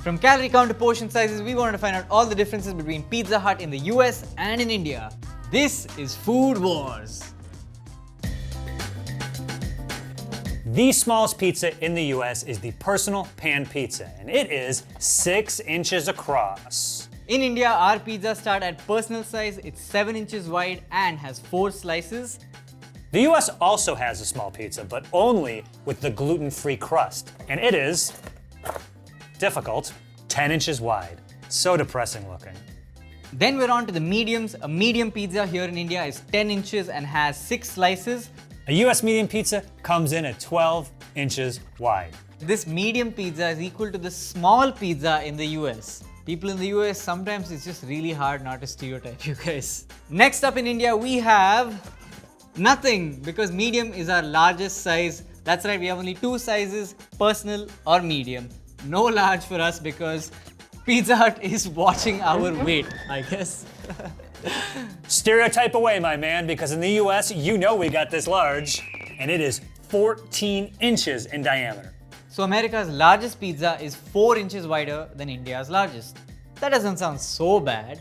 From calorie count to portion sizes, we wanted to find out all the differences between Pizza Hut in the US and in India. This is Food Wars. The smallest pizza in the US is the personal pan pizza, and it is 6 inches across. In India, our pizzas start at personal size. It's 7 inches wide and has 4 slices. The US also has a small pizza, but only with the gluten-free crust, and it is difficult, 10 inches wide. So depressing looking. Then we're on to the mediums. A medium pizza here in India is 10 inches and has 6 slices. A US medium pizza comes in at 12 inches wide. This medium pizza is equal to the small pizza in the US. People in the US, sometimes it's just really hard not to stereotype you guys. Next up in India, we have nothing, because medium is our largest size. That's right, we have only 2 sizes, personal or medium. No large for us because Pizza Hut is watching our weight, I guess. Stereotype away, my man, because in the US, you know we got this large, and it is 14 inches in diameter. So America's largest pizza is 4 inches wider than India's largest. That doesn't sound so bad.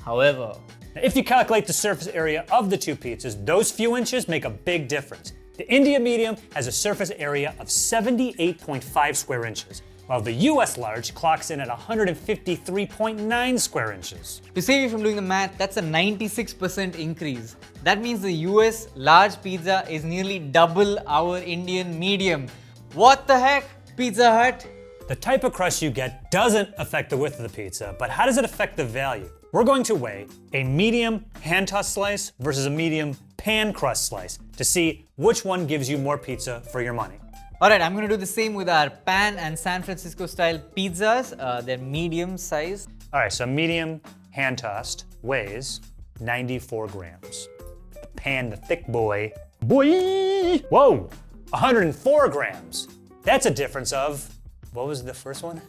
However, if you calculate the surface area of the 2 pizzas, those few inches make a big difference. The India medium has a surface area of 78.5 square inches, while the US large clocks in at 153.9 square inches. To save you from doing the math, that's a 96% increase. That means the US large pizza is nearly double our Indian medium. What the heck, Pizza Hut? The type of crust you get doesn't affect the width of the pizza, but how does it affect the value? We're going to weigh a medium hand-tossed slice versus a medium pan crust slice to see which one gives you more pizza for your money. Alright, I'm going to do the same with our pan and San Francisco style pizzas. They're medium size. Alright, so medium hand-tossed weighs 94 grams. The pan, the thick boy, whoa, 104 grams. That's a difference of, what was the first one?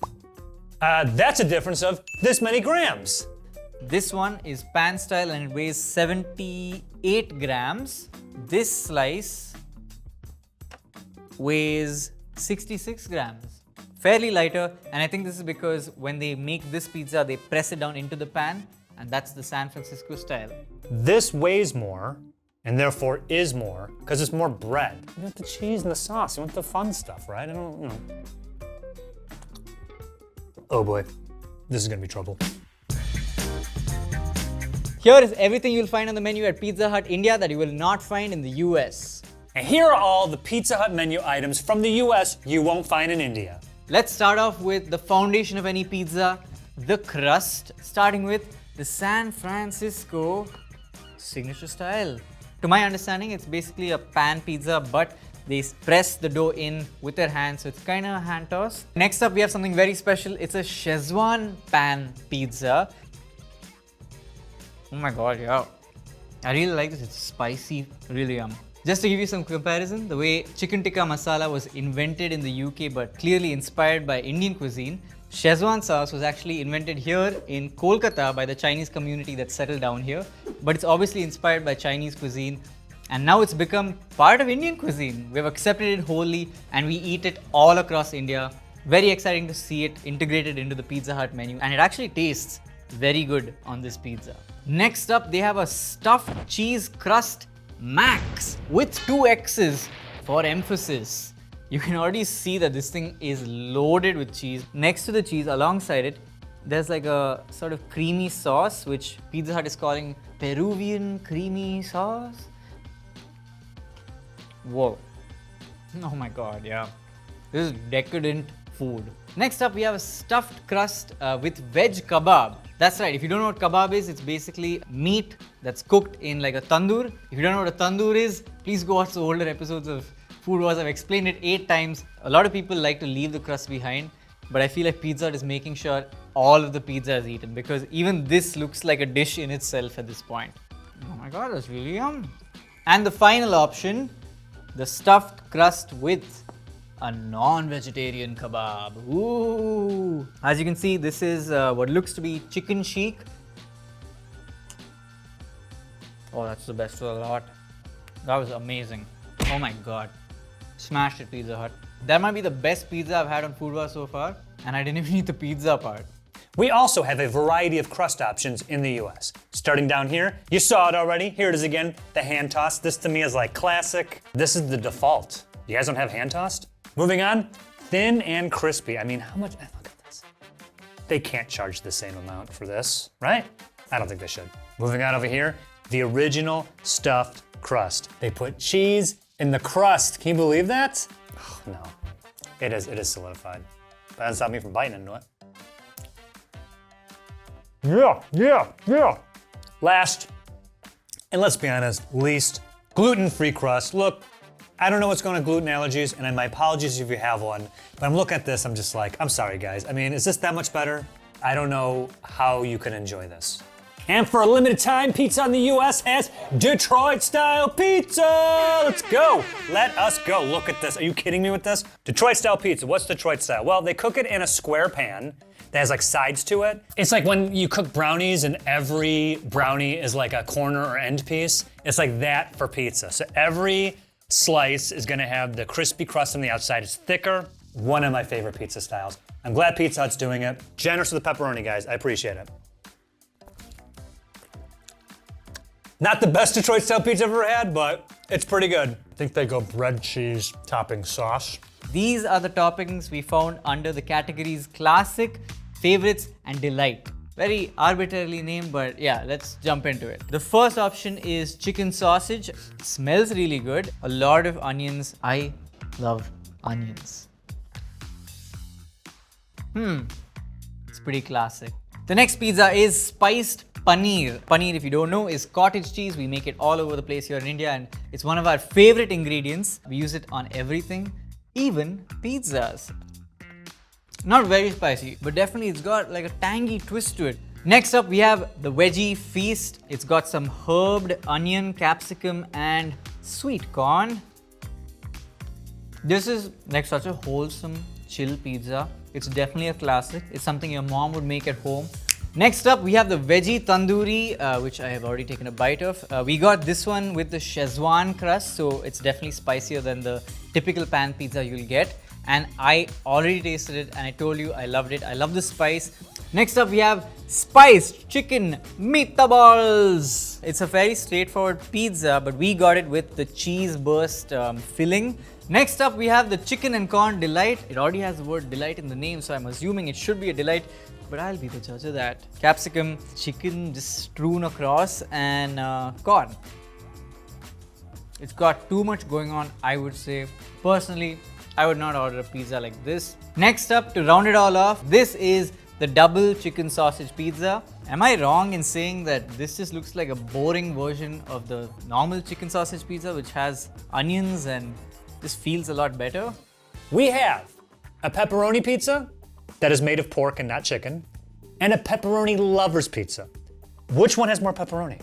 That's a difference of this many grams. This one is pan style and it weighs 78 grams. This slice weighs 66 grams. Fairly lighter, and I think this is because when they make this pizza, they press it down into the pan, and that's the San Francisco style. This weighs more, and therefore is more, because it's more bread. You want the cheese and the sauce, you want the fun stuff, right? I don't, you know. Oh boy, this is gonna be trouble. Here is everything you'll find on the menu at Pizza Hut India that you will not find in the US. And here are all the Pizza Hut menu items from the US you won't find in India. Let's start off with the foundation of any pizza, the crust, starting with the San Francisco signature style. To my understanding, it's basically a pan pizza, but they press the dough in with their hands, so it's kind of hand tossed. Next up, we have something very special. It's a Szechuan pan pizza. Oh my god, yeah. I really like this. It's spicy, really yum. Just to give you some comparison, the way chicken tikka masala was invented in the UK but clearly inspired by Indian cuisine, Szechuan sauce was actually invented here in Kolkata by the Chinese community that settled down here. But it's obviously inspired by Chinese cuisine, and now it's become part of Indian cuisine. We've accepted it wholly and we eat it all across India. Very exciting to see it integrated into the Pizza Hut menu, and it actually tastes very good on this pizza. Next up, they have a stuffed cheese crust max with 2 X's for emphasis. You can already see that this thing is loaded with cheese. Next to the cheese, alongside it, there's like a sort of creamy sauce, which Pizza Hut is calling Peruvian creamy sauce. Whoa. Oh my god, yeah. This is decadent food. Next up, we have a stuffed crust with veg kebab. That's right, if you don't know what kebab is, it's basically meat that's cooked in like a tandoor. If you don't know what a tandoor is, please go watch the older episodes of Food Wars. I've explained it 8 times. A lot of people like to leave the crust behind, but I feel like Pizza Hut is making sure all of the pizza is eaten, because even this looks like a dish in itself at this point. Oh my god, that's really yum. And the final option, the stuffed crust with a non-vegetarian kebab. Ooh! As you can see, this is what looks to be chicken sheik. Oh, that's the best of the lot. That was amazing. Oh my god. Smashed it, Pizza Hut. That might be the best pizza I've had on Food Wars so far. And I didn't even eat the pizza part. We also have a variety of crust options in the US. Starting down here, you saw it already. Here it is again, the hand tossed. This to me is like classic. This is the default. You guys don't have hand tossed? Moving on, thin and crispy. I mean, how much, look at this. They can't charge the same amount for this, right? I don't think they should. Moving on over here, the original stuffed crust. They put cheese in the crust. Can you believe that? Oh, no, it is solidified. But that doesn't stop me from biting into it. Yeah. Last, and let's be honest, least, gluten-free crust. Look, I don't know what's going on gluten allergies, and my apologies if you have one, but I'm looking at this, I'm just like, I'm sorry guys. I mean, is this that much better? I don't know how you can enjoy this. And for a limited time, Pizza in the US has Detroit-style pizza! Let's go! Let us go. Look at this. Are you kidding me with this? Detroit-style pizza. What's Detroit-style? Well, they cook it in a square pan that has like sides to it. It's like when you cook brownies and every brownie is like a corner or end piece. It's like that for pizza. So every slice is gonna have the crispy crust on the outside. It's thicker. One of my favorite pizza styles. I'm glad Pizza Hut's doing it. Generous with the pepperoni, guys. I appreciate it. Not the best Detroit-style pizza I've ever had, but it's pretty good. I think they go bread, cheese, topping sauce. These are the toppings we found under the categories Classic, Favorites, and Delight. Very arbitrarily named, but yeah, let's jump into it. The first option is chicken sausage. It smells really good. A lot of onions. I love onions. It's pretty classic. The next pizza is spiced paneer. Paneer, if you don't know, is cottage cheese. We make it all over the place here in India, and it's one of our favorite ingredients. We use it on everything, even pizzas. Not very spicy, but definitely it's got like a tangy twist to it. Next up, we have the veggie feast. It's got some herbed onion, capsicum, and sweet corn. This is like such a wholesome, chill pizza. It's definitely a classic. It's something your mom would make at home. Next up, we have the veggie tandoori, which I have already taken a bite of. We got this one with the Szechuan crust, so it's definitely spicier than the typical pan pizza you'll get. And I already tasted it and I told you I loved it. I love the spice. Next up, we have spiced chicken meatballs. It's a very straightforward pizza, but we got it with the cheese burst filling. Next up, we have the chicken and corn delight. It already has the word delight in the name, so I'm assuming it should be a delight, but I'll be the judge of that. Capsicum, chicken just strewn across, and corn. It's got too much going on, I would say. Personally, I would not order a pizza like this. Next up, to round it all off, this is the double chicken sausage pizza. Am I wrong in saying that this just looks like a boring version of the normal chicken sausage pizza, which has onions and this feels a lot better? We have a pepperoni pizza that is made of pork and not chicken, and a pepperoni lovers pizza. Which one has more pepperoni?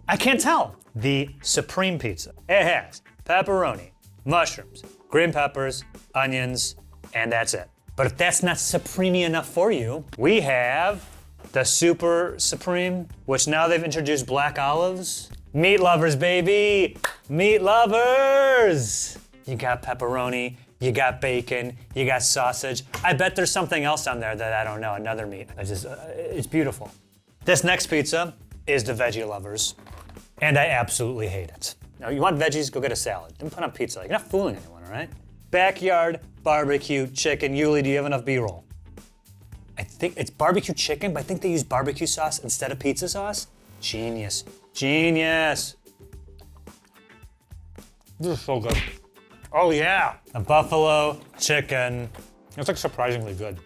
I can't tell. The supreme pizza. It has pepperoni, mushrooms, green peppers, onions, and that's it. But if that's not supreme enough for you, we have the super supreme, which now they've introduced black olives. Meat lovers, baby! Meat lovers! You got pepperoni, you got bacon, you got sausage. I bet there's something else on there that I don't know, another meat. It's beautiful. This next pizza is the veggie lovers, and I absolutely hate it. Now, you want veggies, go get a salad. Don't put on pizza. You're not fooling anyone, all right? Backyard barbecue chicken. Yuli, do you have enough B-roll? I think it's barbecue chicken, but I think they use barbecue sauce instead of pizza sauce. Genius. Genius. This is so good. Oh yeah, a buffalo chicken. It's like surprisingly good.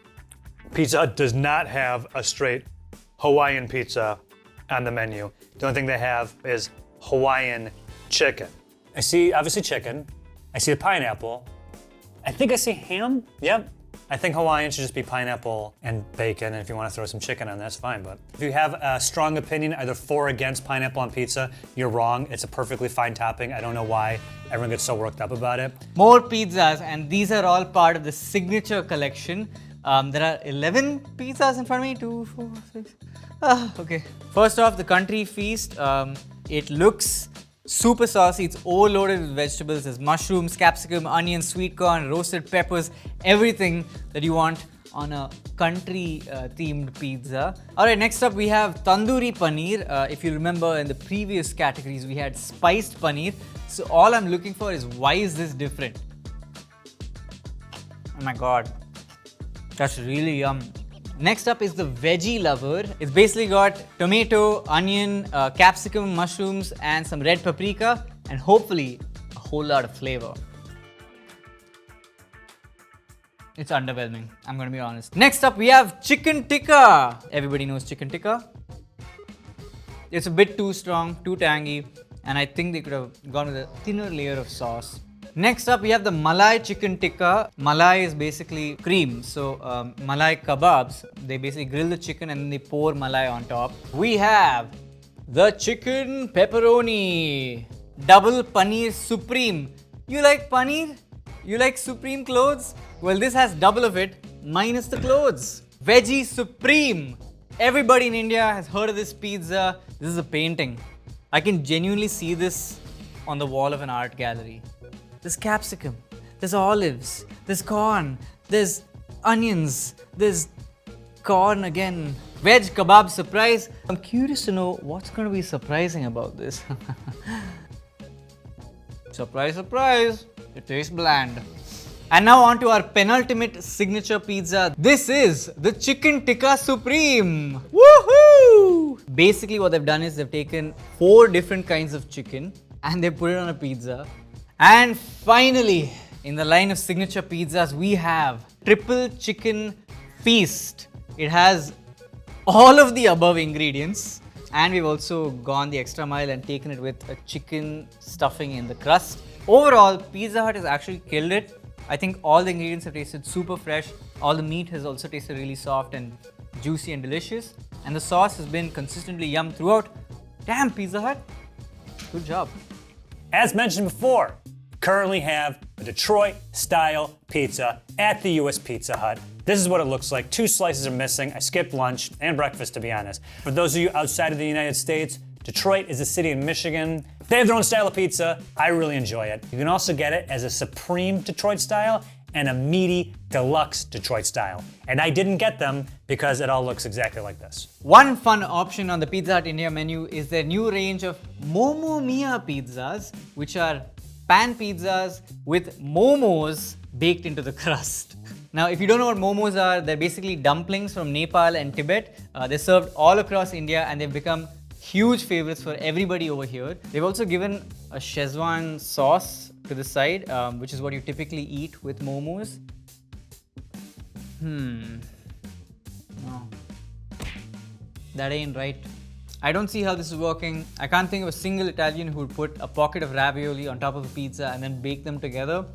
Pizza Hut does not have a straight Hawaiian pizza on the menu. The only thing they have is Hawaiian chicken. I see, obviously, chicken. I see the pineapple. I think I see ham. Yep. I think Hawaiian should just be pineapple and bacon, and if you want to throw some chicken on, that's fine. But if you have a strong opinion, either for or against pineapple on pizza, you're wrong. It's a perfectly fine topping. I don't know why everyone gets so worked up about it. More pizzas, and these are all part of the signature collection. There are 11 pizzas in front of me. 2, 4, 6. Okay. First off, the country feast. It looks super saucy. It's overloaded with vegetables. There's mushrooms, capsicum, onions, sweet corn, roasted peppers, everything that you want on a country themed pizza. Alright, next up we have tandoori paneer. If you remember in the previous categories we had spiced paneer. So all I'm looking for is why is this different? Oh my god, that's really yum. Next up is the veggie lover. It's basically got tomato, onion, capsicum, mushrooms and some red paprika and hopefully a whole lot of flavor. It's underwhelming, I'm gonna be honest. Next up we have chicken tikka. Everybody knows chicken tikka. It's a bit too strong, too tangy, and I think they could have gone with a thinner layer of sauce. Next up we have the malai chicken tikka. Malai is basically cream, so malai kebabs, they basically grill the chicken and then they pour malai on top. We have the chicken pepperoni, double paneer supreme. You like paneer? You like supreme clothes? Well, this has double of it minus the clothes. Veggie supreme. Everybody in India has heard of this pizza. This is a painting. I can genuinely see this on the wall of an art gallery. There's capsicum, there's olives, there's corn, there's onions, there's corn again. Veg kebab surprise. I'm curious to know what's going to be surprising about this. Surprise, surprise, it tastes bland. And now on to our penultimate signature pizza. This is the chicken tikka supreme. Woohoo! Basically what they've done is they've taken 4 different kinds of chicken and they put it on a pizza. And finally, in the line of signature pizzas, we have triple chicken feast. It has all of the above ingredients, and we've also gone the extra mile and taken it with a chicken stuffing in the crust. Overall, Pizza Hut has actually killed it. I think all the ingredients have tasted super fresh. All the meat has also tasted really soft and juicy and delicious. And the sauce has been consistently yum throughout. Damn, Pizza Hut. Good job. As mentioned before, we currently have a Detroit-style pizza at the US Pizza Hut. This is what it looks like. 2 slices are missing. I skipped lunch and breakfast, to be honest. For those of you outside of the United States, Detroit is a city in Michigan. They have their own style of pizza. I really enjoy it. You can also get it as a supreme Detroit style and a meaty deluxe Detroit style. And I didn't get them because it all looks exactly like this. One fun option on the Pizza Hut India menu is their new range of Momo Mia pizzas, which are pan pizzas with momos baked into the crust. Now, if you don't know what momos are, they're basically dumplings from Nepal and Tibet. They're served all across India and they've become huge favorites for everybody over here. They've also given a Szechuan sauce to the side, which is what you typically eat with momos. No. That ain't right. I don't see how this is working. I can't think of a single Italian who would put a pocket of ravioli on top of a pizza and then bake them together.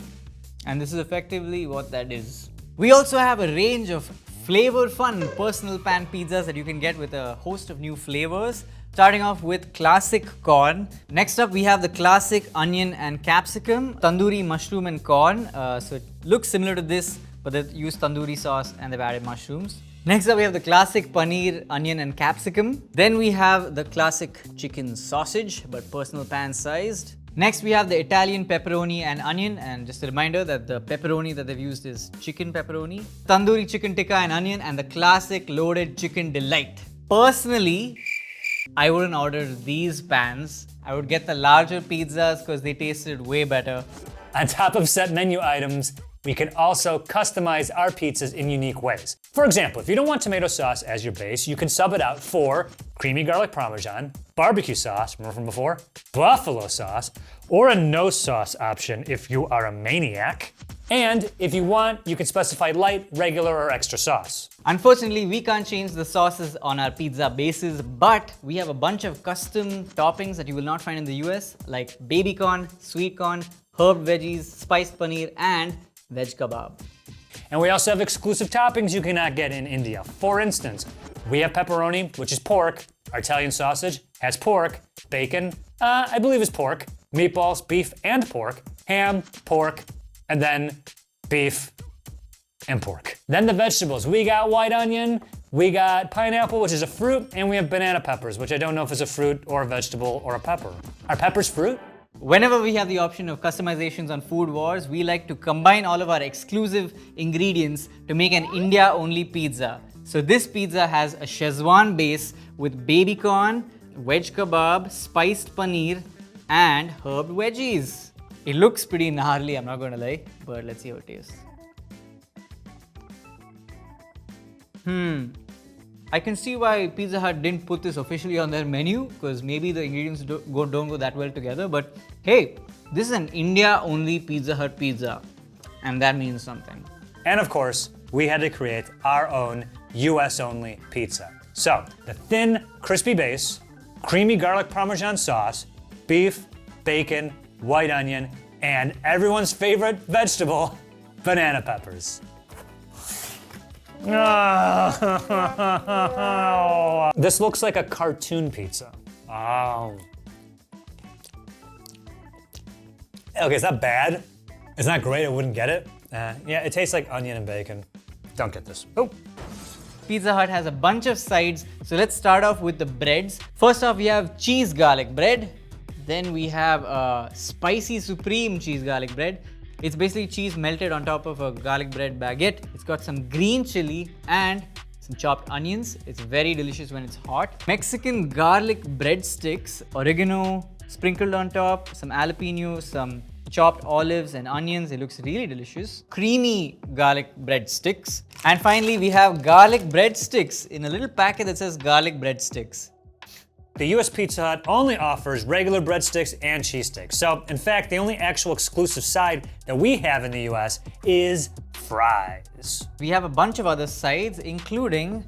And this is effectively what that is. We also have a range of flavor fun personal pan pizzas that you can get with a host of new flavors. Starting off with classic corn. Next up we have the classic onion and capsicum, tandoori mushroom and corn. So it looks similar to this, but they've used tandoori sauce and they've added mushrooms. Next up we have the classic paneer, onion and capsicum. Then we have the classic chicken sausage, but personal pan sized. Next we have the Italian pepperoni and onion, and just a reminder that the pepperoni that they've used is chicken pepperoni. Tandoori chicken tikka and onion, and the classic loaded chicken delight. Personally, I wouldn't order these pans. I would get the larger pizzas because they tasted way better. On top of set menu items, we can also customize our pizzas in unique ways. For example, if you don't want tomato sauce as your base, you can sub it out for creamy garlic parmesan, barbecue sauce, remember from before, buffalo sauce, or a no sauce option if you are a maniac. And if you want, you can specify light, regular, or extra sauce. Unfortunately, we can't change the sauces on our pizza bases, but we have a bunch of custom toppings that you will not find in the US, like baby corn, sweet corn, herb veggies, spiced paneer, and veg kebab. And we also have exclusive toppings you cannot get in India. For instance, we have pepperoni, which is pork. Our Italian sausage has pork, bacon, I believe is pork, meatballs, beef and pork, ham, pork, and then beef and pork. Then the vegetables. We got white onion, we got pineapple, which is a fruit, and we have banana peppers, which I don't know if it's a fruit or a vegetable or a pepper. Are peppers fruit? Whenever we have the option of customizations on Food Wars, we like to combine all of our exclusive ingredients to make an India-only pizza. So this pizza has a Szechuan base with baby corn, veg kebab, spiced paneer, and herb veggies. It looks pretty gnarly, I'm not going to lie, but let's see how it tastes. I can see why Pizza Hut didn't put this officially on their menu, because maybe the ingredients don't go that well together. But hey, this is an India-only Pizza Hut pizza, and that means something. And of course, we had to create our own US-only pizza. So, the thin, crispy base, creamy garlic parmesan sauce, beef, bacon, white onion, and everyone's favorite vegetable, banana peppers. This looks like a cartoon pizza. Oh. Okay, it's not bad. It's not great, I wouldn't get it. Yeah, it tastes like onion and bacon. Don't get this. Oh. Pizza Hut has a bunch of sides, so let's start off with the breads. First off, we have cheese garlic bread. Then we have spicy supreme cheese garlic bread. It's basically cheese melted on top of a garlic bread baguette. It's got some green chili and some chopped onions. It's very delicious when it's hot. Mexican garlic breadsticks, oregano sprinkled on top, some jalapeno, some chopped olives and onions. It looks really delicious. Creamy garlic breadsticks. And finally, we have garlic breadsticks in a little packet that says garlic breadsticks. The US Pizza Hut only offers regular breadsticks and cheese sticks. So, in fact, the only actual exclusive side that we have in the US is fries. We have a bunch of other sides, including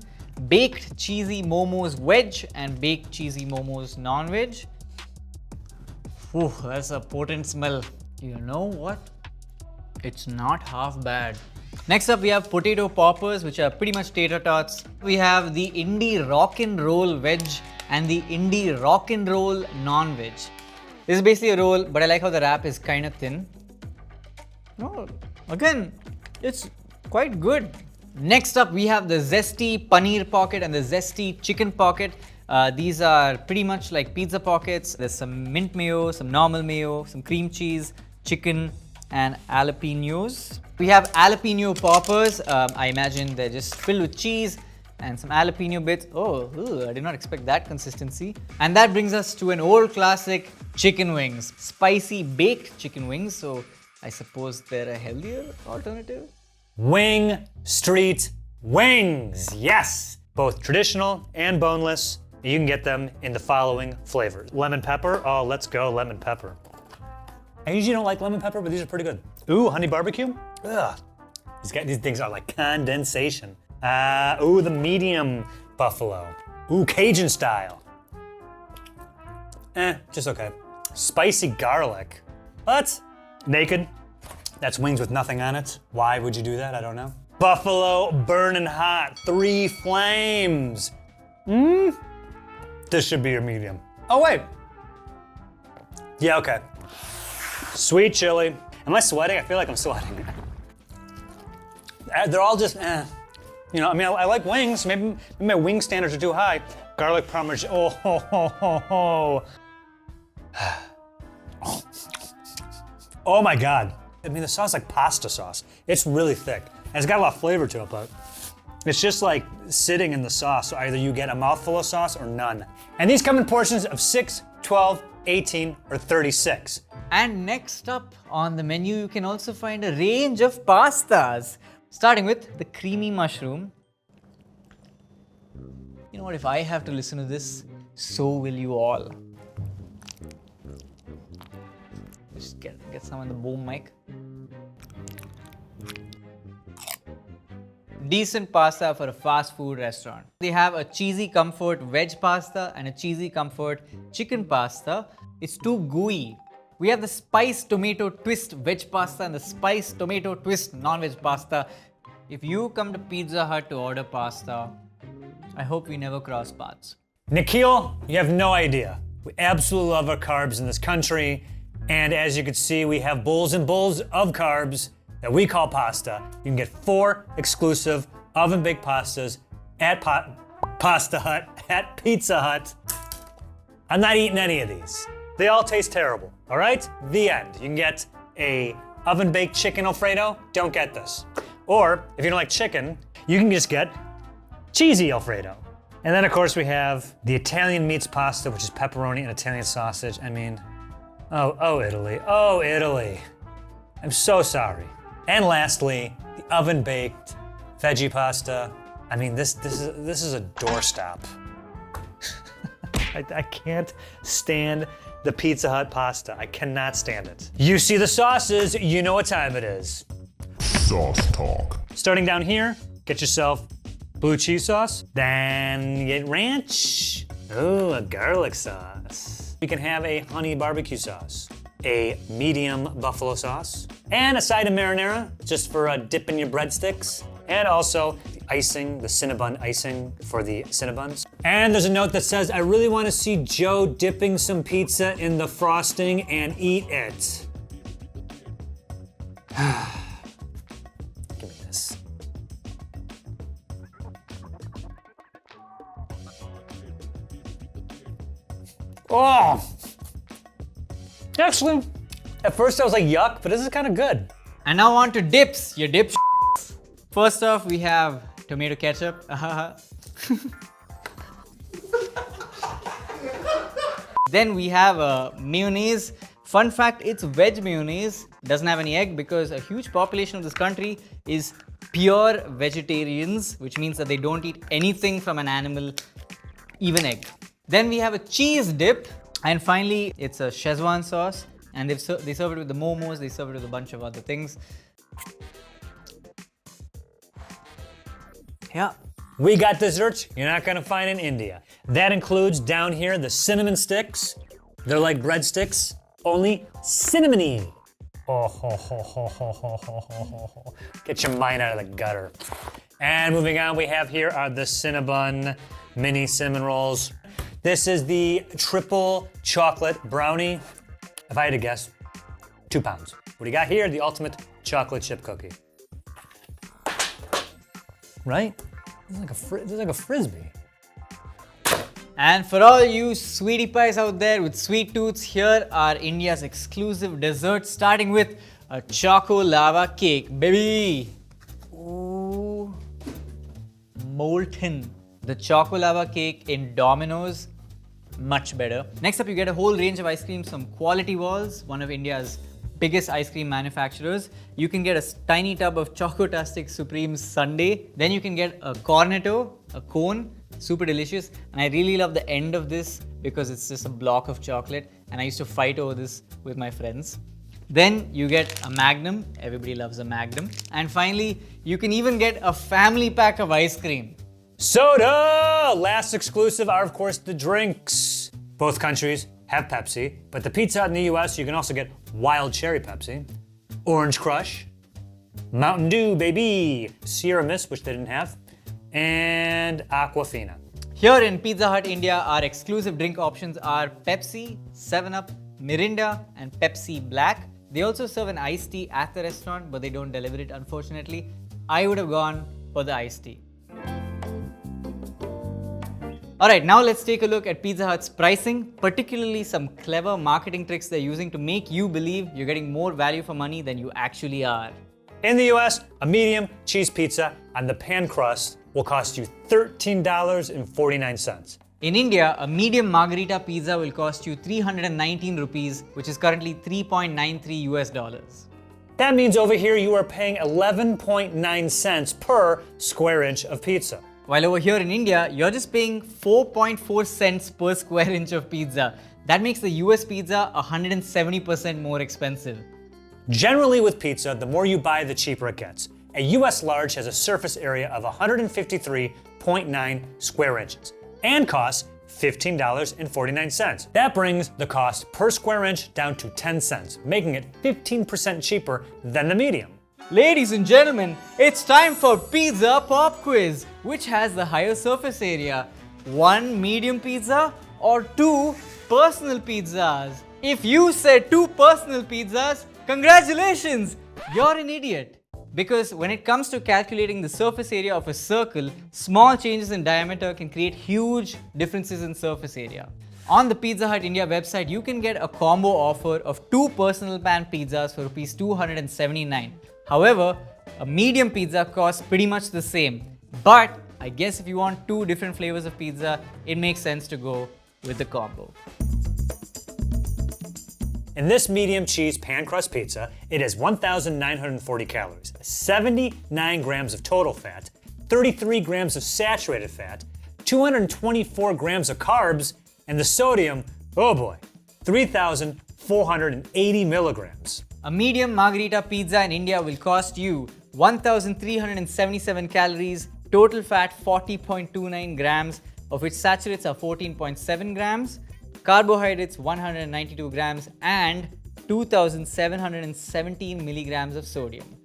baked cheesy momos veg and baked cheesy momos non-veg. Ooh, that's a potent smell. You know what? It's not half bad. Next up, we have potato poppers, which are pretty much tater tots. We have the indie rock and roll veg and the indie rock and roll non-veg. This is basically a roll, but I like how the wrap is kind of thin. No, again, it's quite good. Next up, we have the zesty paneer pocket and the zesty chicken pocket. These are pretty much like pizza pockets. There's some mint mayo, some normal mayo, some cream cheese, chicken, and jalapenos. We have jalapeno poppers. I imagine they're just filled with cheese and some jalapeno bits. Oh, I did not expect that consistency. And that brings us to an old classic, chicken wings. Spicy baked chicken wings, so I suppose they're a healthier alternative. Wing Street Wings, yes! Both traditional and boneless. You can get them in the following flavors. Lemon pepper, oh, let's go lemon pepper. I usually don't like lemon pepper, but these are pretty good. Ooh, honey barbecue, ugh. These things are like condensation. Ooh, the medium buffalo. Ooh, Cajun style. Just okay. Spicy garlic. What? Naked. That's wings with nothing on it. Why would you do that? I don't know. Buffalo burning hot, 3 flames. This should be your medium. Oh wait. Yeah, okay. Sweet chili. Am I sweating? I feel like I'm sweating. They're all just, You know, I mean, I like wings. Maybe my wing standards are too high. Garlic parmesan. Oh, ho, ho, ho, ho. Oh my God. I mean, the sauce is like pasta sauce. It's really thick. And it's got a lot of flavor to it, but it's just like sitting in the sauce. So either you get a mouthful of sauce or none. And these come in portions of 6, 12, 18, or 36. And next up on the menu, you can also find a range of pastas. Starting with the creamy mushroom. You know what, if I have to listen to this, so will you all. Just get some on the boom mic. Decent pasta for a fast food restaurant. They have a cheesy comfort veg pasta and a cheesy comfort chicken pasta. It's too gooey. We have the spice tomato twist veg pasta and the spice tomato twist non-veg pasta. If you come to Pizza Hut to order pasta, I hope we never cross paths. Nikhil, you have no idea. We absolutely love our carbs in this country. And as you can see, we have bowls and bowls of carbs that we call pasta. You can get 4 exclusive oven-baked pastas at Pasta Hut, at Pizza Hut. I'm not eating any of these. They all taste terrible, all right? The end. You can get a oven-baked chicken Alfredo, don't get this. Or, if you don't like chicken, you can just get cheesy Alfredo. And then, of course, we have the Italian meats pasta, which is pepperoni and Italian sausage. I mean, oh, Italy. Oh, Italy. I'm so sorry. And lastly, the oven-baked veggie pasta. I mean, this is a doorstop. I can't stand the Pizza Hut pasta. I cannot stand it. You see the sauces, you know what time it is. Sauce talk. Starting down here, get yourself blue cheese sauce, then you get ranch. Oh, a garlic sauce. You can have a honey barbecue sauce, a medium buffalo sauce, and a side of marinara, just for dipping your breadsticks, and also the icing, the Cinnabon icing for the Cinnabuns. And there's a note that says, I really want to see Joe dipping some pizza in the frosting and eat it. Give me this. Oh! Actually, at first I was like, yuck, but this is kind of good. And now on to dips, your dip. First off, we have tomato ketchup. Then we have mayonnaise. Fun fact, it's veg mayonnaise. Doesn't have any egg because a huge population of this country is pure vegetarians, which means that they don't eat anything from an animal, even egg. Then we have a cheese dip. And finally, it's a Szechuan sauce. And they serve it with the momos, they serve it with a bunch of other things. Yeah. We got desserts you're not gonna find in India. That includes down here the cinnamon sticks. They're like breadsticks, only cinnamony. Oh, ho, ho, ho, ho, ho, ho, ho, ho. Get your mind out of the gutter. And moving on, we have here are the Cinnabon mini cinnamon rolls. This is the triple chocolate brownie. If I had to guess, 2 pounds. What do you got here? The ultimate chocolate chip cookie. Right? This is like a frisbee. And for all you sweetie pies out there with sweet tooths, here are India's exclusive desserts, starting with a choco lava cake, baby. Ooh, molten. The choco lava cake in Domino's, much better. Next up, you get a whole range of ice creams from Quality Walls, one of India's biggest ice cream manufacturers. You can get a tiny tub of Chocotastic Supreme Sundae. Then you can get a cornetto, a cone, super delicious. And I really love the end of this because it's just a block of chocolate. And I used to fight over this with my friends. Then you get a Magnum. Everybody loves a Magnum. And finally, you can even get a family pack of ice cream. Soda! Last exclusive are, of course, the drinks. Both countries have Pepsi, but the Pizza Hut in the US, you can also get Wild Cherry Pepsi, Orange Crush, Mountain Dew, baby, Sierra Mist, which they didn't have, and Aquafina. Here in Pizza Hut India, our exclusive drink options are Pepsi, 7-Up, Mirinda, and Pepsi Black. They also serve an iced tea at the restaurant, but they don't deliver it, unfortunately. I would have gone for the iced tea. Alright, now let's take a look at Pizza Hut's pricing, particularly some clever marketing tricks they're using to make you believe you're getting more value for money than you actually are. In the US, a medium cheese pizza on the pan crust will cost you $13.49. In India, a medium margarita pizza will cost you 319 rupees, which is currently $3.93 US. That means over here you are paying 11.9 cents per square inch of pizza. While over here in India, you're just paying 4.4 cents per square inch of pizza. That makes the US pizza 170% more expensive. Generally with pizza, the more you buy, the cheaper it gets. A US large has a surface area of 153.9 square inches and costs $15.49. That brings the cost per square inch down to 10 cents, making it 15% cheaper than the medium. Ladies and gentlemen, it's time for Pizza Pop Quiz. Which has the higher surface area? 1 medium pizza or 2 personal pizzas? If you said 2 personal pizzas, congratulations! You're an idiot. Because when it comes to calculating the surface area of a circle, small changes in diameter can create huge differences in surface area. On the Pizza Hut India website, you can get a combo offer of 2 personal pan pizzas for Rs 279. However, a medium pizza costs pretty much the same. But I guess if you want 2 different flavors of pizza, it makes sense to go with the combo. In this medium cheese pan crust pizza, it has 1,940 calories, 79 grams of total fat, 33 grams of saturated fat, 224 grams of carbs, and the sodium, oh boy, 3,480 milligrams. A medium margherita pizza in India will cost you 1,377 calories, total fat 40.29 grams, of which saturates are 14.7 grams, carbohydrates 192 grams, and 2,717 milligrams of sodium.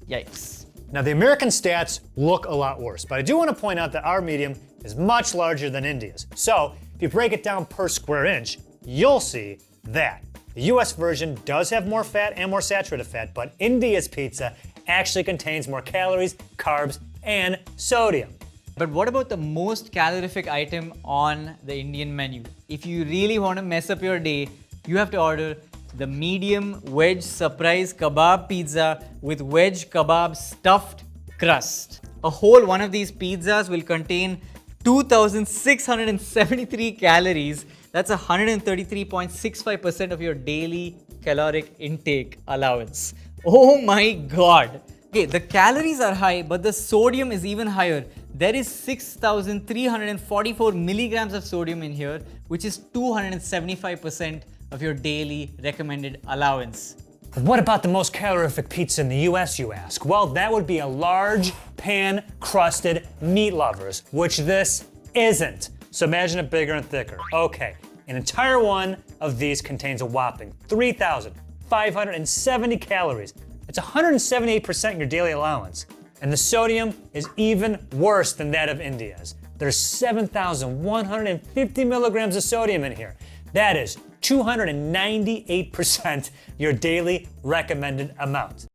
Yikes. Now the American stats look a lot worse, but I do want to point out that our medium is much larger than India's. So if you break it down per square inch, you'll see that the US version does have more fat and more saturated fat, but India's pizza actually contains more calories, carbs, and sodium. But what about the most calorific item on the Indian menu? If you really want to mess up your day, you have to order the medium wedge surprise kebab pizza with wedge kebab stuffed crust. A whole one of these pizzas will contain 2,673 calories. That's 133.65% of your daily caloric intake allowance. Oh my god. Okay, the calories are high, but the sodium is even higher. There is 6,344 milligrams of sodium in here, which is 275% of your daily recommended allowance. What about the most calorific pizza in the US, you ask? Well, that would be a large pan crusted meat lovers, which this isn't. So imagine it bigger and thicker. Okay, an entire one of these contains a whopping 3,570 calories. It's 178% in your daily allowance. And the sodium is even worse than that of India's. There's 7,150 milligrams of sodium in here. That is 298% your daily recommended amount.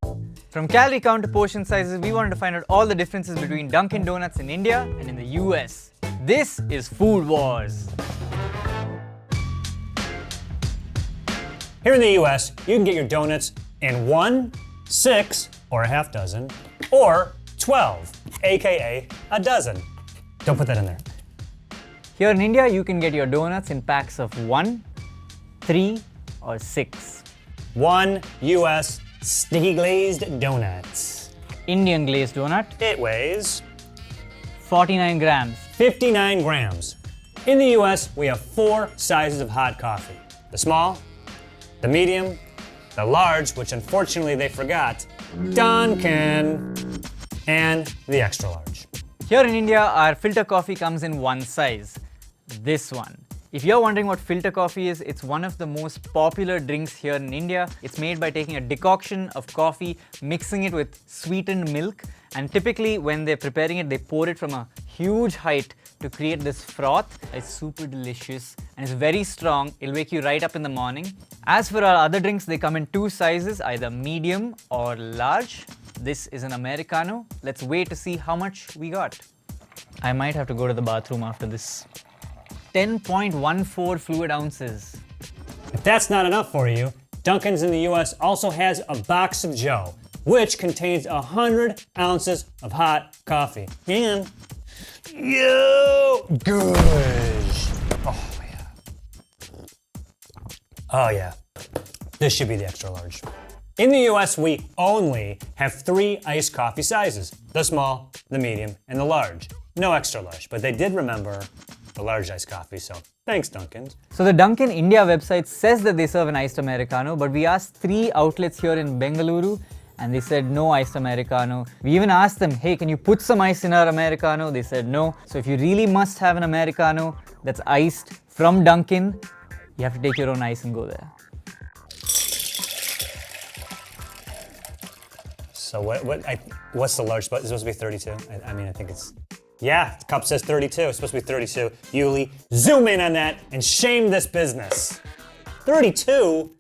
From calorie count to portion sizes, we wanted to find out all the differences between Dunkin' Donuts in India and in the US. This is Food Wars. Here in the US, you can get your donuts in 1, 6, or a half dozen, or 12, aka a dozen. Don't put that in there. Here in India, you can get your donuts in packs of 1, 3, or 6. 1 US sticky glazed donuts. Indian glazed donut, It weighs 49 grams. 59 grams. In the US, we have 4 sizes of hot coffee. The small, the medium, the large, which unfortunately they forgot, Dunkin, and the extra large. Here in India, our filter coffee comes in one size, this one. If you're wondering what filter coffee is, it's one of the most popular drinks here in India. It's made by taking a decoction of coffee, mixing it with sweetened milk, and typically when they're preparing it, they pour it from a huge height to create this froth. It's super delicious and it's very strong. It'll wake you right up in the morning. As for our other drinks, they come in 2 sizes, either medium or large. This is an Americano. Let's wait to see how much we got. I might have to go to the bathroom after this. 10.14 fluid ounces. If that's not enough for you, Dunkin's in the US also has a box of Joe, which contains 100 ounces of hot coffee. And good. Oh yeah. Oh yeah. This should be the extra large. In the US, we only have 3 iced coffee sizes: the small, the medium, and the large. No extra large, but they did remember the large iced coffee, so thanks, Dunkin. So the Dunkin' India website says that they serve an iced Americano, but we asked 3 outlets here in Bengaluru and they said no iced Americano. We even asked them, hey, can you put some ice in our Americano? They said no. So if you really must have an Americano that's iced from Dunkin', you have to take your own ice and go there. So what's the large? It's supposed to be 32. I mean, I think it's. Yeah, the cup says 32. It's supposed to be 32. Yuli, zoom in on that and shame this business. 32?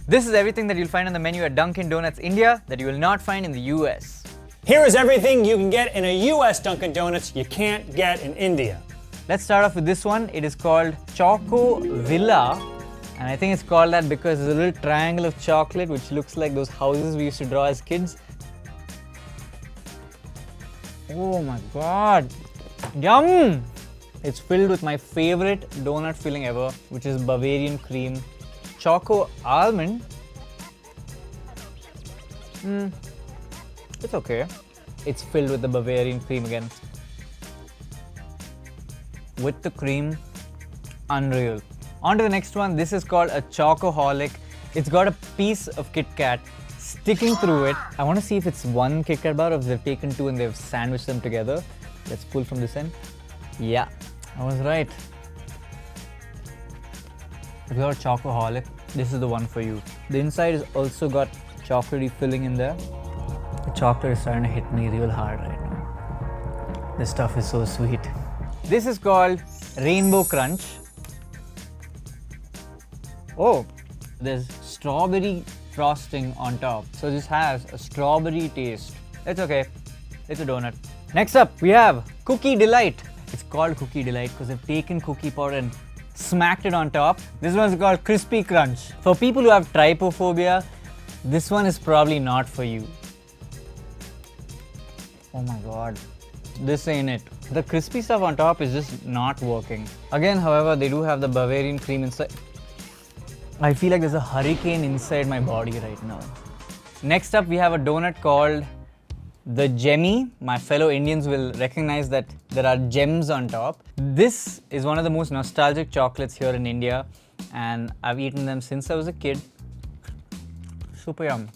This is everything that you'll find on the menu at Dunkin' Donuts India that you will not find in the US. Here is everything you can get in a US Dunkin' Donuts you can't get in India. Let's start off with this one. It is called Choco Villa. And I think it's called that because there's a little triangle of chocolate which looks like those houses we used to draw as kids. Oh my god. Yum! It's filled with my favorite donut filling ever, which is Bavarian cream. Choco almond. It's okay. It's filled with the Bavarian cream again. With the cream, unreal. On to the next one. This is called a Chocoholic. It's got a piece of Kit Kat sticking through it. I want to see if it's one Kit Kat bar or if they've taken two and they've sandwiched them together. Let's pull from this end. Yeah, I was right. If you're a Chocoholic, this is the one for you. The inside has also got chocolatey filling in there. The chocolate is starting to hit me real hard right now. This stuff is so sweet. This is called Rainbow Crunch. Oh, there's strawberry frosting on top. So this has a strawberry taste. It's okay. It's a donut. Next up, we have Cookie Delight. It's called Cookie Delight because they've taken cookie powder and smacked it on top. This one's called Crispy Crunch. For people who have trypophobia, this one is probably not for you. Oh my god. This ain't it. The crispy stuff on top is just not working. Again, however, they do have the Bavarian cream inside. I feel like there's a hurricane inside my body right now. Next up, we have a donut called the Gemmy. My fellow Indians will recognize that there are gems on top. This is one of the most nostalgic chocolates here in India, and I've eaten them since I was a kid. Super yum.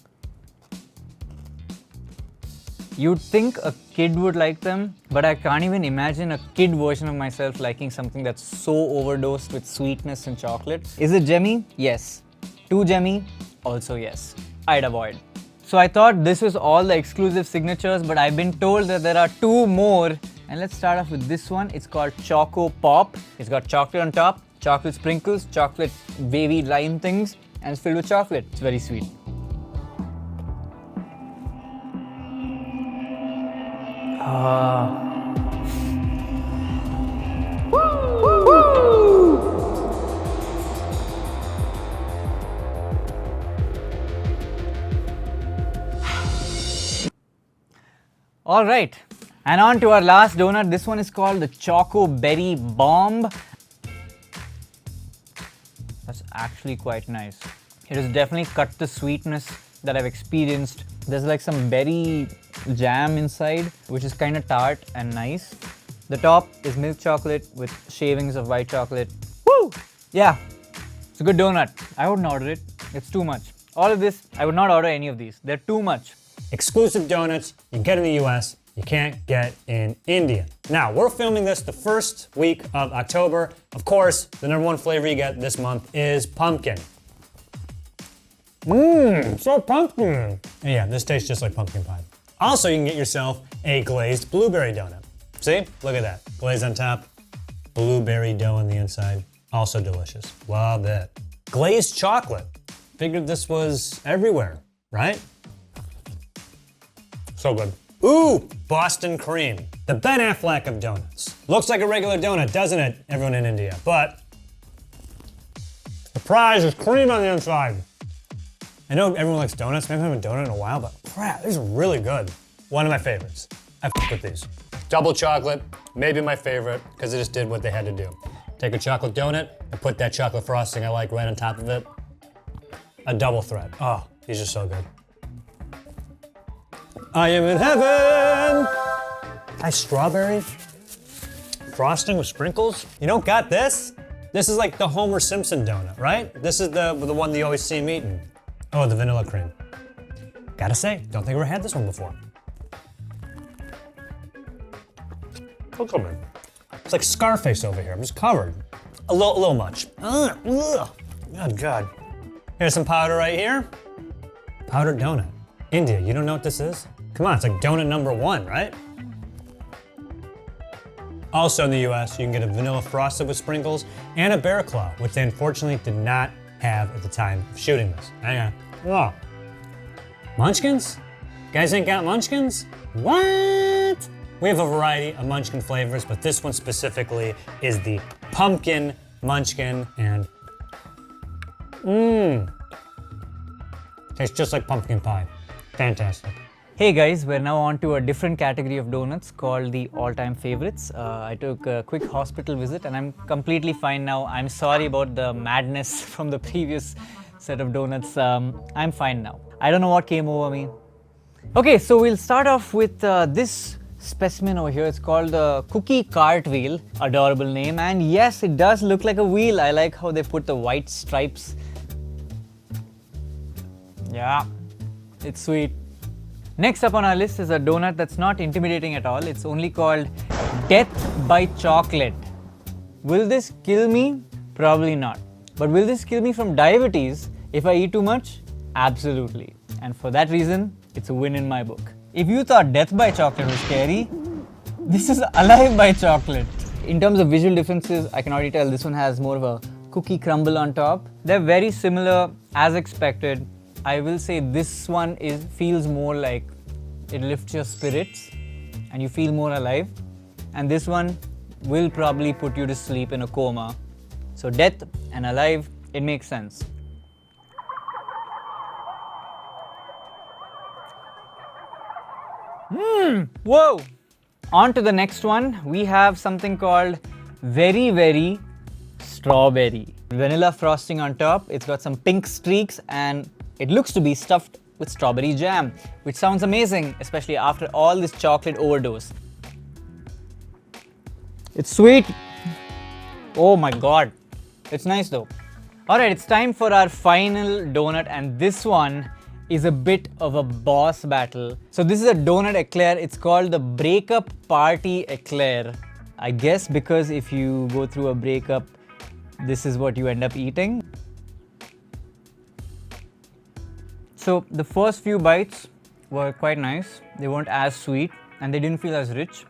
You'd think a kid would like them, but I can't even imagine a kid version of myself liking something that's so overdosed with sweetness and chocolate. Is it Gemmy? Yes. Too Gemmy? Also yes. I'd avoid. So I thought this was all the exclusive signatures, but I've been told that there are two more. And let's start off with this one. It's called Choco Pop. It's got chocolate on top, chocolate sprinkles, chocolate wavy lime things, and it's filled with chocolate. It's very sweet. All right, and on to our last donut. This one is called the Choco Berry Bomb. That's actually quite nice. It has definitely cut the sweetness that I've experienced. There's like some berry jam inside, which is kind of tart and nice. The top is milk chocolate with shavings of white chocolate. Woo! Yeah, it's a good donut. I wouldn't order it. It's too much. All of this, I would not order any of these. They're too much. Exclusive donuts you can get in the US, you can't get in India. Now, we're filming this the first week of October. Of course, the #1 flavor you get this month is pumpkin. So pumpkin. Yeah, this tastes just like pumpkin pie. Also, you can get yourself a glazed blueberry donut. See? Look at that. Glaze on top, blueberry dough on the inside. Also delicious. Love it. Glazed chocolate. Figured this was everywhere, right? So good. Ooh, Boston cream. The Ben Affleck of donuts. Looks like a regular donut, doesn't it, everyone in India? But the prize is cream on the inside. I know everyone likes donuts. Maybe I haven't had a donut in a while, but crap, these are really good. One of my favorites. I f with these. Double chocolate, maybe my favorite, because it just did what they had to do. Take a chocolate donut and put that chocolate frosting I like right on top of it. A double threat. Oh, these are so good. I am in heaven! Nice strawberry frosting with sprinkles. You don't got this? This is like the Homer Simpson donut, right? This is the one you always see him eating. Oh, the vanilla cream. Gotta say, don't think I've ever had this one before. Look at me. It's like Scarface over here. I'm just covered. A little much. Ugh. Good God. Here's some powder right here. Powdered donut. India, you don't know what this is? Come on, it's like donut #1, right? Also in the US, you can get a vanilla frosted with sprinkles and a bear claw, which they unfortunately did not have at the time of shooting this. Hang on. Oh. Munchkins? Guys ain't got munchkins? What? We have a variety of Munchkin flavors, but this one specifically is the pumpkin Munchkin, and tastes just like pumpkin pie. Fantastic. Hey guys, we're now on to a different category of donuts called the all-time favorites. I took a quick hospital visit and I'm completely fine now. I'm sorry about the madness from the previous set of donuts. I'm fine now. I don't know what came over me. Okay, so we'll start off with this specimen over here. It's called the Cookie Cartwheel. Adorable name, and yes, it does look like a wheel. I like how they put the white stripes. Yeah, it's sweet. Next up on our list is a donut that's not intimidating at all. It's only called Death by Chocolate. Will this kill me? Probably not. But will this kill me from diabetes if I eat too much? Absolutely. And for that reason, it's a win in my book. If you thought Death by Chocolate was scary, this is Alive by Chocolate. In terms of visual differences, I can already tell this one has more of a cookie crumble on top. They're very similar as expected. I will say this one feels more like it lifts your spirits and you feel more alive. And this one will probably put you to sleep in a coma. So Death and Alive, it makes sense. Whoa! On to the next one, we have something called Very Very Strawberry. Vanilla frosting on top, it's got some pink streaks and it looks to be stuffed with strawberry jam, which sounds amazing, especially after all this chocolate overdose. It's sweet. Oh my god. It's nice though. Alright, it's time for our final donut, and this one is a bit of a boss battle. So this is a donut eclair. It's called the Breakup Party Eclair. I guess because if you go through a breakup, this is what you end up eating. So the first few bites were quite nice. They weren't as sweet and they didn't feel as rich.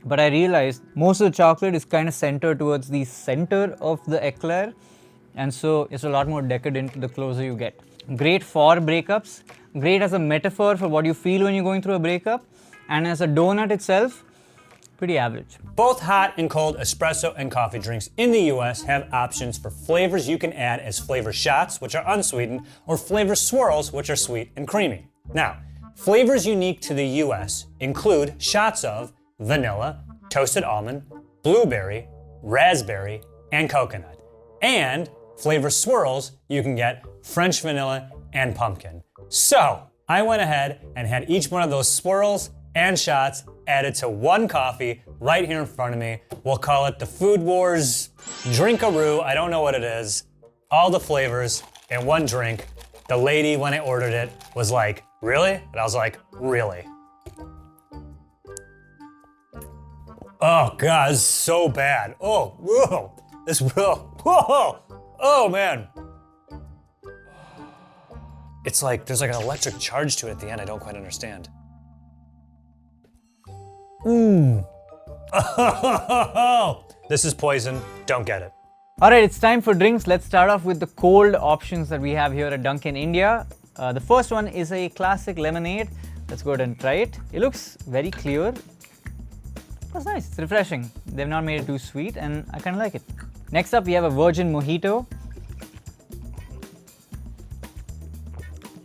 But I realized most of the chocolate is kind of centered towards the center of the eclair, and so it's a lot more decadent the closer you get. Great for breakups, great as a metaphor for what you feel when you're going through a breakup, and as a donut itself, pretty average. Both hot and cold espresso and coffee drinks in the US have options for flavors you can add as flavor shots, which are unsweetened, or flavor swirls, which are sweet and creamy. Now, flavors unique to the US include shots of vanilla, toasted almond, blueberry, raspberry, and coconut. And flavor swirls, you can get French vanilla and pumpkin. So, I went ahead and had each one of those swirls and shots added to one coffee right here in front of me. We'll call it the Food Wars Drinkaroo. I don't know what it is. All the flavors in one drink. The lady, when I ordered it, was like, really? And I was like, really? Oh God, this is so bad. Oh, whoa, this real, whoa, oh man. It's like, there's like an electric charge to it at the end. I don't quite understand. This is poison, don't get it. Alright, it's time for drinks. Let's start off with the cold options that we have here at Dunkin India. The first one is a classic lemonade. Let's go ahead and try it. It looks very clear. That's nice, it's refreshing. They've not made it too sweet and I kind of like it. Next up, we have a virgin mojito.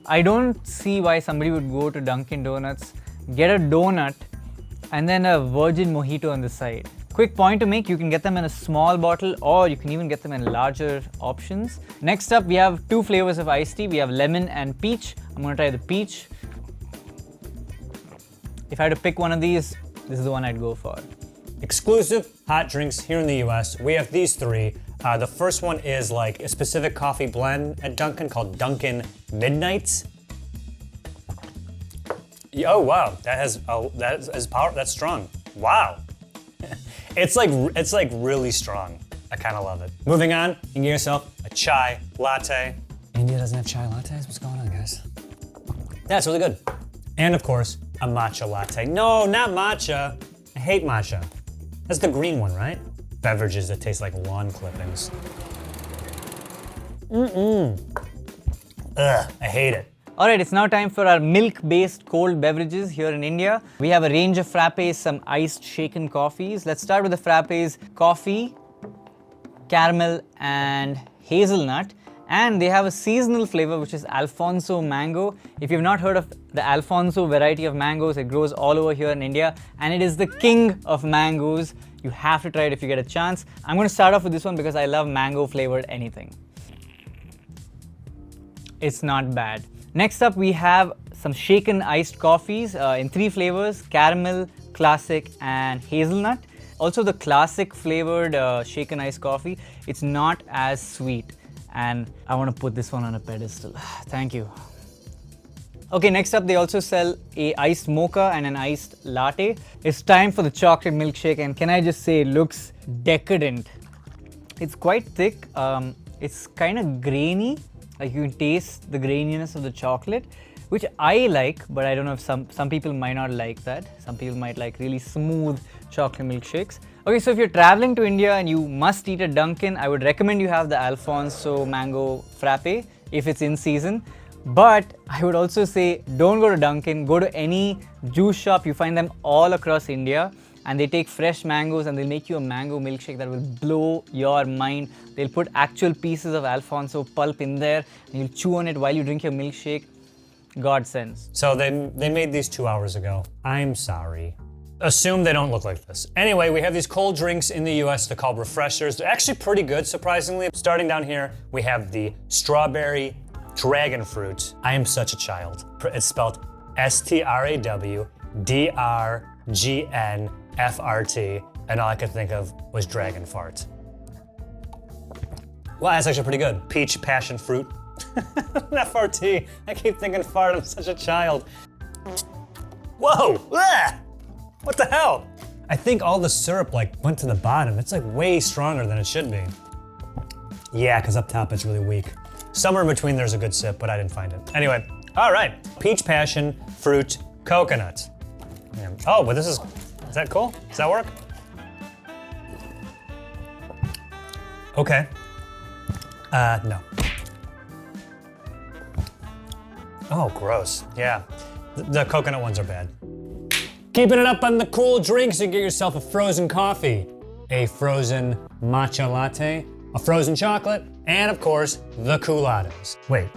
I don't see why somebody would go to Dunkin' Donuts, get a donut, and then a virgin mojito on the side. Quick point to make, you can get them in a small bottle or you can even get them in larger options. Next up, we have two flavors of iced tea. We have lemon and peach. I'm gonna try the peach. If I had to pick one of these, this is the one I'd go for. Exclusive hot drinks here in the US, we have these three. The first one is like a specific coffee blend at Dunkin' called Dunkin' Midnights. Oh wow, that's power. That's strong. Wow, it's like really strong. I kind of love it. Moving on, you can get yourself a chai latte. India doesn't have chai lattes. What's going on, guys? Yeah, it's really good. And of course, a matcha latte. No, not matcha. I hate matcha. That's the green one, right? Beverages that taste like lawn clippings. Ugh, I hate it. All right, it's now time for our milk-based cold beverages here in India. We have a range of frappes, some iced shaken coffees. Let's start with the frappes: coffee, caramel, and hazelnut. And they have a seasonal flavor, which is Alfonso mango. If you've not heard of the Alfonso variety of mangoes, it grows all over here in India, and it is the king of mangoes. You have to try it if you get a chance. I'm going to start off with this one because I love mango flavored anything. It's not bad. Next up, we have some shaken iced coffees in 3 flavors: caramel, classic, and hazelnut. Also, the classic flavored shaken iced coffee, it's not as sweet. And I want to put this one on a pedestal. Thank you. Okay, next up, they also sell a iced mocha and an iced latte. It's time for the chocolate milkshake, and can I just say, it looks decadent. It's quite thick. It's kind of grainy. Like, you can taste the graininess of the chocolate, which I like, but I don't know if some people might not like that. Some people might like really smooth chocolate milkshakes. Okay, so if you're traveling to India and you must eat at Dunkin, I would recommend you have the Alfonso mango frappe if it's in season. But I would also say, don't go to Dunkin, go to any juice shop. You find them all across India, and they take fresh mangoes and they'll make you a mango milkshake that will blow your mind. They'll put actual pieces of Alfonso pulp in there, and you'll chew on it while you drink your milkshake. God sends. So they made these 2 hours ago. I'm sorry. Assume they don't look like this. Anyway, we have these cold drinks in the US. They're called refreshers. They're actually pretty good, surprisingly. Starting down here, we have the strawberry dragon fruit. I am such a child. It's spelled STRAWDRGNFRT, and all I could think of was dragon fart. Well, that's actually pretty good. Peach passion fruit. FRT. I keep thinking fart. I'm such a child. Whoa! Ah! What the hell? I think all the syrup went to the bottom. It's way stronger than it should be. Yeah, because up top it's really weak. Somewhere in between there's a good sip, but I didn't find it. Anyway, all right. Peach passion fruit coconut. Yeah. Oh, but is that cool? Does that work? Okay. No. Oh, gross. Yeah, the coconut ones are bad. Keeping it up on the cool drinks, you get yourself a frozen coffee, a frozen matcha latte, a frozen chocolate, and of course, the cooladas. Wait,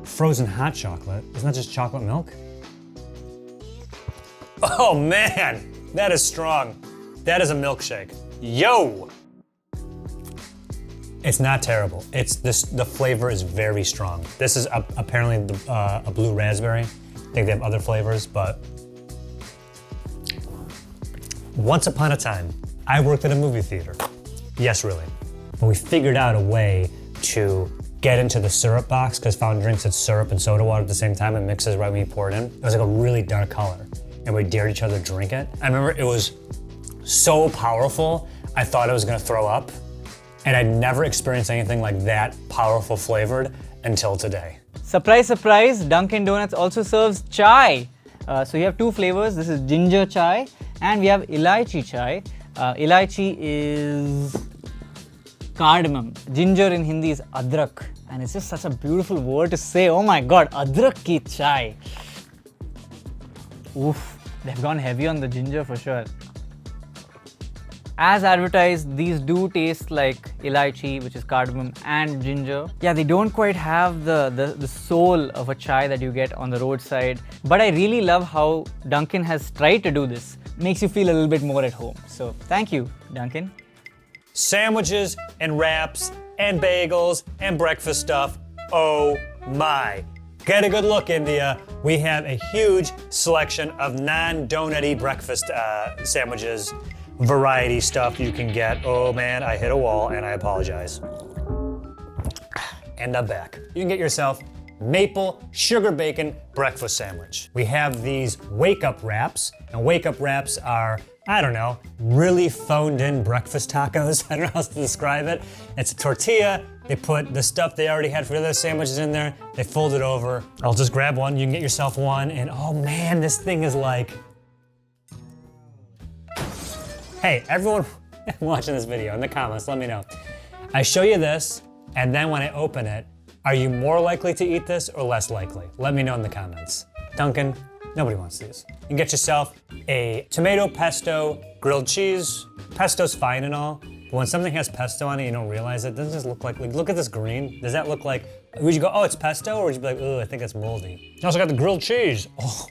frozen hot chocolate? Isn't that just chocolate milk? Oh man, that is strong. That is a milkshake. Yo! It's not terrible. The flavor is very strong. This is apparently a blue raspberry. I think they have other flavors, but once upon a time, I worked at a movie theater. Yes, really. But we figured out a way to get into the syrup box, because Fountain Drinks had syrup and soda water at the same time and mixes right when you pour it in. It was like a really dark color, and we dared each other to drink it. I remember it was so powerful, I thought I was gonna throw up, and I'd never experienced anything like that powerful flavored until today. Surprise, surprise, Dunkin' Donuts also serves chai. So you have 2 flavors. This is ginger chai, and we have elaichi chai. Elaichi is cardamom. Ginger in Hindi is adrak, and it's just such a beautiful word to say. Oh my god, adrak ki chai. Oof, they've gone heavy on the ginger for sure. As advertised, these do taste like elaichi, which is cardamom, and ginger. Yeah, they don't quite have the soul of a chai that you get on the roadside. But I really love how Dunkin' has tried to do this. Makes you feel a little bit more at home. So thank you, Dunkin'. Sandwiches and wraps and bagels and breakfast stuff. Oh my. Get a good look, India. We have a huge selection of non-donut-y breakfast sandwiches. Variety stuff you can get. Oh man, I hit a wall and I apologize. And I'm back. You can get yourself maple sugar bacon breakfast sandwich. We have these wake up wraps, and wake up wraps are, I don't know, really phoned in breakfast tacos. I don't know how else to describe it. It's a tortilla. They put the stuff they already had for the other sandwiches in there. They fold it over. I'll just grab one. You can get yourself one. And oh man, this thing is like, hey, everyone watching this video in the comments, let me know. I show you this, and then when I open it, Are you more likely to eat this or less likely? Let me know in the comments. Dunkin', nobody wants these. You can get yourself a tomato pesto grilled cheese. Pesto's fine and all, but when something has pesto on it, you don't realize it. Doesn't just look like look at this green. Does that look like, would you go, oh, it's pesto? Or would you be like, oh, I think it's moldy? You also got the grilled cheese. Oh.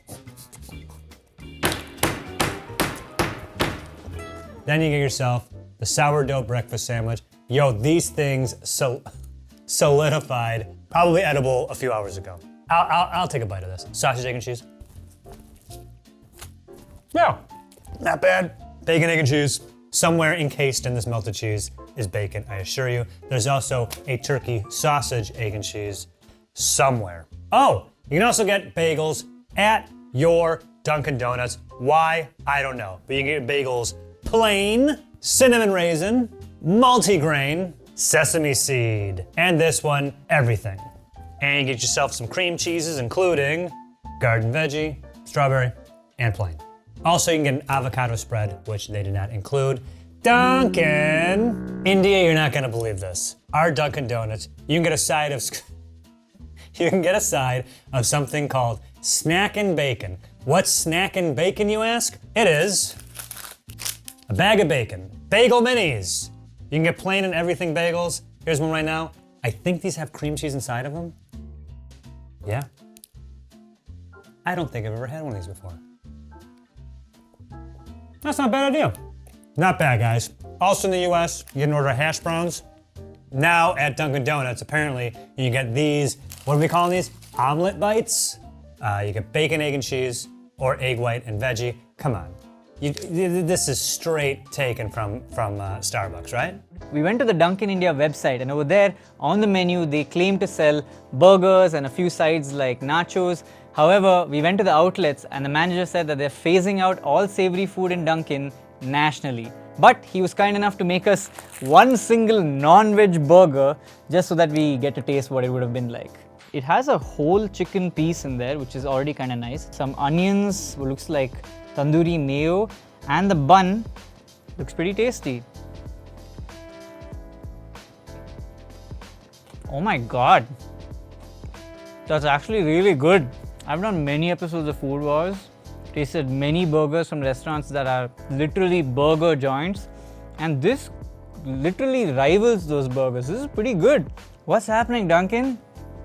Then you get yourself the sourdough breakfast sandwich. Yo, these things solidified, probably edible a few hours ago. I'll take a bite of this. Sausage, egg, and cheese. Yeah, not bad. Bacon, egg, and cheese. Somewhere encased in this melted cheese is bacon, I assure you. There's also a turkey sausage, egg, and cheese somewhere. Oh, you can also get bagels at your Dunkin' Donuts. Why? I don't know. But you can get bagels plain, cinnamon raisin, multigrain, sesame seed, and this one, everything. And you get yourself some cream cheeses, including garden veggie, strawberry, and plain. Also, you can get an avocado spread, which they did not include. Dunkin'! India, you're not gonna believe this. Our Dunkin' Donuts, you can get a side of something called snackin' bacon. What's snackin' bacon, you ask? It is a bag of bacon. Bagel minis. You can get plain and everything bagels. Here's one right now. I think these have cream cheese inside of them. Yeah. I don't think I've ever had one of these before. That's not a bad idea. Not bad, guys. Also in the US, you can order hash browns. Now at Dunkin' Donuts, apparently, you can get these, what are we calling these? Omelet bites? You get bacon, egg, and cheese, or egg white and veggie. Come on. This is straight taken from Starbucks, right? We went to the Dunkin' India website, and over there on the menu they claim to sell burgers and a few sides like nachos. However, we went to the outlets and the manager said that they're phasing out all savory food in Dunkin' nationally. But he was kind enough to make us one single non-veg burger just so that we get to taste what it would have been like. It has a whole chicken piece in there, which is already kind of nice. Some onions, looks like tandoori mayo, and the bun looks pretty tasty. Oh my god, that's actually really good. I've done many episodes of Food Wars, tasted many burgers from restaurants that are literally burger joints, and this literally rivals those burgers. This is pretty good. What's happening, Dunkin'?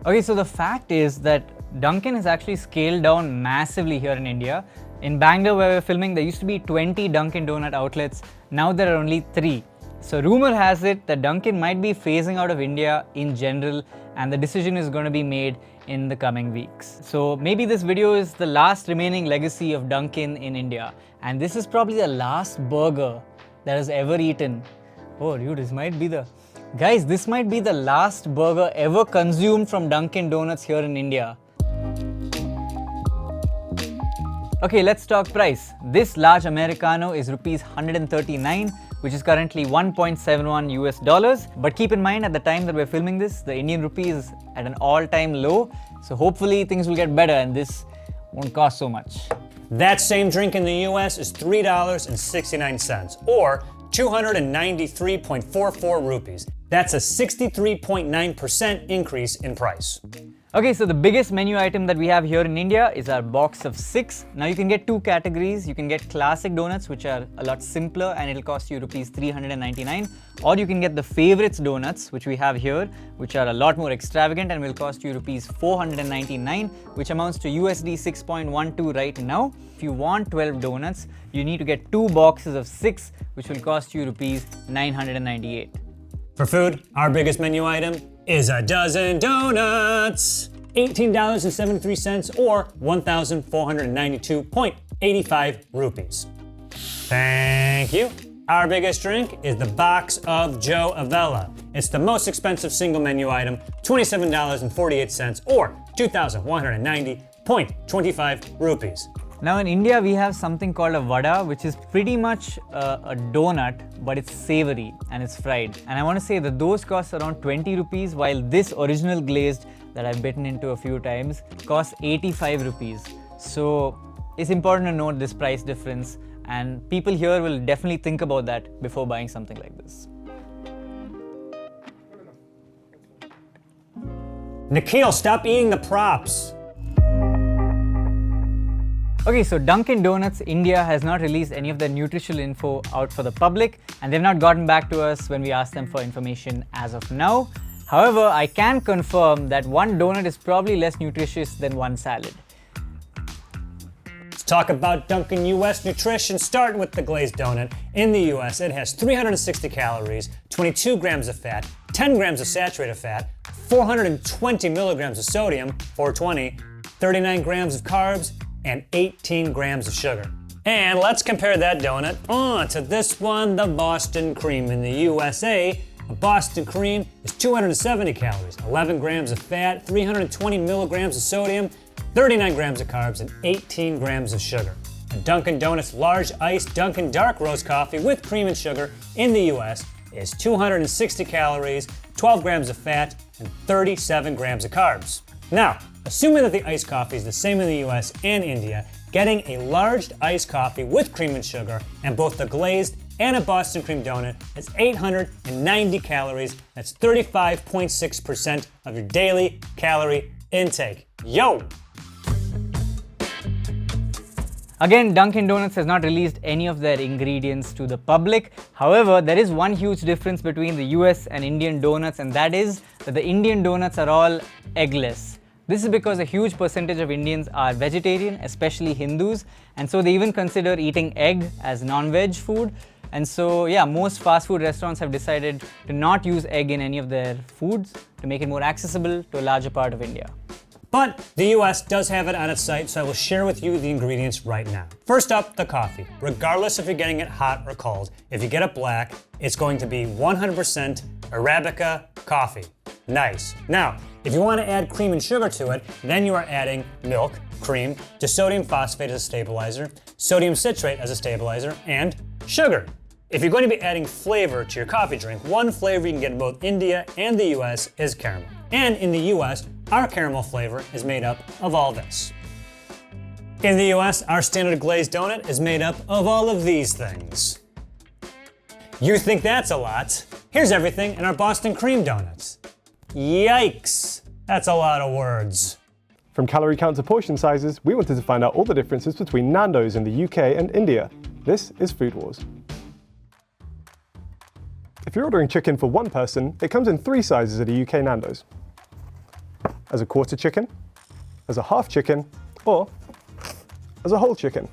Okay, so the fact is that Dunkin' has actually scaled down massively here in India. In Bangalore, where we're filming, there used to be 20 Dunkin' Donut outlets. Now there are only 3. So rumor has it that Dunkin' might be phasing out of India in general, and the decision is going to be made in the coming weeks. So maybe this video is the last remaining legacy of Dunkin' in India, and this is probably the last burger that is ever eaten. Oh dude, this might be the... Guys, this might be the last burger ever consumed from Dunkin' Donuts here in India. Okay, let's talk price. This large Americano is rupees 139, which is currently 1.71 US dollars. But keep in mind, at the time that we're filming this, the Indian rupee is at an all-time low. So hopefully things will get better and this won't cost so much. That same drink in the US is $3.69, or 293.44 rupees. That's a 63.9% increase in price. Okay, so the biggest menu item that we have here in India is our box of 6. Now you can get 2 categories. You can get classic donuts, which are a lot simpler and it'll cost you rupees 399. Or you can get the favorites donuts, which we have here, which are a lot more extravagant and will cost you rupees 499, which amounts to USD 6.12 right now. If you want 12 donuts, you need to get 2 boxes of 6, which will cost you rupees 998. For food, our biggest menu item is a dozen donuts. $18.73 or 1,492.85 rupees. Thank you. Our biggest drink is the box of Joe Avella. It's the most expensive single menu item, $27.48 or 2,190.25 rupees. Now in India, we have something called a vada, which is pretty much a donut, but it's savory and it's fried. And I want to say that those cost around 20 rupees, while this original glazed that I've bitten into a few times costs 85 rupees. So it's important to note this price difference, and people here will definitely think about that before buying something like this. Nikhil, stop eating the props. Okay, so Dunkin' Donuts India has not released any of their nutritional info out for the public, and they've not gotten back to us when we asked them for information as of now. However, I can confirm that one donut is probably less nutritious than one salad. Let's talk about Dunkin' US nutrition, starting with the glazed donut. In the US, it has 360 calories, 22 grams of fat, 10 grams of saturated fat, 420 milligrams of sodium, 420, 39 grams of carbs, and 18 grams of sugar. And let's compare that donut to this one, the Boston Cream. In the USA, a Boston Cream is 270 calories, 11 grams of fat, 320 milligrams of sodium, 39 grams of carbs, and 18 grams of sugar. A Dunkin' Donuts large iced Dunkin' dark roast coffee with cream and sugar in the US is 260 calories, 12 grams of fat, and 37 grams of carbs. Now, assuming that the iced coffee is the same in the US and India, getting a large iced coffee with cream and sugar and both the glazed and a Boston Cream donut is 890 calories. That's 35.6% of your daily calorie intake. Yo! Again, Dunkin' Donuts has not released any of their ingredients to the public. However, there is one huge difference between the US and Indian donuts, and that is that the Indian donuts are all eggless. This is because a huge percentage of Indians are vegetarian, especially Hindus, and so they even consider eating egg as non-veg food. And so, yeah, most fast food restaurants have decided to not use egg in any of their foods to make it more accessible to a larger part of India. But the US does have it on its site, so I will share with you the ingredients right now. First up, the coffee. Regardless if you're getting it hot or cold, if you get it black, it's going to be 100% Arabica coffee. Nice. Now, if you want to add cream and sugar to it, then you are adding milk, cream, disodium phosphate as a stabilizer, sodium citrate as a stabilizer, and sugar. If you're going to be adding flavor to your coffee drink, one flavor you can get in both India and the US is caramel. And in the US, our caramel flavor is made up of all this. In the US, our standard glazed donut is made up of all of these things. You think that's a lot? Here's everything in our Boston Cream donuts. Yikes! That's a lot of words. From calorie count to portion sizes, we wanted to find out all the differences between Nandos in the UK and India. This is Food Wars. If you're ordering chicken for one person, it comes in 3 sizes at a UK Nandos. As a quarter chicken, as a half chicken, or as a whole chicken.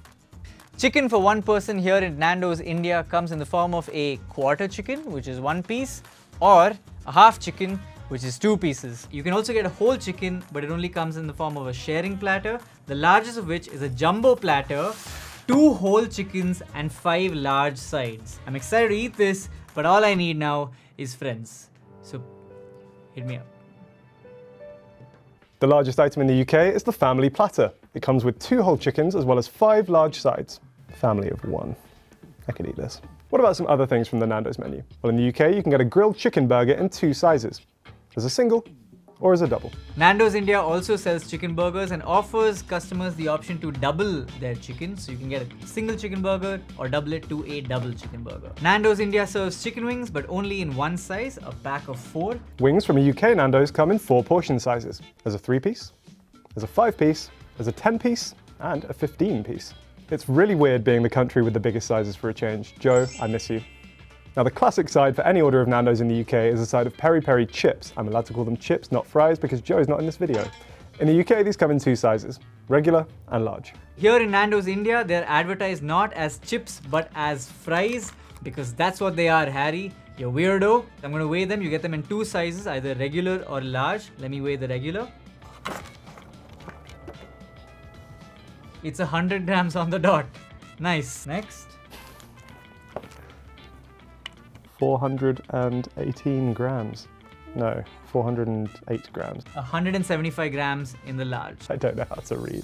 Chicken for one person here in Nandos India comes in the form of a quarter chicken, which is 1 piece, or a half chicken, which is 2 pieces. You can also get a whole chicken, but it only comes in the form of a sharing platter, the largest of which is a jumbo platter, 2 whole chickens and 5 large sides. I'm excited to eat this, but all I need now is friends. So, hit me up. The largest item in the UK is the family platter. It comes with 2 whole chickens as well as 5 large sides. Family of 1. I could eat this. What about some other things from the Nandos menu? Well, in the UK, you can get a grilled chicken burger in 2 sizes, as a single or as a double. Nandos India also sells chicken burgers and offers customers the option to double their chicken. So you can get a single chicken burger or double it to a double chicken burger. Nandos India serves chicken wings, but only in 1 size, a pack of 4. Wings from a UK Nandos come in 4 portion sizes, as a 3-piece, as a 5-piece, as a 10-piece, and a 15-piece. It's really weird being the country with the biggest sizes for a change. Joe, I miss you. Now, the classic side for any order of Nandos in the UK is a side of peri-peri chips. I'm allowed to call them chips, not fries, because Joe is not in this video. In the UK, these come in 2 sizes, regular and large. Here in Nandos India, they're advertised not as chips, but as fries, because that's what they are, Harry. You weirdo. I'm going to weigh them. You get them in 2 sizes, either regular or large. Let me weigh the regular. It's 100 grams on the dot. Nice. Next. 418 grams. No, 408 grams. 175 grams in the large. I don't know how to read.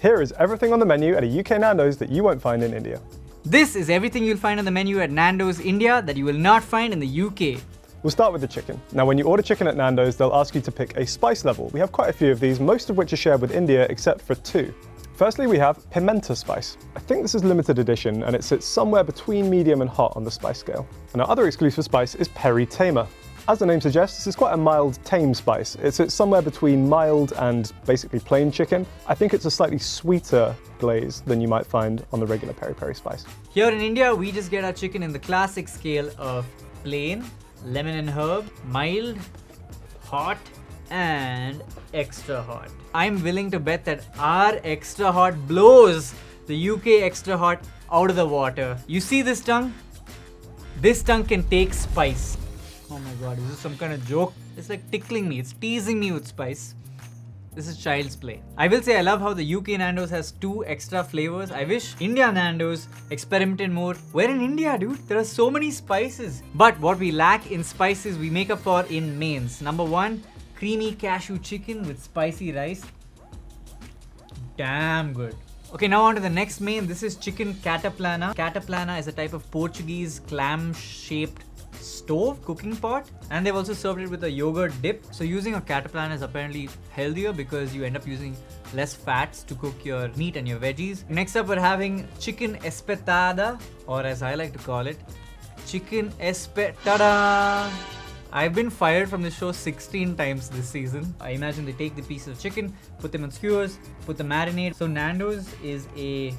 Here is everything on the menu at a UK Nandos that you won't find in India. This is everything you'll find on the menu at Nandos India that you will not find in the UK. We'll start with the chicken. Now, when you order chicken at Nandos, they'll ask you to pick a spice level. We have quite a few of these, most of which are shared with India except for 2. Firstly, we have pimenta spice. I think this is limited edition and it sits somewhere between medium and hot on the spice scale. And our other exclusive spice is peri tema. As the name suggests, this is quite a mild, tame spice. It's somewhere between mild and basically plain chicken. I think it's a slightly sweeter glaze than you might find on the regular peri-peri spice. Here in India, we just get our chicken in the classic scale of plain, lemon and herb, mild, hot, and extra hot. I'm willing to bet that our extra hot blows the UK extra hot out of the water. You see this tongue? This tongue can take spice. Oh my god, is this some kind of joke? It's like tickling me, it's teasing me with spice. This is child's play. I will say I love how the UK Nandos has 2 extra flavors. I wish India Nandos experimented more. We're in India, dude. There are so many spices. But what we lack in spices, we make up for in mains. Number 1, creamy cashew chicken with spicy rice. Damn good. Okay, now on to the next main. This is chicken cataplana. Cataplana is a type of Portuguese clam-shaped stove cooking pot, and they've also served it with a yogurt dip. So using a cataplana is apparently healthier because you end up using less fats to cook your meat and your veggies. Next up, we're having chicken espetada, or as I like to call it, chicken espetada. I've been fired from this show 16 times this season. I imagine they take the pieces of chicken, put them on skewers, put the marinade. So Nandos is a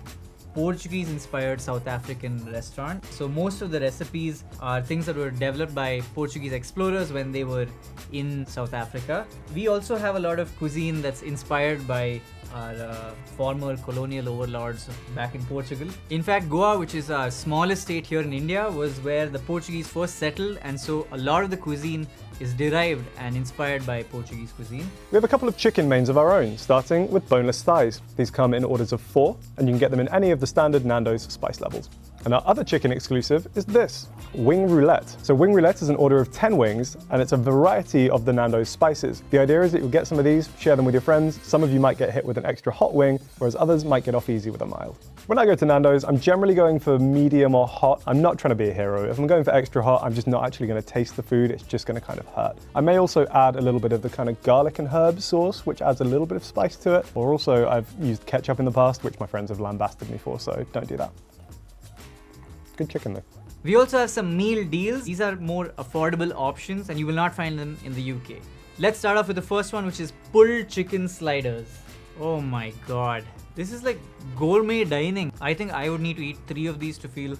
Portuguese-inspired South African restaurant. So most of the recipes are things that were developed by Portuguese explorers when they were in South Africa. We also have a lot of cuisine that's inspired by our former colonial overlords back in Portugal. In fact, Goa, which is our smallest state here in India, was where the Portuguese first settled, and so a lot of the cuisine is derived and inspired by Portuguese cuisine. We have a couple of chicken mains of our own, starting with boneless thighs. These come in orders of 4, and you can get them in any of the standard Nando's spice levels. And our other chicken exclusive is this, wing roulette. So wing roulette is an order of 10 wings, and it's a variety of the Nando's spices. The idea is that you'll get some of these, share them with your friends. Some of you might get hit with an extra hot wing, whereas others might get off easy with a mild. When I go to Nando's, I'm generally going for medium or hot. I'm not trying to be a hero. If I'm going for extra hot, I'm just not actually going to taste the food. It's just going to kind of hurt. I may also add a little bit of the kind of garlic and herb sauce, which adds a little bit of spice to it. Or also, I've used ketchup in the past, which my friends have lambasted me for, so don't do that. Good chicken though. We also have some meal deals. These are more affordable options and you will not find them in the UK. Let's start off with the first one, which is pulled chicken sliders. Oh my god. This is like gourmet dining. I think I would need to eat 3 of these to feel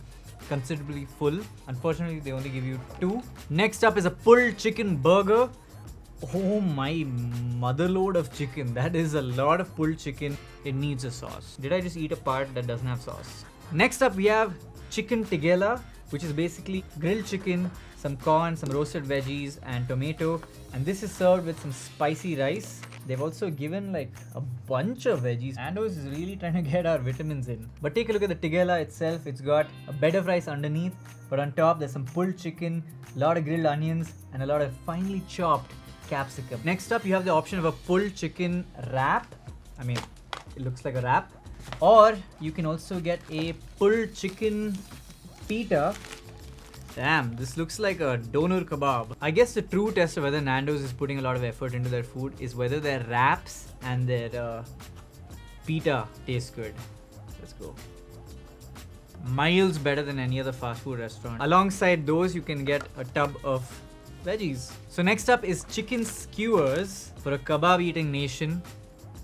considerably full. Unfortunately, they only give you 2. Next up is a pulled chicken burger. Oh my motherload of chicken. That is a lot of pulled chicken. It needs a sauce. Did I just eat a part that doesn't have sauce? Next up, we have chicken tigela, which is basically grilled chicken, some corn, some roasted veggies, and tomato. And this is served with some spicy rice. They've also given like a bunch of veggies. Nando's is really trying to get our vitamins in. But take a look at the tigela itself. It's got a bed of rice underneath, but on top there's some pulled chicken, a lot of grilled onions, and a lot of finely chopped capsicum. Next up, you have the option of a pulled chicken wrap. I mean, it looks like a wrap. Or you can also get a pulled chicken pita. Damn, this looks like a doner kebab. I guess the true test of whether Nando's is putting a lot of effort into their food is whether their wraps and their pita taste good. Let's go. Miles better than any other fast food restaurant. Alongside those, you can get a tub of veggies. So next up is chicken skewers for a kebab eating nation.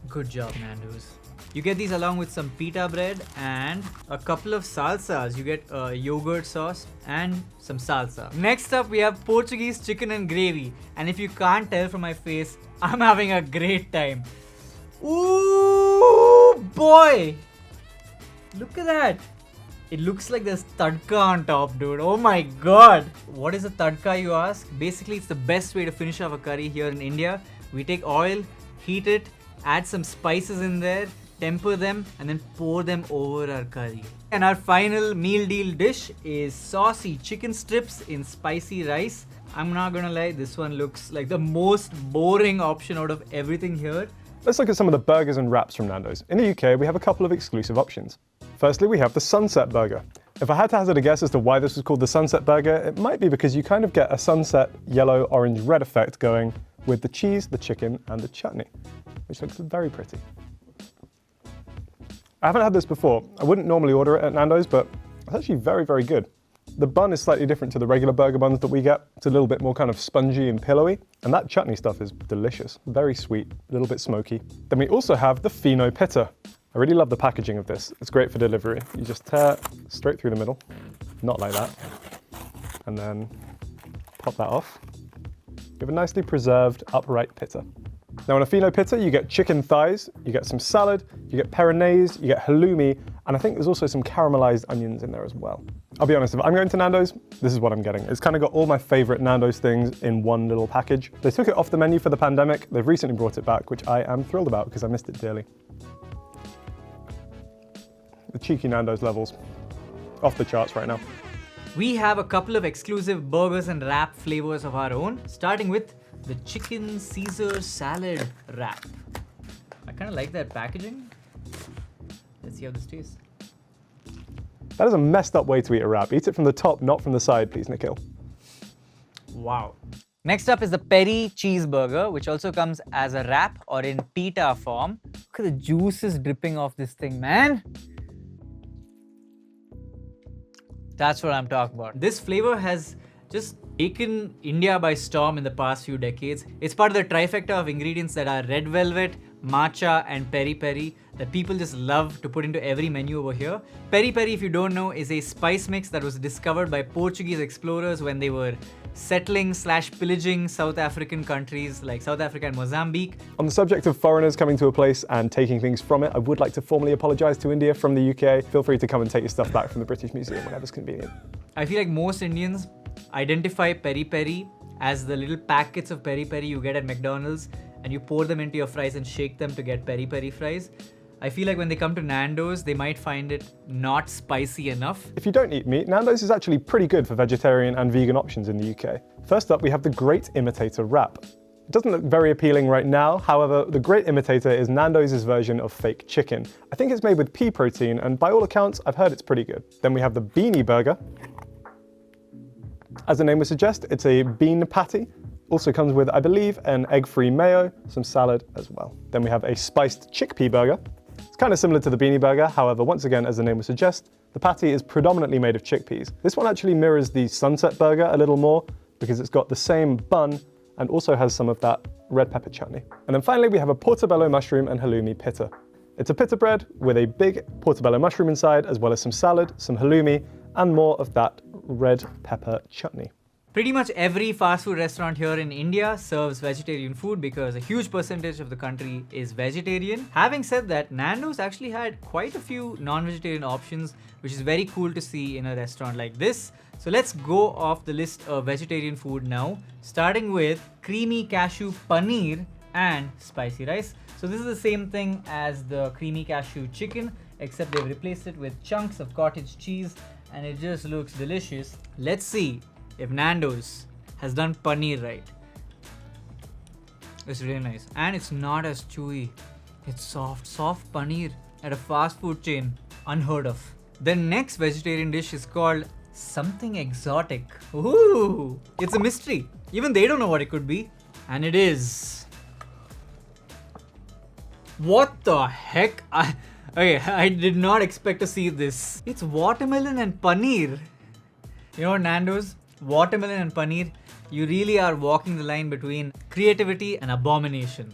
Good job, Nando's. You get these along with some pita bread and a couple of salsas. You get a yogurt sauce and some salsa. Next up, we have Portuguese chicken and gravy. And if you can't tell from my face, I'm having a great time. Ooh, boy! Look at that. It looks like there's tadka on top, dude. Oh my god. What is a tadka, you ask? Basically, it's the best way to finish off a curry here in India. We take oil, heat it, add some spices in there, temper them, and then pour them over our curry. And our final meal deal dish is saucy chicken strips in spicy rice. I'm not gonna lie, this one looks like the most boring option out of everything here. Let's look at some of the burgers and wraps from Nando's. In the UK, we have a couple of exclusive options. Firstly, we have the Sunset Burger. If I had to hazard a guess as to why this was called the Sunset Burger, it might be because you kind of get a sunset yellow, orange, red effect going with the cheese, the chicken, and the chutney, which looks very pretty. I haven't had this before. I wouldn't normally order it at Nando's, but it's actually very, very good. The bun is slightly different to the regular burger buns that we get. It's a little bit more kind of spongy and pillowy. And that chutney stuff is delicious. Very sweet, a little bit smoky. Then we also have the Fino Pita. I really love the packaging of this. It's great for delivery. You just tear straight through the middle, not like that. And then pop that off. You have a nicely preserved upright pita. Now on a Fino Pita, you get chicken thighs, you get some salad, you get peronaise, you get halloumi, and I think there's also some caramelized onions in there as well. I'll be honest, if I'm going to Nando's, this is what I'm getting. It's kind of got all my favorite Nando's things in one little package. They took it off the menu for the pandemic. They've recently brought it back, which I am thrilled about because I missed it dearly. The cheeky Nando's levels, off the charts right now. We have a couple of exclusive burgers and wrap flavors of our own, starting with the chicken Caesar salad wrap. I kind of like that packaging. Let's see how this tastes. That is a messed up way to eat a wrap. Eat it from the top, not from the side, please, Nikhil. Wow. Next up is the peri cheeseburger, which also comes as a wrap or in pita form. Look at the juices dripping off this thing, man. That's what I'm talking about. This flavor has just taken India by storm in the past few decades. It's part of the trifecta of ingredients that are red velvet, matcha and peri peri that people just love to put into every menu over here. Peri peri, if you don't know, is a spice mix that was discovered by Portuguese explorers when they were settling/pillaging South African countries like South Africa and Mozambique. On the subject of foreigners coming to a place and taking things from it, I would like to formally apologise to India from the UK. Feel free to come and take your stuff back from the British Museum whenever's convenient. I feel like most Indians identify peri peri as the little packets of peri peri you get at McDonald's and you pour them into your fries and shake them to get peri peri fries. I feel like when they come to Nando's, they might find it not spicy enough. If you don't eat meat, Nando's is actually pretty good for vegetarian and vegan options in the UK. First up, we have the Great Imitator wrap. It doesn't look very appealing right now, however, the Great Imitator is Nando's version of fake chicken. I think it's made with pea protein, and by all accounts, I've heard it's pretty good. Then we have the Beanie Burger. As the name would suggest, it's a bean patty. Also comes with, I believe, an egg-free mayo, some salad as well. Then we have a spiced chickpea burger. It's kind of similar to the Beanie Burger, however, once again, as the name would suggest, the patty is predominantly made of chickpeas. This one actually mirrors the Sunset Burger a little more because it's got the same bun and also has some of that red pepper chutney. And then finally, we have a portobello mushroom and halloumi pita. It's a pita bread with a big portobello mushroom inside, as well as some salad, some halloumi, and more of that red pepper chutney. Pretty much every fast food restaurant here in India serves vegetarian food because a huge percentage of the country is vegetarian. Having said that, Nando's actually had quite a few non-vegetarian options, which is very cool to see in a restaurant like this. So let's go off the list of vegetarian food now, starting with creamy cashew paneer and spicy rice. So this is the same thing as the creamy cashew chicken, except they've replaced it with chunks of cottage cheese and it just looks delicious. Let's see if Nando's has done paneer right. It's really nice. And it's not as chewy. It's soft paneer at a fast food chain. Unheard of. The next vegetarian dish is called something exotic. Ooh! It's a mystery. Even they don't know what it could be. And it is... What the heck? I did not expect to see this. It's watermelon and paneer. You know what, Nando's? Watermelon and paneer, you really are walking the line between creativity and abomination.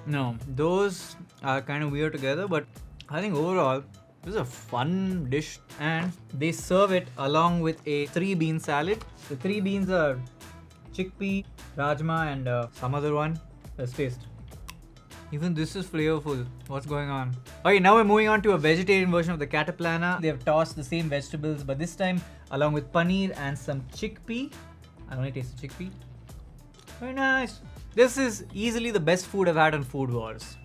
No, those are kind of weird together, but I think overall, this is a fun dish and they serve it along with a 3-bean salad. The 3 beans are chickpea, rajma and some other one. Let's taste. Even this is flavorful. What's going on? Okay, now we're moving on to a vegetarian version of the cataplana. They have tossed the same vegetables, but this time along with paneer and some chickpea. I only taste the chickpea. Very nice. This is easily the best food I've had on Food Wars.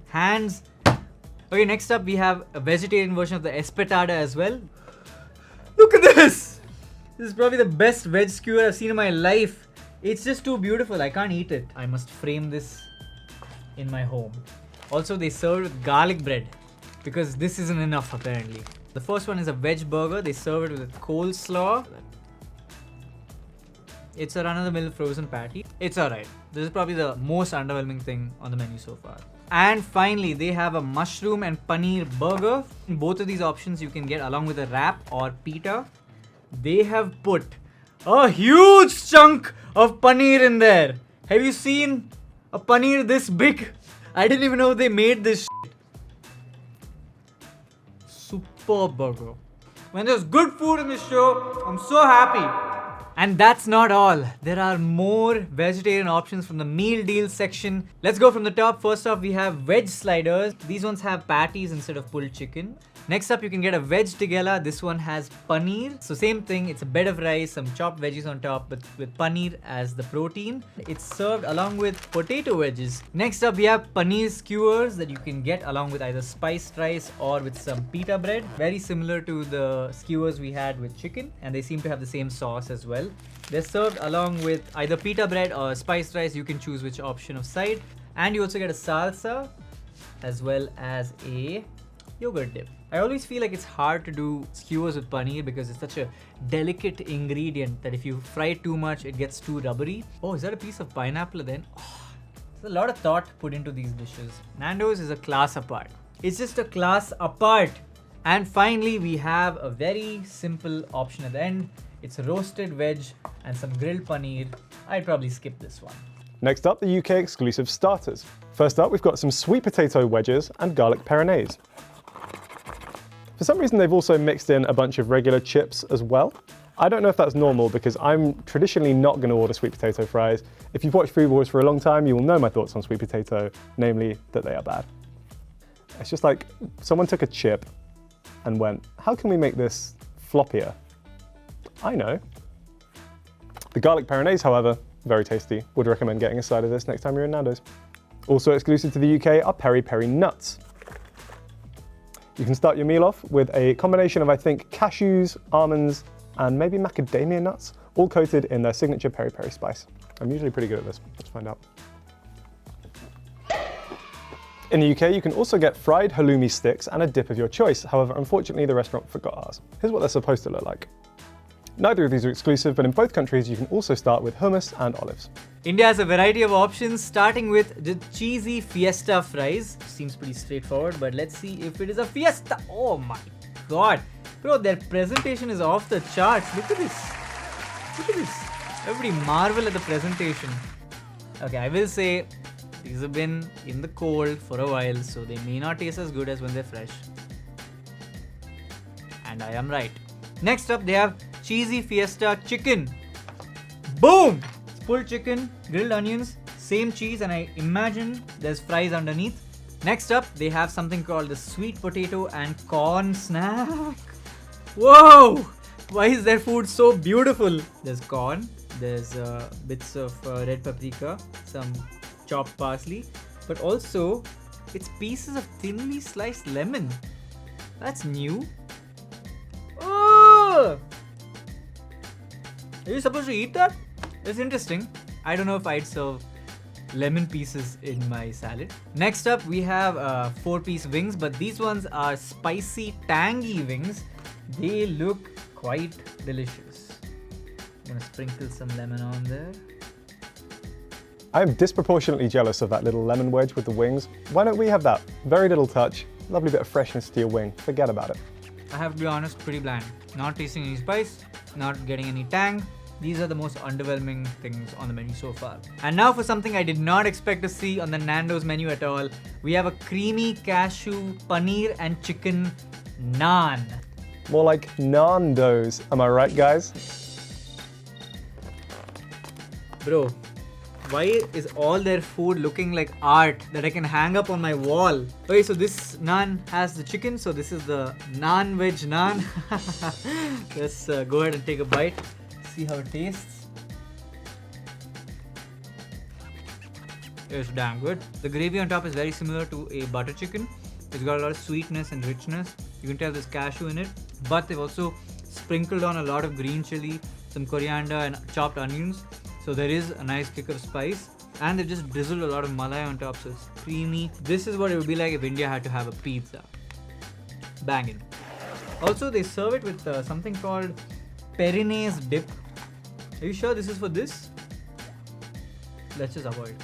Hands. Okay, next up we have a vegetarian version of the espetada as well. Look at this! This is probably the best veg skewer I've seen in my life. It's just too beautiful. I can't eat it. I must frame this in my home. Also, they serve with garlic bread because this isn't enough apparently. The first one is a veg burger. They serve it with coleslaw. It's a run-of-the-mill frozen patty. It's alright. This is probably the most underwhelming thing on the menu so far. And finally, they have a mushroom and paneer burger. Both of these options you can get along with a wrap or pita. they have put a huge chunk of paneer in there. Have you seen a paneer this big? I didn't even know they made this shit. Superb burger. When there's good food in this show, I'm so happy. And that's not all. There are more vegetarian options from the meal deal section. Let's go from the top. First off, we have veg sliders. These ones have patties instead of pulled chicken. Next up, you can get a veg tigela. This one has paneer. So same thing, it's a bed of rice, some chopped veggies on top with paneer as the protein. It's served along with potato wedges. Next up, we have paneer skewers that you can get along with either spiced rice or with some pita bread. Very similar to the skewers we had with chicken, and they seem to have the same sauce as well. They're served along with either pita bread or spiced rice. You can choose which option of side. And you also get a salsa as well as a yogurt dip. I always feel like it's hard to do skewers with paneer because it's such a delicate ingredient that if you fry it too much, it gets too rubbery. Oh, is that a piece of pineapple then? Oh, there's a lot of thought put into these dishes. Nandos is a class apart. It's just a class apart. And finally, we have a very simple option at the end. It's roasted veg and some grilled paneer. I'd probably skip this one. Next up, the UK exclusive starters. First up, we've got some sweet potato wedges and garlic peronaise. For some reason, they've also mixed in a bunch of regular chips as well. I don't know if that's normal because I'm traditionally not going to order sweet potato fries. If you've watched Food Wars for a long time, you will know my thoughts on sweet potato, namely that they are bad. It's just like someone took a chip and went, how can we make this floppier? I know. The garlic peronaise, however, very tasty. Would recommend getting a side of this next time you're in Nando's. Also exclusive to the UK are peri peri nuts. You can start your meal off with a combination of, I think, cashews, almonds, and maybe macadamia nuts, all coated in their signature peri peri spice. I'm usually pretty good at this. Let's find out. In the UK, you can also get fried halloumi sticks and a dip of your choice. However, unfortunately, the restaurant forgot ours. Here's what they're supposed to look like. Neither of these are exclusive, but in both countries, you can also start with hummus and olives. India has a variety of options, starting with the cheesy fiesta fries. Seems pretty straightforward, but let's see if it is a fiesta. Oh my god. Bro, their presentation is off the charts. Look at this. Look at this. Everybody marvel at the presentation. Okay, I will say these have been in the cold for a while, so they may not taste as good as when they're fresh. And I am right. Next up, they have cheesy fiesta chicken. Boom! Pulled chicken, grilled onions, same cheese, and I imagine there's fries underneath. Next up, they have something called the sweet potato and corn snack. Whoa! Why is their food so beautiful? There's corn, there's bits of red paprika, some chopped parsley, but also it's pieces of thinly sliced lemon. That's new. Oh! Are you supposed to eat that? That's interesting. I don't know if I'd serve lemon pieces in my salad. Next up, we have 4-piece wings, but these ones are spicy, tangy wings. They look quite delicious. I'm gonna sprinkle some lemon on there. I'm disproportionately jealous of that little lemon wedge with the wings. Why don't we have that? Very little touch, lovely bit of freshness to your wing. Forget about it. I have to be honest, pretty bland. Not tasting any spice, not getting any tang. These are the most underwhelming things on the menu so far. And now for something I did not expect to see on the Nando's menu at all. We have a creamy cashew paneer and chicken naan. More like Nandos, am I right, guys? Bro, why is all their food looking like art that I can hang up on my wall? Okay, so this naan has the chicken, so this is the naan-veg naan. Let's go ahead and take a bite. See how it tastes. It's damn good. The gravy on top is very similar to a butter chicken. It's got a lot of sweetness and richness. You can tell there's cashew in it, but they've also sprinkled on a lot of green chili, some coriander and chopped onions. So there is a nice kick of spice, and they've just drizzled a lot of malai on top, so it's creamy. This is what it would be like if India had to have a pizza. Bangin'. Also, they serve it with something called Perinese dip. Are you sure this is for this? Let's just avoid.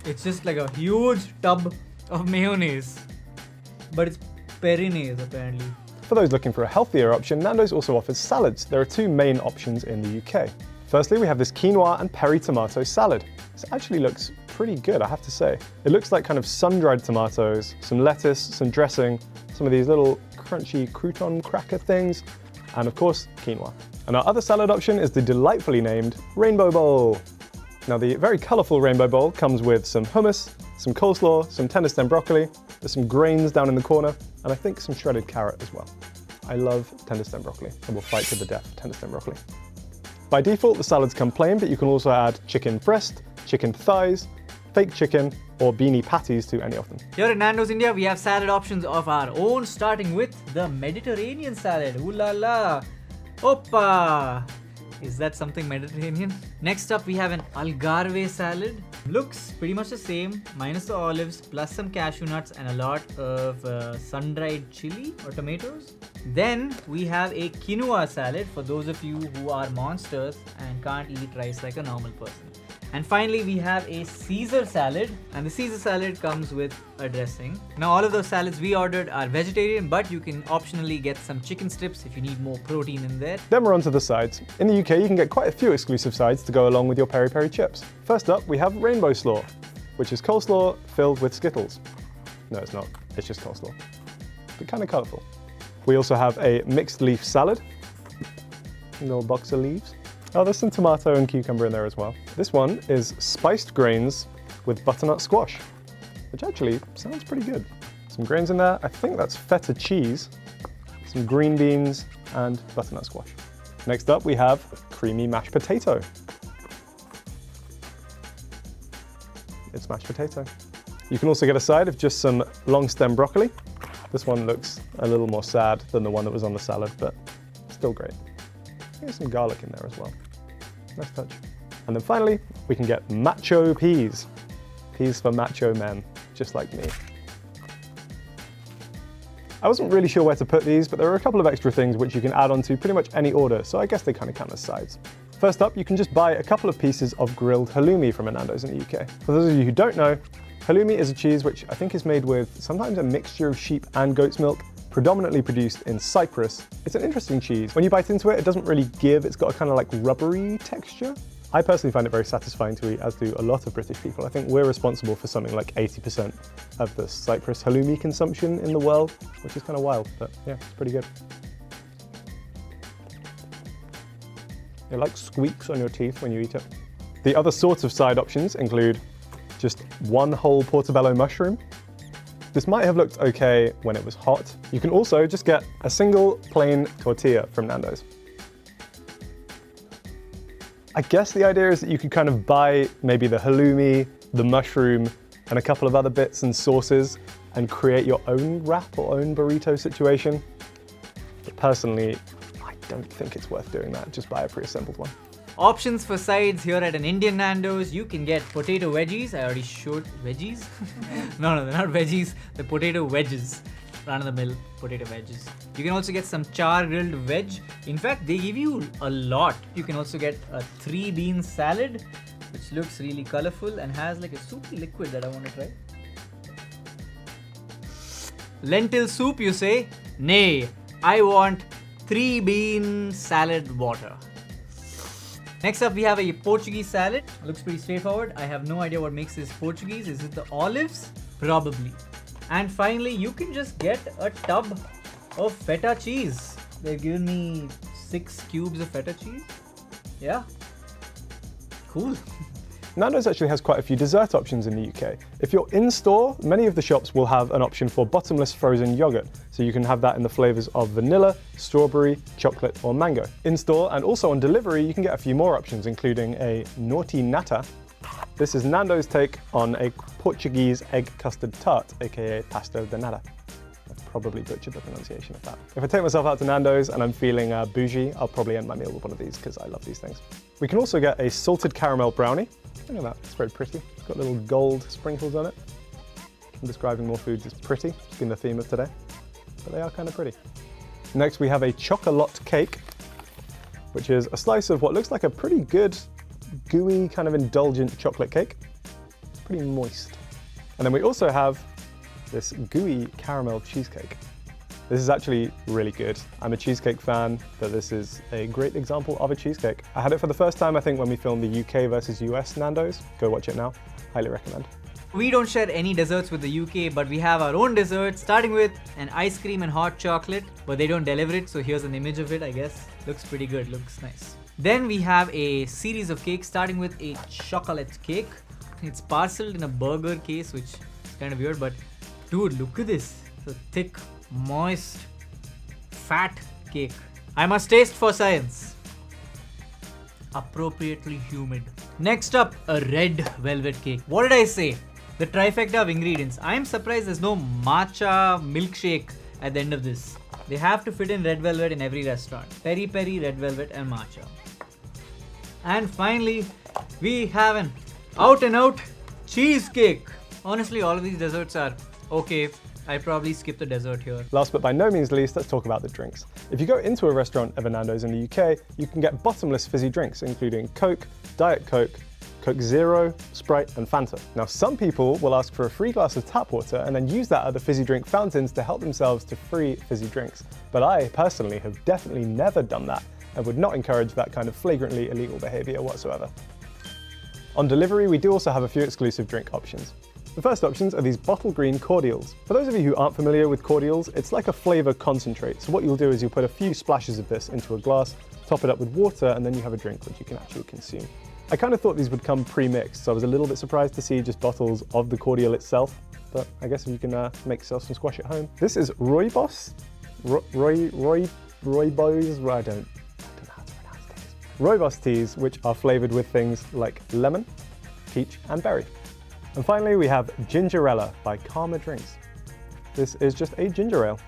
It's just like a huge tub of mayonnaise, but it's Perinese apparently. For those looking for a healthier option, Nando's also offers salads. There are two main options in the UK. Firstly, we have this quinoa and peri tomato salad. This actually looks pretty good, I have to say. It looks like kind of sun-dried tomatoes, some lettuce, some dressing, some of these little crunchy crouton cracker things, and of course, quinoa. And our other salad option is the delightfully named Rainbow Bowl. Now, the very colourful Rainbow Bowl comes with some hummus, some coleslaw, some tender stem broccoli, there's some grains down in the corner, and I think some shredded carrot as well. I love tender stem broccoli, and will fight to the death for tender stem broccoli. By default, the salads come plain, but you can also add chicken breast, chicken thighs, fake chicken, or beanie patties to any of them. Here at Nando's India, we have salad options of our own, starting with the Mediterranean salad. Ooh la la! Oppa! Is that something Mediterranean? Next up, we have an Algarve salad. Looks pretty much the same, minus the olives, plus some cashew nuts and a lot of sun-dried chili or tomatoes. Then we have a quinoa salad for those of you who are monsters and can't eat rice like a normal person. And finally, we have a Caesar salad, and the Caesar salad comes with a dressing. Now, all of those salads we ordered are vegetarian, but you can optionally get some chicken strips if you need more protein in there. Then we're on to the sides. In the UK, you can get quite a few exclusive sides to go along with your peri peri chips. First up, we have rainbow slaw, which is coleslaw filled with Skittles. No, it's not. It's just coleslaw, but kind of colourful. We also have a mixed leaf salad, a little box of leaves. Oh, there's some tomato and cucumber in there as well. This one is spiced grains with butternut squash, which actually sounds pretty good. Some grains in there. I think that's feta cheese, some green beans, and butternut squash. Next up, we have creamy mashed potato. It's mashed potato. You can also get a side of just some long stem broccoli. This one looks a little more sad than the one that was on the salad, but still great. There's some garlic in there as well. Nice touch. And then finally, we can get macho peas. Peas for macho men, just like me. I wasn't really sure where to put these, but there are a couple of extra things which you can add on to pretty much any order, so I guess they kind of count as sides. First up, you can just buy a couple of pieces of grilled halloumi from a Nando's in the UK. For those of you who don't know, halloumi is a cheese which I think is made with sometimes a mixture of sheep and goat's milk, predominantly produced in Cyprus. It's an interesting cheese. When you bite into it, it doesn't really give. It's got a kind of like rubbery texture. I personally find it very satisfying to eat, as do a lot of British people. I think we're responsible for something like 80% of the Cyprus halloumi consumption in the world, which is kind of wild, but yeah, it's pretty good. It like squeaks on your teeth when you eat it. The other sort of side options include just one whole portobello mushroom. This might have looked okay when it was hot. You can also just get a single plain tortilla from Nando's. I guess the idea is that you could kind of buy maybe the halloumi, the mushroom, and a couple of other bits and sauces and create your own wrap or own burrito situation. But personally, I don't think it's worth doing that. Just buy a pre-assembled one. Options for sides here at an Indian Nando's. You can get potato veggies. I already showed veggies. No, they're not veggies. They're potato wedges. Run-of-the-mill potato wedges. You can also get some char grilled veg. In fact, they give you a lot. You can also get a 3-bean salad, which looks really colorful and has like a soupy liquid that I want to try. Lentil soup, you say? Nay, I want 3-bean salad water. Next up, we have a Portuguese salad. Looks pretty straightforward. I have no idea what makes this Portuguese. Is it the olives? Probably. And finally, you can just get a tub of feta cheese. They've given me 6 cubes of feta cheese. Yeah. Cool. Nando's actually has quite a few dessert options in the UK. If you're in store, many of the shops will have an option for bottomless frozen yogurt. So you can have that in the flavors of vanilla, strawberry, chocolate, or mango. In store and also on delivery, you can get a few more options, including a naughty nata. This is Nando's take on a Portuguese egg custard tart, aka pastel de nata. I've probably butchered the pronunciation of that. If I take myself out to Nando's and I'm feeling bougie, I'll probably end my meal with one of these because I love these things. We can also get a salted caramel brownie. Look at that, it's very pretty. It's got little gold sprinkles on it. I'm describing more foods as pretty. It's been the theme of today, but they are kind of pretty. Next we have a chocolate cake, which is a slice of what looks like a pretty good, gooey, kind of indulgent chocolate cake. Pretty moist. And then we also have this gooey caramel cheesecake. This is actually really good. I'm a cheesecake fan, but this is a great example of a cheesecake. I had it for the first time, I think, when we filmed the UK versus US Nandos. Go watch it now. Highly recommend. We don't share any desserts with the UK, but we have our own desserts, starting with an ice cream and hot chocolate, but they don't deliver it, so here's an image of it, I guess. Looks pretty good, looks nice. Then we have a series of cakes, starting with a chocolate cake. It's parceled in a burger case, which is kind of weird, but dude, look at this. It's a thick, moist, fat cake. I must taste for science. Appropriately humid. Next up, a red velvet cake. What did I say? The trifecta of ingredients. I am surprised there's no matcha milkshake at the end of this. They have to fit in red velvet in every restaurant. Peri peri, red velvet and matcha. And finally, we have an out and out cheesecake. Honestly, all of these desserts are okay. I probably skip the dessert here. Last but by no means least, let's talk about the drinks. If you go into a restaurant of a Nando's in the UK, you can get bottomless fizzy drinks, including Coke, Diet Coke, Coke Zero, Sprite and Fanta. Now some people will ask for a free glass of tap water and then use that at the fizzy drink fountains to help themselves to free fizzy drinks. But I personally have definitely never done that and would not encourage that kind of flagrantly illegal behaviour whatsoever. On delivery, we do also have a few exclusive drink options. The first options are these bottle green cordials. For those of you who aren't familiar with cordials, it's like a flavour concentrate. So what you'll do is you'll put a few splashes of this into a glass, top it up with water, and then you have a drink which you can actually consume. I kind of thought these would come pre-mixed, so I was a little bit surprised to see just bottles of the cordial itself, but I guess if you can make yourself some squash at home. This is Rooibos? Rooibos? I don't know how to pronounce these. Rooibos teas, which are flavoured with things like lemon, peach and berry. And finally we have Gingerella by Karma Drinks. This is just a ginger ale.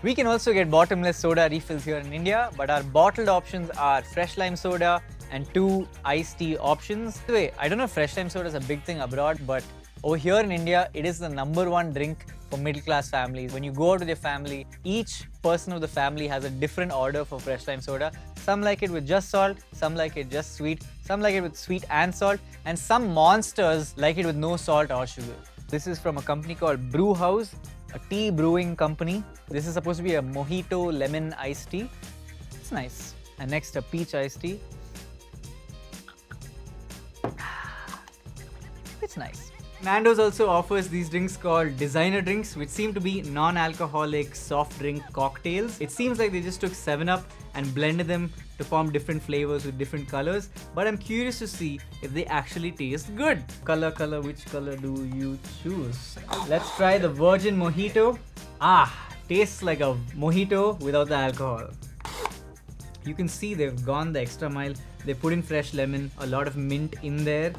We can also get bottomless soda refills here in India, but our bottled options are fresh lime soda and 2 iced tea options. By the way, I don't know if fresh lime soda is a big thing abroad, but over here in India, it is the #1 drink for middle class families. When you go out with your family, each person of the family has a different order for fresh lime soda. Some like it with just salt, some like it just sweet, some like it with sweet and salt, and some monsters like it with no salt or sugar. This is from a company called Brew House, a tea brewing company. This is supposed to be a mojito lemon iced tea. It's nice. And next, a peach iced tea. It's nice. Nando's also offers these drinks called designer drinks, which seem to be non-alcoholic soft drink cocktails. It seems like they just took 7-Up and blended them to form different flavors with different colors, but I'm curious to see if they actually taste good. Color, which color do you choose? Let's try the virgin mojito. Tastes like a mojito without the alcohol. You can see they've gone the extra mile. They put in fresh lemon, a lot of mint in there.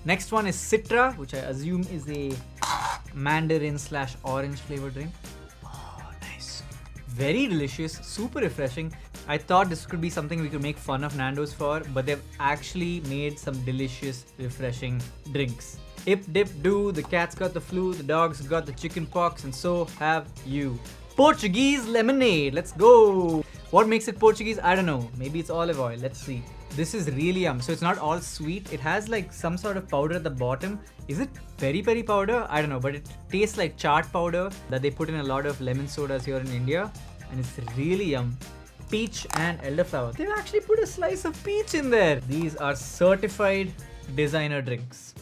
Next one is Citra, which I assume is a mandarin/orange flavor drink. Oh, nice. Very delicious, super refreshing. I thought this could be something we could make fun of Nando's for, but they've actually made some delicious, refreshing drinks. Ip, dip, do, the cat's got the flu, the dog's got the chicken pox, and so have you. Portuguese lemonade, let's go. What makes it Portuguese? I don't know. Maybe it's olive oil, let's see. This is really yum. So it's not all sweet. It has like some sort of powder at the bottom. Is it peri peri powder? I don't know, but it tastes like chaat powder that they put in a lot of lemon sodas here in India. And it's really yum. Peach and elderflower. They've actually put a slice of peach in there. These are certified designer drinks.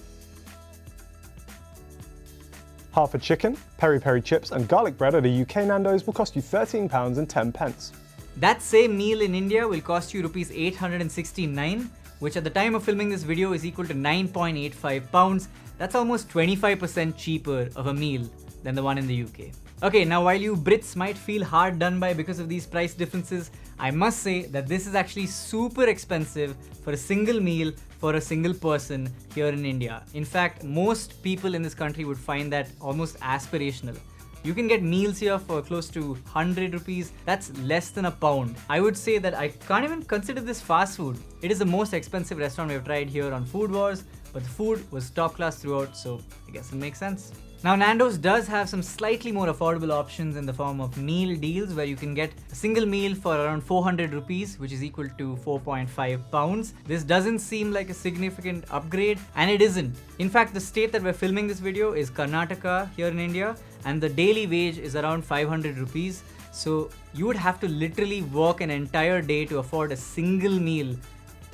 Half a chicken, peri peri chips and garlic bread at a UK Nando's will cost you £13.10. That same meal in India will cost you Rs 869, which at the time of filming this video is equal to 9.85 pounds. That's almost 25% cheaper of a meal than the one in the UK. Okay, now while you Brits might feel hard done by because of these price differences, I must say that this is actually super expensive for a single meal for a single person here in India. In fact, most people in this country would find that almost aspirational. You can get meals here for close to 100 rupees. That's less than a pound. I would say that I can't even consider this fast food. It is the most expensive restaurant we've tried here on Food Wars, but the food was top class throughout, so I guess it makes sense. Now Nando's does have some slightly more affordable options in the form of meal deals where you can get a single meal for around 400 rupees, which is equal to 4.5 pounds. This doesn't seem like a significant upgrade, and it isn't. In fact, the state that we're filming this video is Karnataka here in India, and the daily wage is around 500 rupees. So you would have to literally work an entire day to afford a single meal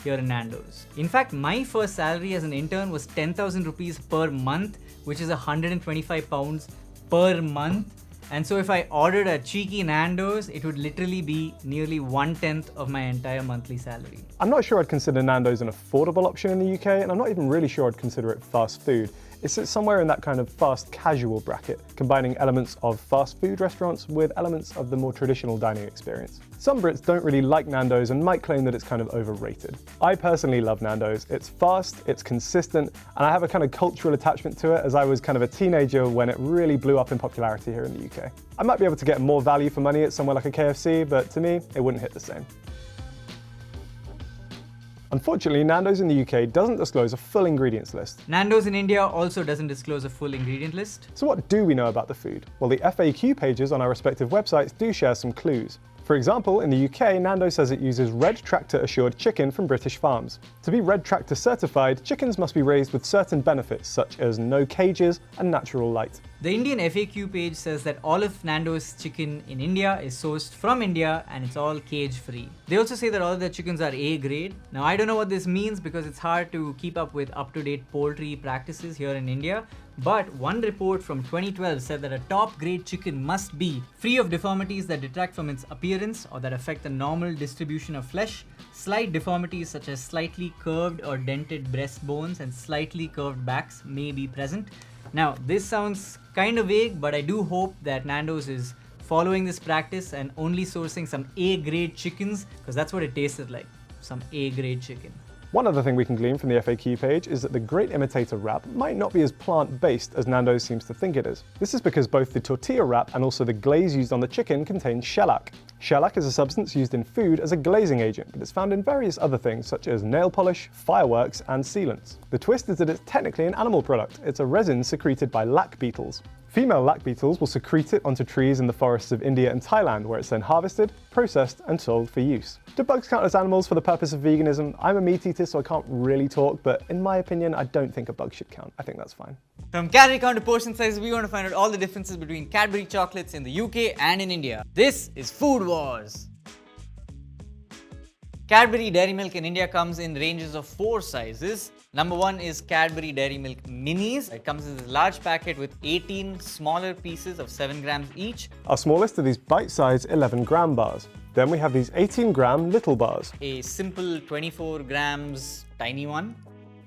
here in Nandos. In fact, my first salary as an intern was 10,000 rupees per month, which is 125 pounds per month. And so if I ordered a cheeky Nandos, it would literally be nearly 1/10 of my entire monthly salary. I'm not sure I'd consider Nando's an affordable option in the UK, and I'm not even really sure I'd consider it fast food. It sits somewhere in that kind of fast casual bracket, combining elements of fast food restaurants with elements of the more traditional dining experience. Some Brits don't really like Nando's and might claim that it's kind of overrated. I personally love Nando's. It's fast, it's consistent, and I have a kind of cultural attachment to it as I was kind of a teenager when it really blew up in popularity here in the UK. I might be able to get more value for money at somewhere like a KFC, but to me, it wouldn't hit the same. Unfortunately, Nando's in the UK doesn't disclose a full ingredients list. Nando's in India also doesn't disclose a full ingredient list. So what do we know about the food? Well, the FAQ pages on our respective websites do share some clues. For example, in the UK, Nando's says it uses Red Tractor assured chicken from British farms. To be Red Tractor certified, chickens must be raised with certain benefits such as no cages and natural light. The Indian FAQ page says that all of Nando's chicken in India is sourced from India and it's all cage free. They also say that all of their chickens are A grade. Now I don't know what this means because it's hard to keep up with up-to-date poultry practices here in India. But one report from 2012 said that a top grade chicken must be free of deformities that detract from its appearance or that affect the normal distribution of flesh. Slight deformities such as slightly curved or dented breastbones and slightly curved backs may be present. Now, this sounds kind of vague, but I do hope that Nando's is following this practice and only sourcing some A-grade chickens, because that's what it tasted like, some A-grade chicken. One other thing we can glean from the FAQ page is that the Great Imitator wrap might not be as plant-based as Nando's seems to think it is. This is because both the tortilla wrap and also the glaze used on the chicken contain shellac. Shellac is a substance used in food as a glazing agent, but it's found in various other things such as nail polish, fireworks, and sealants. The twist is that it's technically an animal product. It's a resin secreted by lac beetles. Female lac beetles will secrete it onto trees in the forests of India and Thailand, where it's then harvested, processed, and sold for use. Do bugs count as animals for the purpose of veganism? I'm a meat eater, so I can't really talk, but in my opinion, I don't think a bug should count. I think that's fine. From calorie count to portion sizes, we want to find out all the differences between Cadbury chocolates in the UK and in India. This is Food Wars. Cadbury Dairy Milk in India comes in ranges of 4 sizes. Number 1 is Cadbury Dairy Milk Minis. It comes in this large packet with 18 smaller pieces of 7 grams each. Our smallest are these bite-sized 11-gram bars. Then we have these 18-gram little bars. A simple 24 grams tiny one.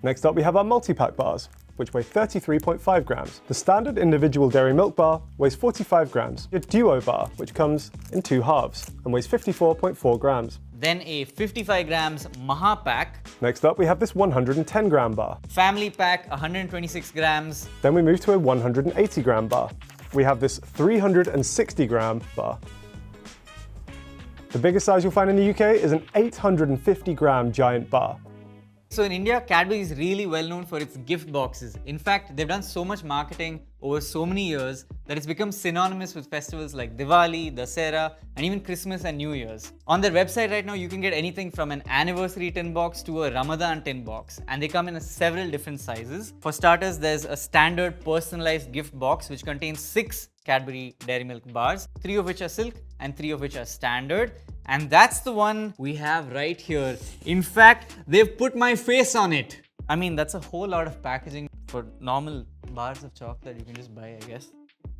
Next up we have our multi-pack bars, which weigh 33.5 grams. The standard individual dairy milk bar weighs 45 grams. Your duo bar, which comes in 2 halves and weighs 54.4 grams. Then a 55 grams Maha Pack. Next up we have this 110-gram bar. Family Pack, 126 grams. Then we move to a 180-gram bar. We have this 360-gram bar. The biggest size you'll find in the UK is an 850-gram giant bar. So in India, Cadbury is really well known for its gift boxes. In fact, they've done so much marketing over so many years that it's become synonymous with festivals like Diwali, Dussehra, and even Christmas and New Year's. On their website right now, you can get anything from an anniversary tin box to a Ramadan tin box, and they come in several different sizes. For starters, there's a standard personalized gift box which contains 6 Cadbury Dairy Milk bars, 3 of which are silk and 3 of which are standard. And that's the one we have right here. In fact, they've put my face on it. I mean, that's a whole lot of packaging for normal bars of chocolate you can just buy, I guess.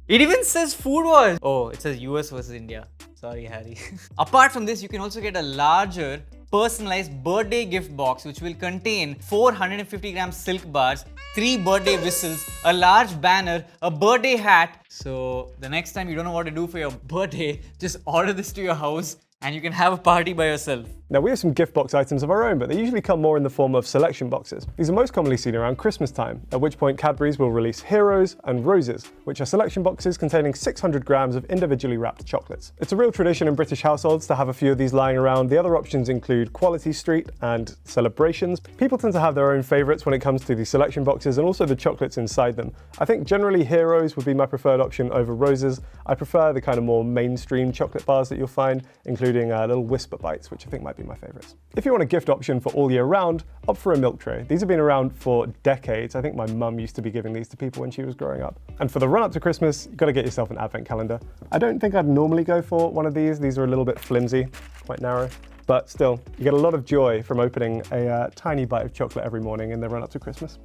It even says Food Wars. Oh, it says US versus India. Sorry, Harry. Apart from this, you can also get a larger personalized birthday gift box which will contain 450 gram silk bars, 3 birthday whistles, a large banner, a birthday hat. So the next time you don't know what to do for your birthday, just order this to your house and you can have a party by yourself. Now we have some gift box items of our own, but they usually come more in the form of selection boxes. These are most commonly seen around Christmas time, at which point Cadbury's will release Heroes and Roses, which are selection boxes containing 600 grams of individually wrapped chocolates. It's a real tradition in British households to have a few of these lying around. The other options include Quality Street and Celebrations. People tend to have their own favourites when it comes to the selection boxes and also the chocolates inside them. I think generally Heroes would be my preferred option over Roses. I prefer the kind of more mainstream chocolate bars that you'll find, including little Whisper Bites, which I think might be definitely my favorites. If you want a gift option for all year round, opt for a milk tray. These have been around for decades. I think my mum used to be giving these to people when she was growing up. And for the run up to Christmas, you've got to get yourself an advent calendar. I don't think I'd normally go for one of these. These are a little bit flimsy, quite narrow. But still, you get a lot of joy from opening a tiny bite of chocolate every morning in the run up to Christmas.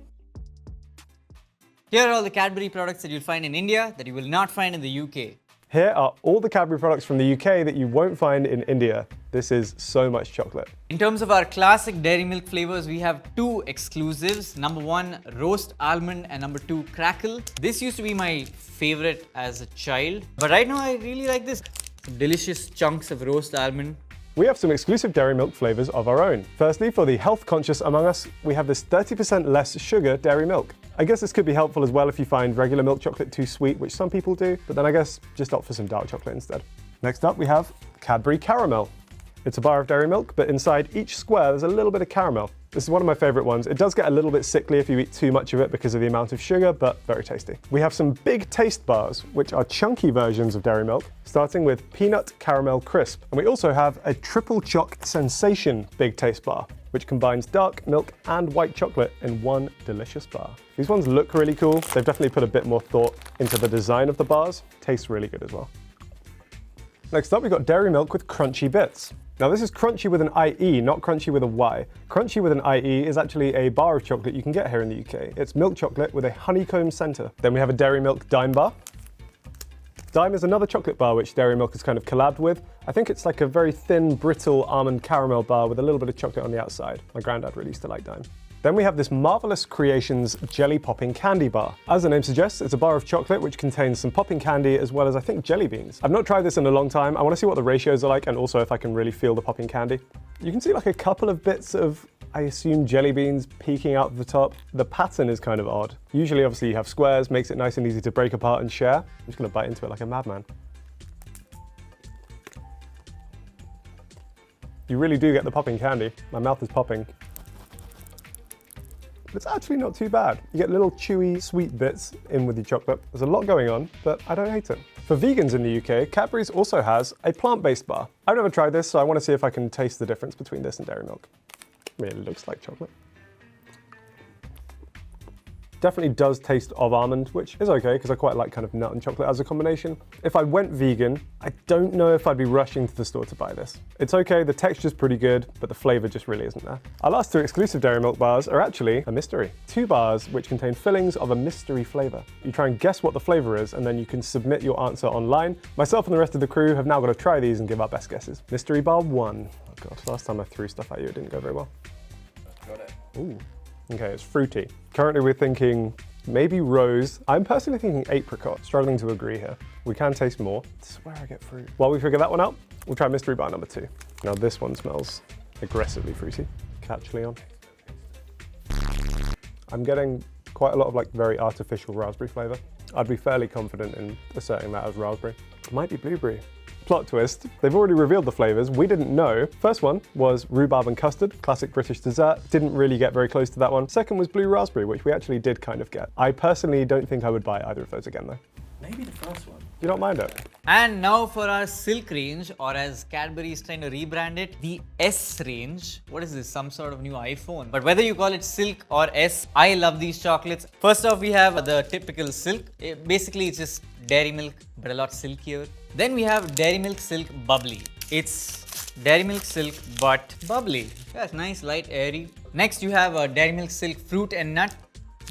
Here are all the Cadbury products that you'll find in India that you will not find in the UK. Here are all the Cadbury products from the UK that you won't find in India. This is so much chocolate. In terms of our classic dairy milk flavors, we have two exclusives. Number 1, roast almond, and number 2, crackle. This used to be my favorite as a child, but right now I really like this. Some delicious chunks of roast almond. We have some exclusive dairy milk flavors of our own. Firstly, for the health conscious among us, we have this 30% less sugar dairy milk. I guess this could be helpful as well if you find regular milk chocolate too sweet, which some people do, but then I guess just opt for some dark chocolate instead. Next up, we have Cadbury Caramel. It's a bar of dairy milk, but inside each square there's a little bit of caramel. This is one of my favorite ones. It does get a little bit sickly if you eat too much of it because of the amount of sugar, but very tasty. We have some big taste bars, which are chunky versions of dairy milk, starting with peanut caramel crisp. And we also have a triple choc sensation big taste bar, which combines dark milk and white chocolate in one delicious bar. These ones look really cool. They've definitely put a bit more thought into the design of the bars. Tastes really good as well. Next up, we've got dairy milk with crunchy bits. Now this is crunchy with an IE, not crunchy with a Y. Crunchy with an IE is actually a bar of chocolate you can get here in the UK. It's milk chocolate with a honeycomb center. Then we have a dairy milk dime bar. Dime is another chocolate bar which dairy milk has kind of collabed with. I think it's like a very thin, brittle almond caramel bar with a little bit of chocolate on the outside. My granddad really used to like Dime. Then we have this Marvelous Creations Jelly Popping Candy Bar. As the name suggests, it's a bar of chocolate which contains some popping candy as well as, I think, jelly beans. I've not tried this in a long time. I want to see what the ratios are like and also if I can really feel the popping candy. You can see like a couple of bits of, I assume, jelly beans peeking out of the top. The pattern is kind of odd. Usually, obviously, you have squares, makes it nice and easy to break apart and share. I'm just going to bite into it like a madman. You really do get the popping candy. My mouth is popping. It's actually not too bad. You get little chewy, sweet bits in with your chocolate. There's a lot going on, but I don't hate it. For vegans in the UK, Cadbury's also has a plant-based bar. I've never tried this, so I want to see if I can taste the difference between this and dairy milk. I mean, it looks like chocolate. Definitely does taste of almond, which is okay because I quite like kind of nut and chocolate as a combination. If I went vegan, I don't know if I'd be rushing to the store to buy this. It's okay, the texture's pretty good, but the flavor just really isn't there. Our last two exclusive dairy milk bars are actually a mystery. 2 bars which contain fillings of a mystery flavor. You try and guess what the flavor is, and then you can submit your answer online. Myself and the rest of the crew have now got to try these and give our best guesses. Mystery bar 1. Oh God, last time I threw stuff at you, it didn't go very well. Got it. Ooh. Okay, it's fruity. Currently we're thinking maybe rose. I'm personally thinking apricot. Struggling to agree here. We can taste more. This is where I get fruit. While we figure that one out, we'll try mystery bar number 2. Now this one smells aggressively fruity. Catch Leon. I'm getting quite a lot of like very artificial raspberry flavor. I'd be fairly confident in asserting that as raspberry. It might be blueberry. Plot twist, they've already revealed the flavors. We didn't know. First one was rhubarb and custard, classic British dessert. Didn't really get very close to that one. Second was blue raspberry, which we actually did kind of get. I personally don't think I would buy either of those again though. Maybe the first one. You don't mind it? And now for our silk range, or as Cadbury is trying to rebrand it, the S range. What is this? Some sort of new iPhone. But whether you call it silk or S, I love these chocolates. First off, we have the typical silk. Basically, it's just dairy milk, but a lot silkier. Then we have Dairy Milk Silk Bubbly. It's Dairy Milk Silk, but bubbly. That's nice, light, airy. Next, you have a Dairy Milk Silk Fruit and Nut.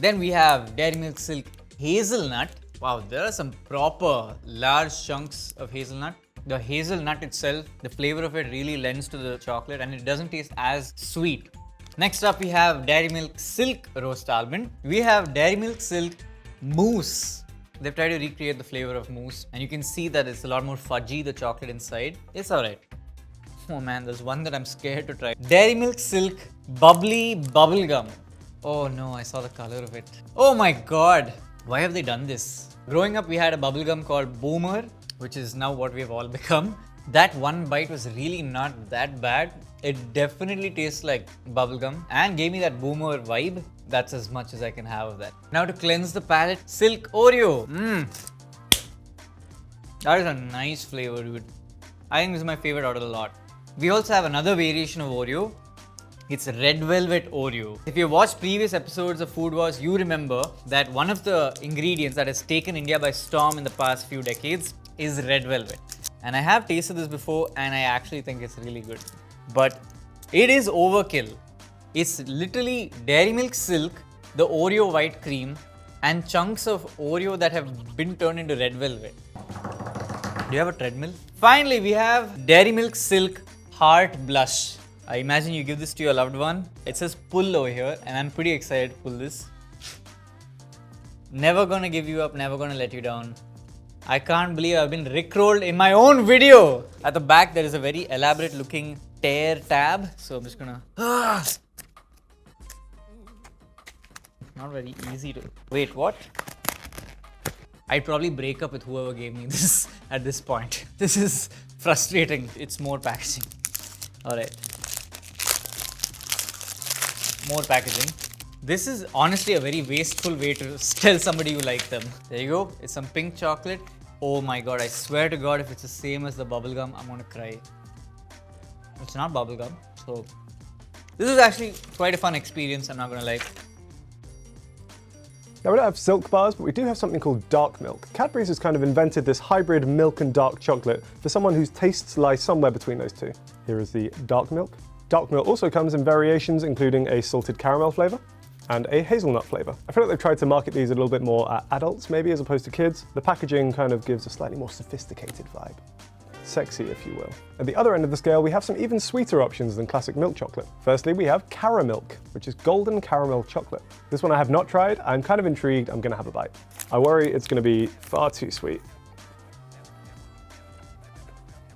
Then we have Dairy Milk Silk Hazelnut. Wow, there are some proper large chunks of hazelnut. The hazelnut itself, the flavor of it really lends to the chocolate and it doesn't taste as sweet. Next up, we have Dairy Milk Silk Roast Almond. We have Dairy Milk Silk Mousse. They've tried to recreate the flavor of mousse and you can see that it's a lot more fudgy, the chocolate inside. It's alright. Oh man, there's one that I'm scared to try. Dairy Milk Silk Bubbly Bubblegum. Oh no, I saw the color of it. Oh my god. Why have they done this? Growing up, we had a bubblegum called Boomer, which is now what we have all become. That one bite was really not that bad. It definitely tastes like bubblegum and gave me that Boomer vibe. That's as much as I can have of that. Now to cleanse the palate, Silk Oreo. That is a nice flavor, dude. I think this is my favorite out of the lot. We also have another variation of Oreo. It's red velvet Oreo. If you've watched previous episodes of Food Wars, you remember that one of the ingredients that has taken India by storm in the past few decades is red velvet. And I have tasted this before and I actually think it's really good. But it is overkill. It's literally Dairy Milk Silk, the Oreo white cream, and chunks of Oreo that have been turned into red velvet. Do you have a treadmill? Finally, we have Dairy Milk Silk Heart Blush. I imagine you give this to your loved one. It says pull over here and I'm pretty excited to pull this. Never gonna give you up, never gonna let you down. I can't believe I've been rickrolled in my own video. At the back there is a very elaborate looking tear tab. So I'm just gonna... Not very easy to... Wait, what? I'd probably break up with whoever gave me this at this point. This is frustrating. It's more packaging. Alright. More packaging. This is honestly a very wasteful way to tell somebody you like them. There you go. It's some pink chocolate. Oh my god, I swear to god if it's the same as the bubblegum, I'm gonna cry. It's not bubblegum, so... This is actually quite a fun experience, I'm not gonna lie. Now, we don't have silk bars, but we do have something called dark milk. Cadbury's has kind of invented this hybrid milk and dark chocolate for someone whose tastes lie somewhere between those two. Here is the dark milk. Dark milk also comes in variations, including a salted caramel flavour and a hazelnut flavour. I feel like they've tried to market these a little bit more at adults, maybe, as opposed to kids. The packaging kind of gives a slightly more sophisticated vibe. Sexy, if you will. At the other end of the scale, we have some even sweeter options than classic milk chocolate. Firstly, we have Caramilk, which is golden caramel chocolate. This one I have not tried. I'm kind of intrigued. I'm gonna have a bite. I worry it's gonna be far too sweet.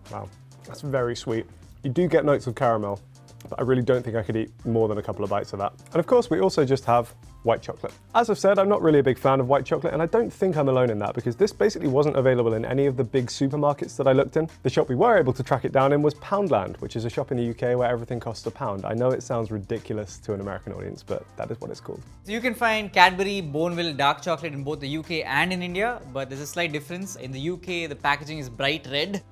Wow, that's very sweet. You do get notes of caramel, but I really don't think I could eat more than a couple of bites of that. And of course, we also just have white chocolate. As I've said, I'm not really a big fan of white chocolate, and I don't think I'm alone in that, because this basically wasn't available in any of the big supermarkets that I looked in. The shop we were able to track it down in was Poundland, which is a shop in the UK where everything costs £1. I know it sounds ridiculous to an American audience, but that is what it's called. So you can find Cadbury Boneville dark chocolate in both the UK and in India, but there's a slight difference. In the UK, the packaging is bright red.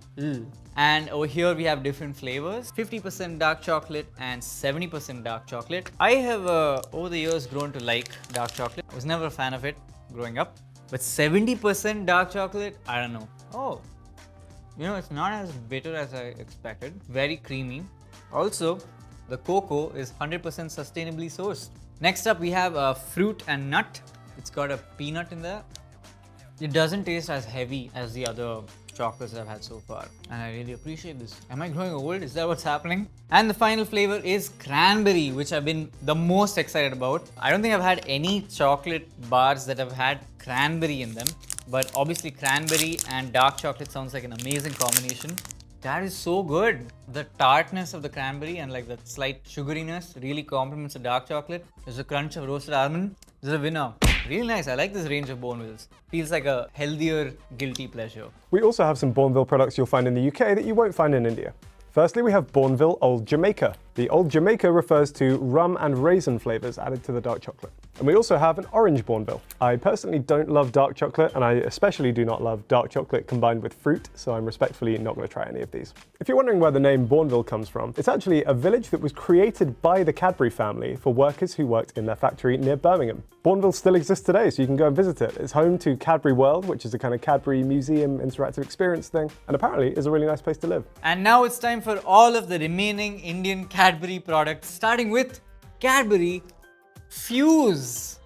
And over here we have different flavors, 50% dark chocolate and 70% dark chocolate. I have over the years grown to like dark chocolate. I was never a fan of it growing up, but 70% dark chocolate, I don't know. Oh, you know, it's not as bitter as I expected. Very creamy. Also, the cocoa is 100% sustainably sourced. Next up we have fruit and nut. It's got a peanut in there. It doesn't taste as heavy as the other chocolates I've had so far, and I really appreciate this. Am I growing old? Is that what's happening? And the final flavor is cranberry, which I've been the most excited about. I don't think I've had any chocolate bars that have had cranberry in them, but obviously cranberry and dark chocolate sounds like an amazing combination. That is so good. The tartness of the cranberry and like the slight sugariness really complements the dark chocolate. There's a crunch of roasted almond. This is a winner. Really nice. I like this range of Bonevilles. Feels like a healthier guilty pleasure. We also have some Bourneville products you'll find in the UK that you won't find in India. Firstly, we have Bourneville Old Jamaica. The Old Jamaica refers to rum and raisin flavors added to the dark chocolate. And we also have an orange Bourneville. I personally don't love dark chocolate, and I especially do not love dark chocolate combined with fruit, so I'm respectfully not going to try any of these. If you're wondering where the name Bourneville comes from, it's actually a village that was created by the Cadbury family for workers who worked in their factory near Birmingham. Bourneville still exists today, so you can go and visit it. It's home to Cadbury World, which is a kind of Cadbury museum interactive experience thing, and apparently is a really nice place to live. And now it's time for all of the remaining Indian Cadbury products, starting with Cadbury Fuse.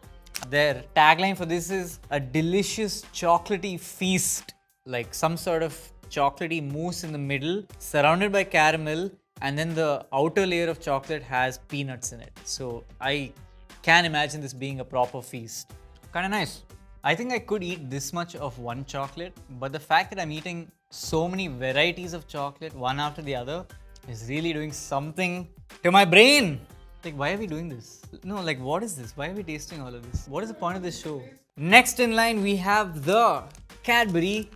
Their tagline for this is a delicious chocolatey feast, like some sort of chocolatey mousse in the middle, surrounded by caramel, and then the outer layer of chocolate has peanuts in it. So I can imagine this being a proper feast. Kinda nice. I think I could eat this much of one chocolate, but the fact that I'm eating so many varieties of chocolate one after the other is really doing something to my brain. Like, why are we doing this? No, like, what is this? Why are we tasting all of this? What is the point of this show? Next in line, we have the Cadbury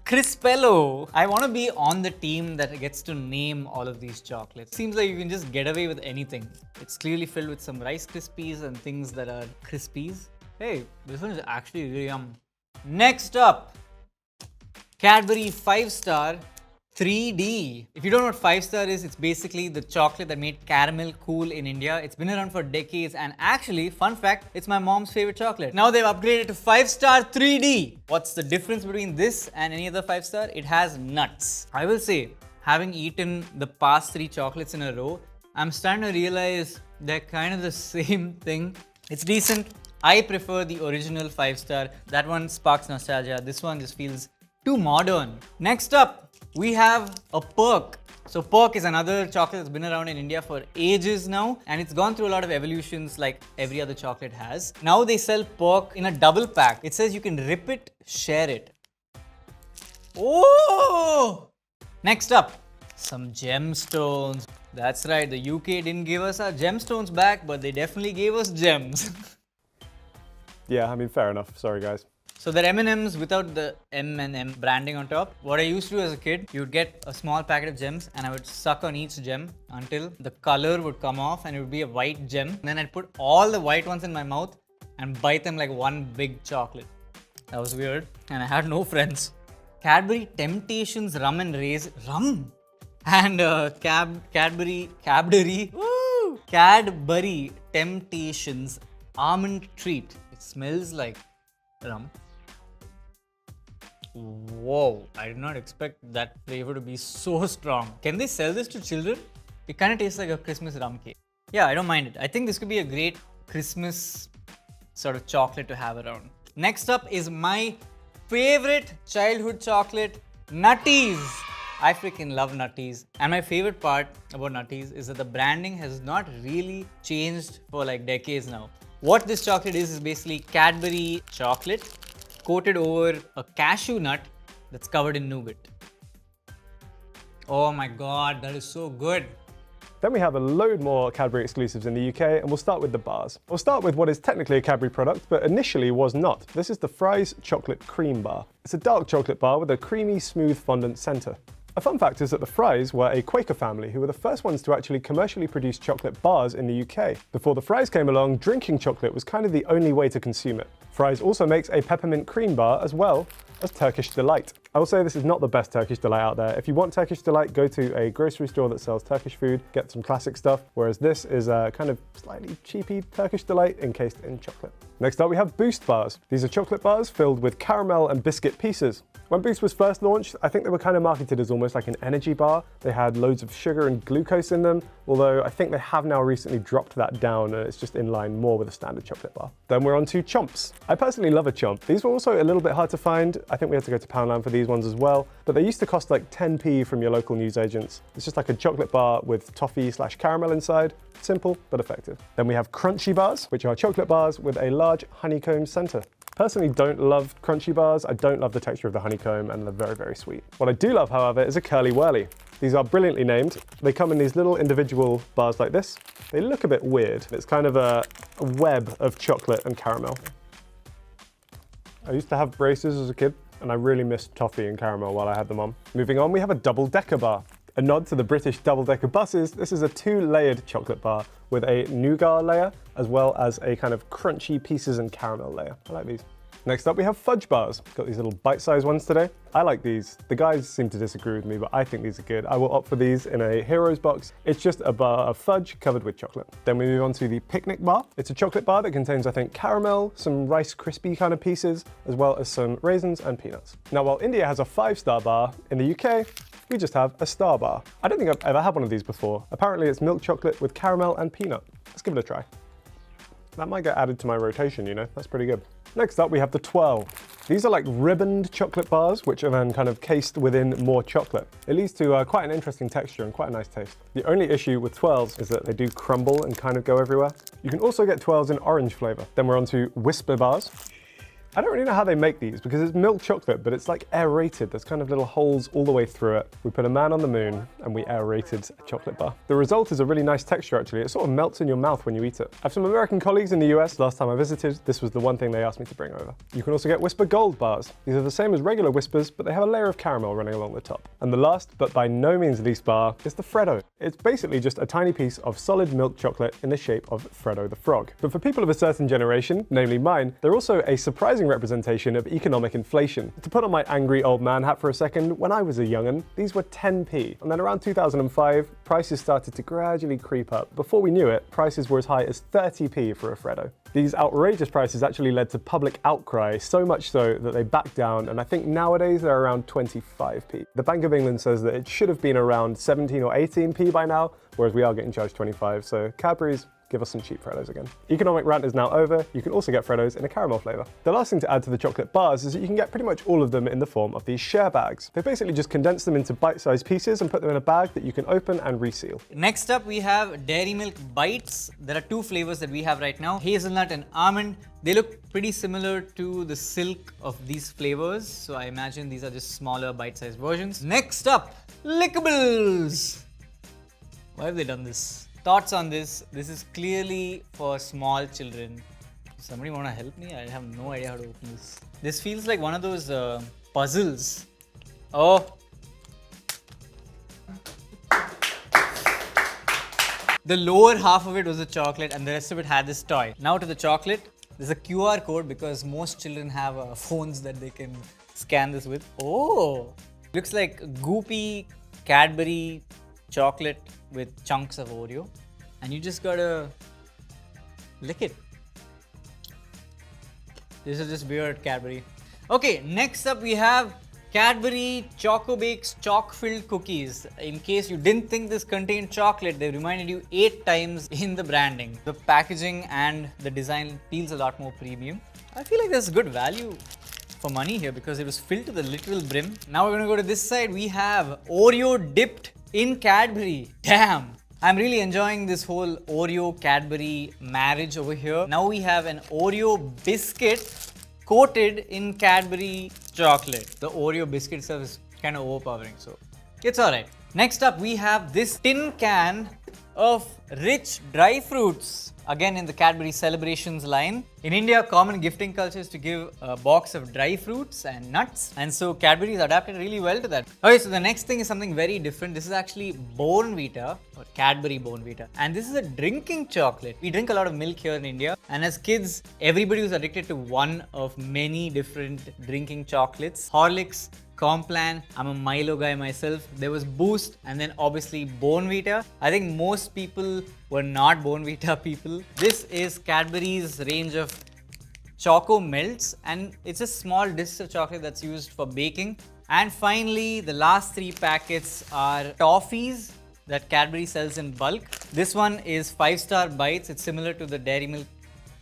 Crispello. I want to be on the team that gets to name all of these chocolates. Seems like you can just get away with anything. It's clearly filled with some Rice Krispies and things that are Krispies. Hey, this one is actually really yum. Next up, Cadbury 5-star 3D. If you don't know what 5-star is, it's basically the chocolate that made caramel cool in India. It's been around for decades, and actually, fun fact, it's my mom's favorite chocolate. Now they've upgraded to 5-star 3D. What's the difference between this and any other 5-star? It has nuts. I will say, having eaten the past 3 chocolates in a row, I'm starting to realize they're kind of the same thing. It's decent. I prefer the original 5-star. That one sparks nostalgia. This one just feels too modern. Next up, we have a Perk. So Perk is another chocolate that's been around in India for ages now, and it's gone through a lot of evolutions like every other chocolate has. Now they sell Perk in a double pack. It says you can rip it, share it. Oh! Next up, some gemstones. That's right, the UK didn't give us our gemstones back, but they definitely gave us gems. Yeah, I mean, fair enough. Sorry, guys. So they're M&Ms without the M&M branding on top. What I used to do as a kid, you would get a small packet of gems and I would suck on each gem until the color would come off and it would be a white gem. And then I'd put all the white ones in my mouth and bite them like one big chocolate. That was weird. And I had no friends. Cadbury Temptations Rum and Raisin. Rum? And Cadbury Temptations Almond Treat. It smells like rum. Whoa, I did not expect that flavor to be so strong. Can they sell this to children? It kind of tastes like a Christmas rum cake. Yeah, I don't mind it. I think this could be a great Christmas sort of chocolate to have around. Next up is my favorite childhood chocolate, Nutties. I freaking love Nutties. And my favorite part about Nutties is that the branding has not really changed for like decades now. What this chocolate is basically Cadbury chocolate coated over a cashew nut that's covered in nougat. Oh my god, that is so good. Then we have a load more Cadbury exclusives in the UK, and we'll start with the bars. We'll start with what is technically a Cadbury product, but initially was not. This is the Fry's Chocolate Cream Bar. It's a dark chocolate bar with a creamy, smooth fondant center. A fun fact is that the Fry's were a Quaker family who were the first ones to actually commercially produce chocolate bars in the UK. Before the Fry's came along, drinking chocolate was kind of the only way to consume it. Fry's also makes a peppermint cream bar as well as Turkish Delight. I will say this is not the best Turkish Delight out there. If you want Turkish Delight, go to a grocery store that sells Turkish food, get some classic stuff, whereas this is a kind of slightly cheapy Turkish Delight encased in chocolate. Next up we have Boost bars. These are chocolate bars filled with caramel and biscuit pieces. When Boost was first launched, I think they were kind of marketed as almost like an energy bar. They had loads of sugar and glucose in them, although I think they have now recently dropped that down and it's just in line more with a standard chocolate bar. Then we're on to Chomps. I personally love a Chomp. These were also a little bit hard to find. I think we had to go to Poundland for these ones as well, but they used to cost like 10p from your local newsagents. It's just like a chocolate bar with toffee/caramel inside. Simple, but effective. Then we have Crunchy bars, which are chocolate bars with a large honeycomb center. Personally don't love crunchy bars. I don't love the texture of the honeycomb and they're very, very sweet. What I do love, however, is a Curly Whirly. These are brilliantly named. They come in these little individual bars like this. They look a bit weird. It's kind of a web of chocolate and caramel. I used to have braces as a kid and I really missed toffee and caramel while I had them on. Moving on, we have a double-decker bar. A nod to the British double-decker buses, this is a 2-layered chocolate bar with a nougat layer as well as a kind of crunchy pieces and caramel layer. I like these. Next up we have fudge bars. Got these little bite-sized ones today. I like these. The guys seem to disagree with me, but I think these are good. I will opt for these in a Heroes box. It's just a bar of fudge covered with chocolate. Then we move on to the picnic bar. It's a chocolate bar that contains, I think, caramel, some Rice Krispie kind of pieces, as well as some raisins and peanuts. Now, while India has a 5-star bar, in the UK, we just have a star bar. I don't think I've ever had one of these before. Apparently it's milk chocolate with caramel and peanut. Let's give it a try. That might get added to my rotation, you know, that's pretty good. Next up we have the Twirl. These are like ribboned chocolate bars, which are then kind of cased within more chocolate. It leads to quite an interesting texture and quite a nice taste. The only issue with Twirls is that they do crumble and kind of go everywhere. You can also get Twirls in orange flavor. Then we're on to Whisper bars. I don't really know how they make these because it's milk chocolate, but it's like aerated. There's kind of little holes all the way through it. We put a man on the moon and we aerated a chocolate bar. The result is a really nice texture actually. It sort of melts in your mouth when you eat it. I have some American colleagues in the US. Last time I visited, this was the one thing they asked me to bring over. You can also get Whisper Gold bars. These are the same as regular Whispers, but they have a layer of caramel running along the top. And the last, but by no means least bar, is the Freddo. It's basically just a tiny piece of solid milk chocolate in the shape of Freddo the Frog. But for people of a certain generation, namely mine, they're also a surprising surprising representation of economic inflation. To put on my angry old man hat for a second, when I was a young'un, these were 10p, and then around 2005, prices started to gradually creep up. Before we knew it, prices were as high as 30p for a Freddo. These outrageous prices actually led to public outcry, so much so that they backed down, and I think nowadays they're around 25p. The Bank of England says that it should have been around 17 or 18p by now, whereas we are getting charged 25, so Cadbury's, give us some cheap Freddos again. Economic rant is now over. You can also get Freddos in a caramel flavour. The last thing to add to the chocolate bars is that you can get pretty much all of them in the form of these share bags. They basically just condense them into bite-sized pieces and put them in a bag that you can open and reseal. Next up, we have Dairy Milk Bites. There are two flavors that we have right now, hazelnut and almond. They look pretty similar to the silk of these flavors, so I imagine these are just smaller bite-sized versions. Next up, Lickables. Why have they done this? Thoughts on this? This is clearly for small children. Somebody want to help me? I have no idea how to open this. This feels like one of those puzzles. Oh. The lower half of it was the chocolate and the rest of it had this toy. Now to the chocolate. There's a QR code because most children have phones that they can scan this with. Oh. Looks like goopy Cadbury chocolate with chunks of Oreo, and you just gotta lick it. This is just weird Cadbury. Okay, next up we have Cadbury Choco Bakes Chalk-Filled Cookies. In case you didn't think this contained chocolate, they reminded you 8 times in the branding. The packaging and the design feels a lot more premium. I feel like there's good value for money here because it was filled to the literal brim. Now we're gonna go to this side. We have Oreo dipped in Cadbury. Damn! I'm really enjoying this whole Oreo Cadbury marriage over here. Now we have an Oreo biscuit coated in Cadbury chocolate. The Oreo biscuit itself is kind of overpowering, so it's alright. Next up, we have this tin can of rich dry fruits. Again in the Cadbury Celebrations line. In India, common gifting culture is to give a box of dry fruits and nuts. And so Cadbury has adapted really well to that. Okay, so the next thing is something very different. This is actually Bournvita, or Cadbury Bournvita. And this is a drinking chocolate. We drink a lot of milk here in India. And as kids, everybody was addicted to one of many different drinking chocolates. Horlicks, Complan, I'm a Milo guy myself. There was Boost and then obviously Bournvita. I think most people were not Bournvita people. This is Cadbury's range of Choco Melts and it's a small dish of chocolate that's used for baking. And finally, the last 3 packets are toffees that Cadbury sells in bulk. This one is 5-star bites. It's similar to the Dairy Milk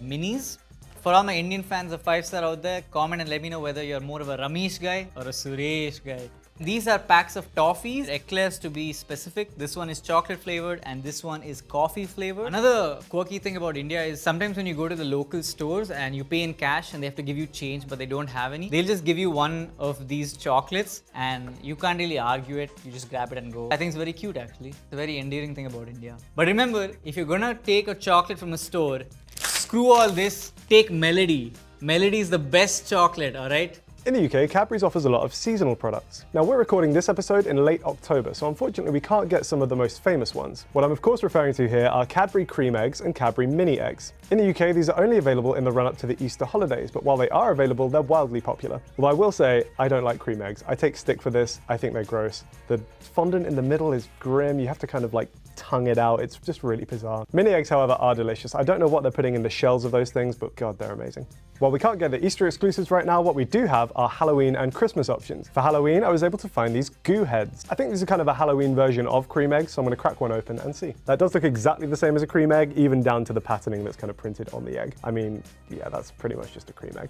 Minis. For all my Indian fans of 5-star out there, comment and let me know whether you're more of a Ramesh guy or a Suresh guy. These are packs of toffees, eclairs to be specific. This one is chocolate flavored and this one is coffee flavored. Another quirky thing about India is sometimes when you go to the local stores and you pay in cash and they have to give you change but they don't have any, they'll just give you one of these chocolates and you can't really argue it. You just grab it and go. I think it's very cute actually. It's a very endearing thing about India. But remember, if you're gonna take a chocolate from a store, screw all this, take Melody. Melody is the best chocolate, alright? In the UK, Cadbury's offers a lot of seasonal products. Now we're recording this episode in late October, so unfortunately we can't get some of the most famous ones. What I'm of course referring to here are Cadbury Cream Eggs and Cadbury Mini Eggs. In the UK, these are only available in the run-up to the Easter holidays, but while they are available, they're wildly popular. Although I will say, I don't like cream eggs. I take stick for this, I think they're gross. The fondant in the middle is grim, you have to kind of like tongue it out, it's just really bizarre. Mini eggs, however, are delicious. I don't know what they're putting in the shells of those things, but God, they're amazing. While we can't get the Easter exclusives right now, what we do have are Halloween and Christmas options. For Halloween, I was able to find these goo heads. I think these are kind of a Halloween version of cream eggs, so I'm gonna crack one open and see. That does look exactly the same as a cream egg, even down to the patterning that's kind of printed on the egg. I mean, yeah, that's pretty much just a cream egg.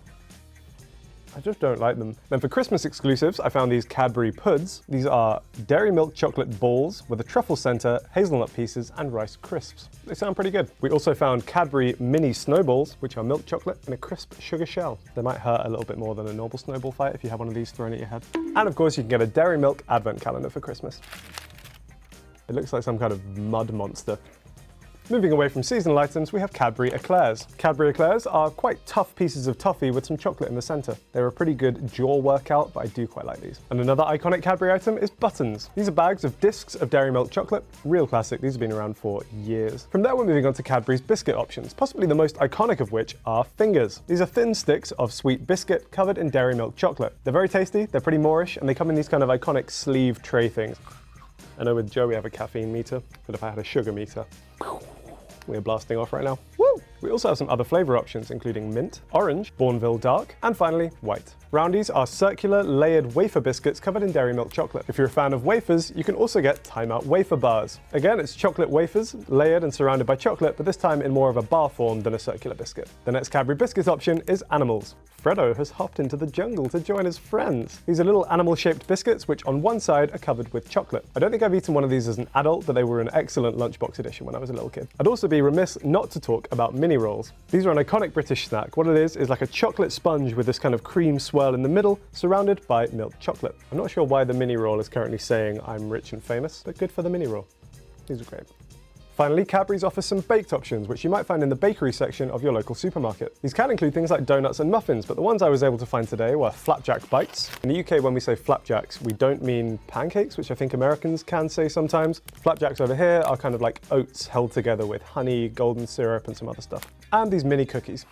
I just don't like them. Then for Christmas exclusives, I found these Cadbury Puds. These are dairy milk chocolate balls with a truffle center, hazelnut pieces, and rice crisps. They sound pretty good. We also found Cadbury mini snowballs, which are milk chocolate in a crisp sugar shell. They might hurt a little bit more than a normal snowball fight if you have one of these thrown at your head. And of course, you can get a dairy milk advent calendar for Christmas. It looks like some kind of mud monster. Moving away from seasonal items, we have Cadbury Eclairs. Cadbury Eclairs are quite tough pieces of toffee with some chocolate in the centre. They're a pretty good jaw workout, but I do quite like these. And another iconic Cadbury item is buttons. These are bags of discs of dairy milk chocolate. Real classic, these have been around for years. From there, we're moving on to Cadbury's biscuit options, possibly the most iconic of which are fingers. These are thin sticks of sweet biscuit covered in dairy milk chocolate. They're very tasty, they're pretty Moorish, and they come in these kind of iconic sleeve tray things. I know with Joe we have a caffeine meter, but if I had a sugar meter, we're blasting off right now. Woo! We also have some other flavor options, including mint, orange, Bourneville dark, and finally, white. Roundies are circular, layered wafer biscuits covered in dairy milk chocolate. If you're a fan of wafers, you can also get Time Out wafer bars. Again, it's chocolate wafers, layered and surrounded by chocolate, but this time in more of a bar form than a circular biscuit. The next Cadbury biscuits option is animals. Freddo has hopped into the jungle to join his friends. These are little animal-shaped biscuits, which on one side are covered with chocolate. I don't think I've eaten one of these as an adult, but they were an excellent lunchbox edition when I was a little kid. I'd also be remiss not to talk about mini rolls. These are an iconic British snack. What it is like a chocolate sponge with this kind of cream swirl in the middle, surrounded by milk chocolate. I'm not sure why the mini roll is currently saying I'm rich and famous, but good for the mini roll. These are great. Finally, Cadbury's offers some baked options, which you might find in the bakery section of your local supermarket. These can include things like donuts and muffins, but the ones I was able to find today were flapjack bites. In the UK, when we say flapjacks, we don't mean pancakes, which I think Americans can say sometimes. Flapjacks over here are kind of like oats held together with honey, golden syrup, and some other stuff. And these mini cookies.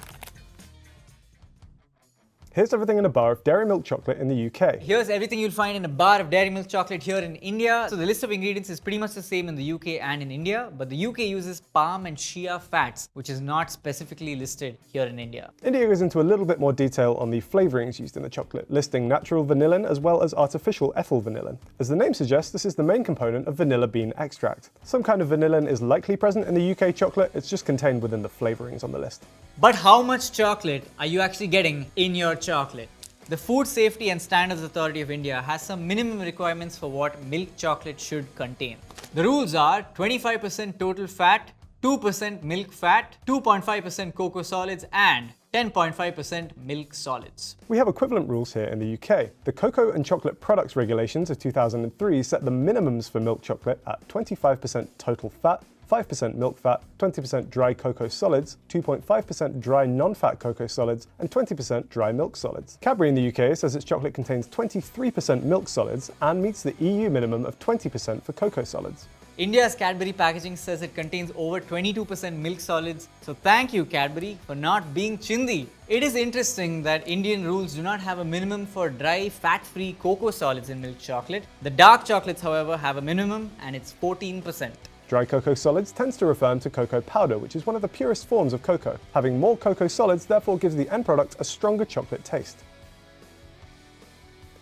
Here's everything in a bar of dairy milk chocolate in the UK. Here's everything you'll find in a bar of dairy milk chocolate here in India. So the list of ingredients is pretty much the same in the UK and in India, but the UK uses palm and shea fats, which is not specifically listed here in India. India goes into a little bit more detail on the flavourings used in the chocolate, listing natural vanillin as well as artificial ethyl vanillin. As the name suggests, this is the main component of vanilla bean extract. Some kind of vanillin is likely present in the UK chocolate, it's just contained within the flavourings on the list. But how much chocolate are you actually getting in your chocolate? The Food Safety and Standards Authority of India has some minimum requirements for what milk chocolate should contain. The rules are 25% total fat, 2% milk fat, 2.5% cocoa solids, and 10.5% milk solids. We have equivalent rules here in the UK. The Cocoa and Chocolate Products Regulations of 2003 set the minimums for milk chocolate at 25% total fat, 5% milk fat, 20% dry cocoa solids, 2.5% dry non-fat cocoa solids, and 20% dry milk solids. Cadbury in the UK says its chocolate contains 23% milk solids and meets the EU minimum of 20% for cocoa solids. India's Cadbury packaging says it contains over 22% milk solids, so thank you Cadbury for not being chindi. It is interesting that Indian rules do not have a minimum for dry, fat-free cocoa solids in milk chocolate. The dark chocolates, however, have a minimum and it's 14%. Dry cocoa solids tends to refer to cocoa powder, which is one of the purest forms of cocoa. Having more cocoa solids therefore gives the end product a stronger chocolate taste.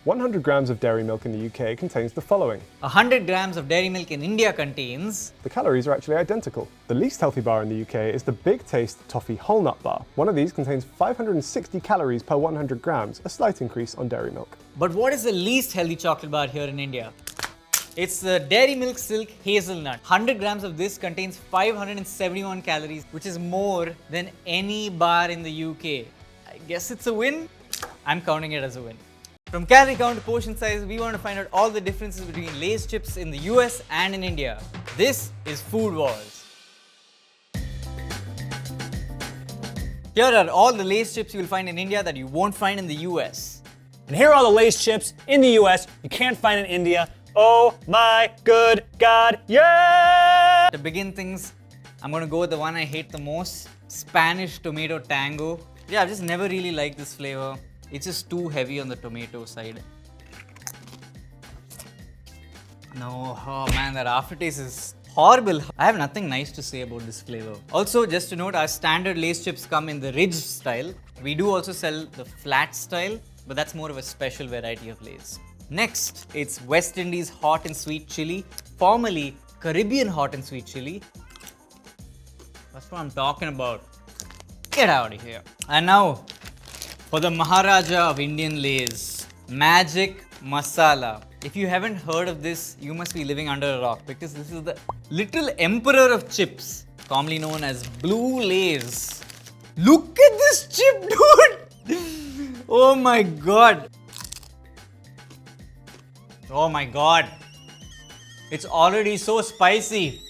100 grams of dairy milk in the UK contains the following. 100 grams of dairy milk in India contains... The calories are actually identical. The least healthy bar in the UK is the Big Taste Toffee Whole Nut Bar. One of these contains 560 calories per 100 grams, a slight increase on dairy milk. But what is the least healthy chocolate bar here in India? It's the Dairy Milk Silk Hazelnut. 100 grams of this contains 571 calories, which is more than any bar in the UK. I guess it's a win? I'm counting it as a win. From calorie count to portion size, we want to find out all the differences between Lay's chips in the US and in India. This is Food Wars. Here are all the Lay's chips you will find in India that you won't find in the US. And here are all the Lay's chips in the US you can't find in India. Oh my good God, yeah! To begin things, I'm going to go with the one I hate the most, Spanish Tomato Tango. Yeah, I've just never really liked this flavor. It's just too heavy on the tomato side. No, oh man, that aftertaste is horrible. I have nothing nice to say about this flavor. Also, just to note, our standard Lay's chips come in the ridged style. We do also sell the flat style, but that's more of a special variety of Lay's. Next, it's West Indies hot and sweet chili, formerly Caribbean hot and sweet chili. That's what I'm talking about. Get out of here. And now, for the Maharaja of Indian Lay's, Magic Masala. If you haven't heard of this, you must be living under a rock because this is the little emperor of chips, commonly known as Blue Lay's. Look at this chip, dude! Oh my god. Oh my god. It's already so spicy.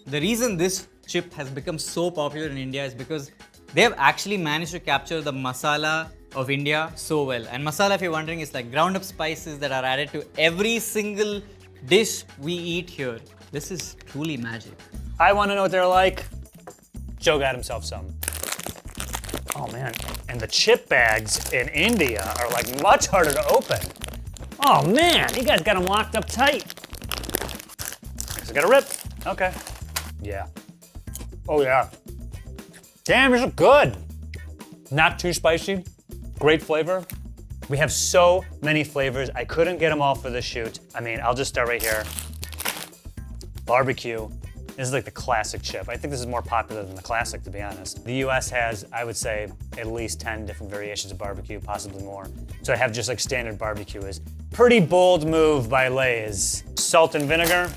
The reason this chip has become so popular in India is because they have actually managed to capture the masala of India so well. And masala, if you're wondering, is like ground up spices that are added to every single dish we eat here. This is truly magic. I want to know what they're like. Joe got himself some. Oh man, and the chip bags in India are like much harder to open. Oh man, you guys got them locked up tight. Is it gonna rip? Okay. Yeah. Oh yeah. Damn, these are good. Not too spicy, great flavor. We have so many flavors. I couldn't get them all for this shoot. I mean, I'll just start right here. Barbecue. This is like the classic chip. I think this is more popular than the classic, to be honest. The US has, I would say, at least 10 different variations of barbecue, possibly more. So I have just like standard barbecue is pretty bold move by Lay's. Salt and vinegar.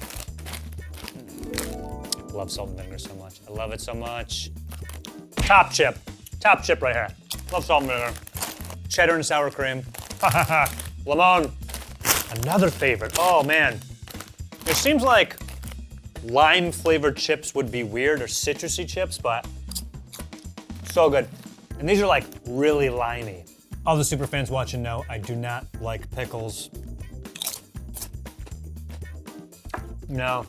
Love salt and vinegar so much. I love it so much. Top chip right here. Love salt and vinegar. Cheddar and sour cream. Lemon. Another favorite. Oh man. It seems like lime flavored chips would be weird, or citrusy chips, but so good. And these are like really limey. All the super fans watching know I do not like pickles. No,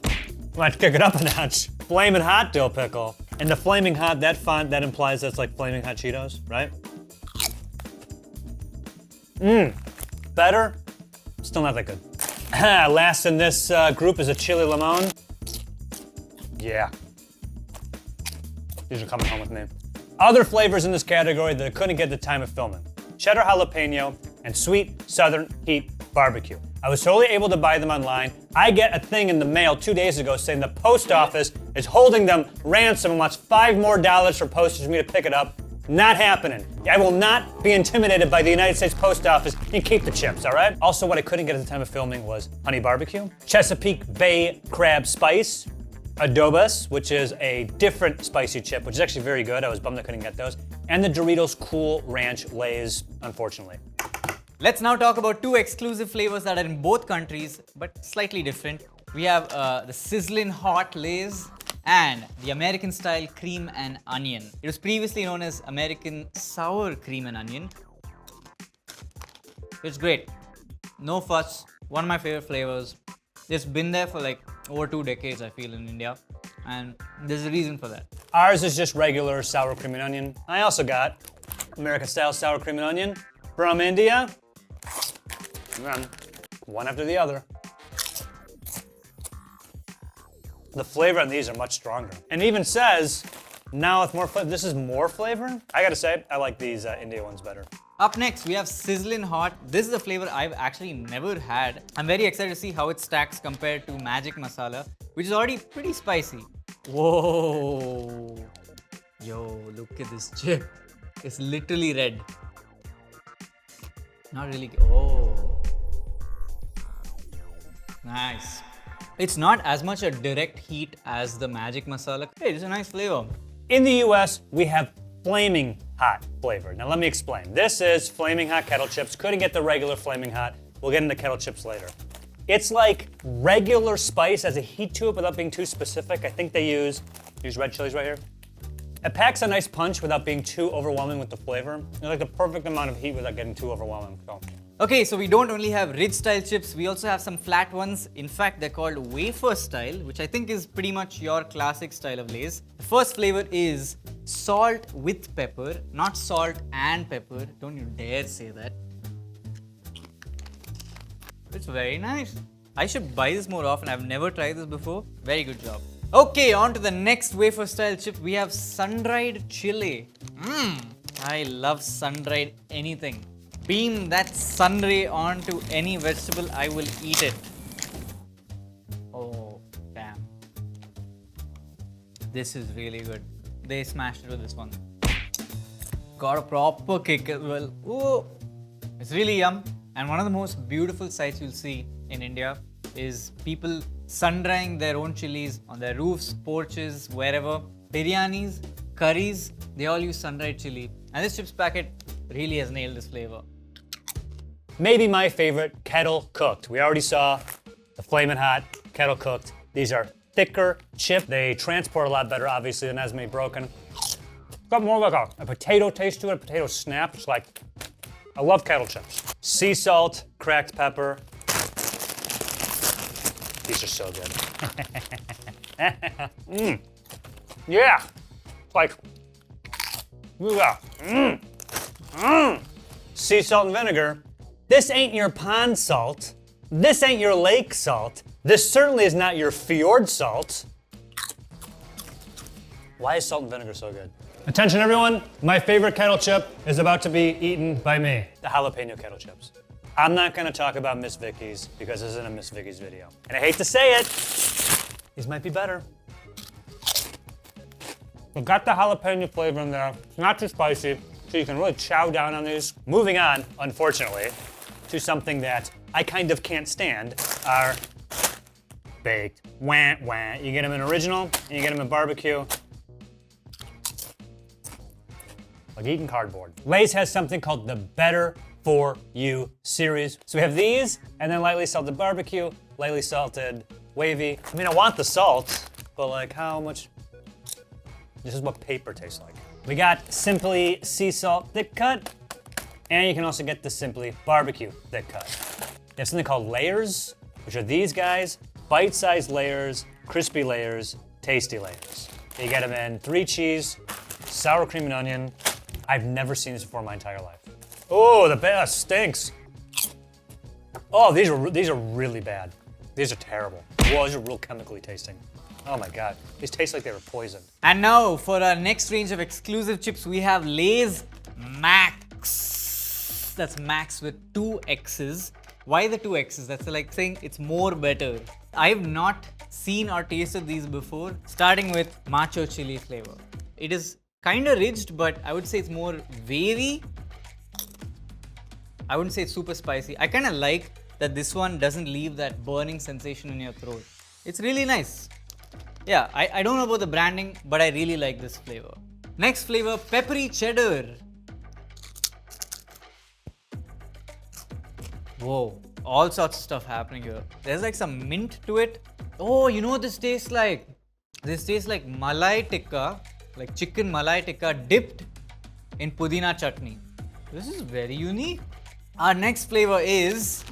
let's kick it up a notch. Flamin' hot dill pickle. And the flaming hot, that font, that implies that's like flaming hot Cheetos, right? Better, still not that good. Last in this group is a chili limon. Yeah. These are coming home with me. Other flavors in this category that I couldn't get at the time of filming. Cheddar jalapeno and sweet southern heat barbecue. I was totally able to buy them online. I get a thing in the mail 2 days ago saying the post office is holding them ransom and wants $5 more for postage for me to pick it up. Not happening. I will not be intimidated by the United States Post Office and keep the chips, all right? Also, what I couldn't get at the time of filming was honey barbecue, Chesapeake Bay crab spice, adobas, which is a different spicy chip, which is actually very good. I was bummed I couldn't get those. And the Doritos Cool Ranch Lay's, unfortunately. Let's now talk about two exclusive flavors that are in both countries, but slightly different. We have the sizzling hot Lay's and the American style cream and onion. It was previously known as American sour cream and onion. It's great. No fuss. One of my favorite flavors. It's been there for like over 2 decades, I feel, in India. And there's a reason for that. Ours is just regular sour cream and onion. I also got American style sour cream and onion from India. And then one after the other. The flavor on these are much stronger. And it even says, now with more flavor, this is more flavor? I gotta say, I like these India ones better. Up next, we have sizzling hot. This is a flavor I've actually never had. I'm very excited to see how it stacks compared to magic masala, which is already pretty spicy. Whoa. Yo, look at this chip. It's literally red. Not really. Oh. Nice. It's not as much a direct heat as the magic masala. Hey, it's a nice flavor. In the US, we have flaming hot flavor. Now let me explain. This is flaming hot kettle chips. Couldn't get the regular flaming hot. We'll get into kettle chips later. It's like regular spice as a heat to it without being too specific. I think they use red chilies right here. It packs a nice punch without being too overwhelming with the flavor. It's like the perfect amount of heat without getting too overwhelming. So. Okay, so we don't only have ridge style chips, we also have some flat ones. In fact, they're called wafer style, which I think is pretty much your classic style of Lay's. The first flavor is salt with pepper, not salt and pepper. Don't you dare say that. It's very nice. I should buy this more often. I've never tried this before. Very good job. Okay, on to the next wafer style chip. We have sun-dried chili. I love sun-dried anything. Beam that sun ray onto any vegetable, I will eat it. Oh, damn. This is really good. They smashed it with this one. Got a proper kick as well. Ooh. It's really yum. And one of the most beautiful sights you'll see in India is people sun-drying their own chilies on their roofs, porches, wherever. Biryanis, curries, they all use sun-dried chili. And this chips packet really has nailed this flavor. Maybe my favorite, kettle cooked. We already saw the flamin' hot kettle cooked. These are thicker chip. They transport a lot better, obviously, than Esme Broken. Got more like a potato taste to it, a potato snap. It's like, I love kettle chips. Sea salt, cracked pepper. These are so good. Yeah. It's like, sea salt and vinegar. This ain't your pond salt. This ain't your lake salt. This certainly is not your fjord salt. Why is salt and vinegar so good? Attention everyone, my favorite kettle chip is about to be eaten by me. The jalapeno kettle chips. I'm not gonna talk about Miss Vicky's because this isn't a Miss Vicky's video. And I hate to say it, these might be better. We've got the jalapeno flavor in there. It's not too spicy, so you can really chow down on these. Moving on, unfortunately, to something that I kind of can't stand, are baked. Wah, wah. You get them in original, and you get them in barbecue. Like eating cardboard. Lay's has something called the Better For You series. So we have these, and then lightly salted barbecue, lightly salted wavy. I mean, I want the salt, but like how much? This is what paper tastes like. We got Simply Sea Salt Thick Cut, and you can also get the Simply Barbecue Thick Cut. They have something called layers, which are these guys, bite-sized layers, crispy layers, tasty layers. You get them in 3 cheese, sour cream and onion. I've never seen this before in my entire life. Oh, the best stinks. Oh, these are really bad. These are terrible. Whoa, these are real chemically tasting. Oh my God, these taste like they were poisoned. And now for our next range of exclusive chips, we have Lay's Max. That's Max with 2 X's. Why the 2 X's? That's like saying it's more better. I've not seen or tasted these before, starting with macho chili flavor. It is kind of ridged, but I would say it's more wavy. I wouldn't say it's super spicy. I kind of like that this one doesn't leave that burning sensation in your throat. It's really nice. Yeah, I don't know about the branding, but I really like this flavor. Next flavor, peppery cheddar. Whoa, all sorts of stuff happening here. There's like some mint to it. Oh, you know what this tastes like? This tastes like malai tikka, like chicken malai tikka dipped in pudina chutney. This is very unique. Our next flavor is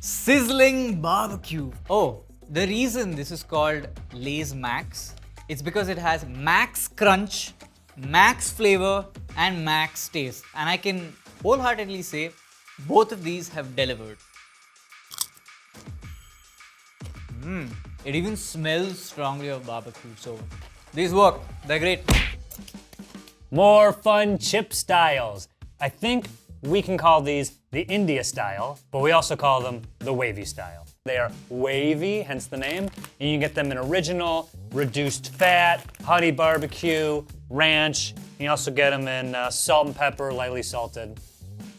sizzling barbecue. Oh, the reason this is called Lay's Max, it's because it has max crunch, max flavor, and max taste. And I can wholeheartedly say both of these have delivered. It even smells strongly of barbecue, so these work. They're great. More fun chip styles. I think we can call these the India style, but we also call them the wavy style. They are wavy, hence the name, and you can get them in original, reduced fat, honey barbecue, ranch. You can also get them in salt and pepper, lightly salted,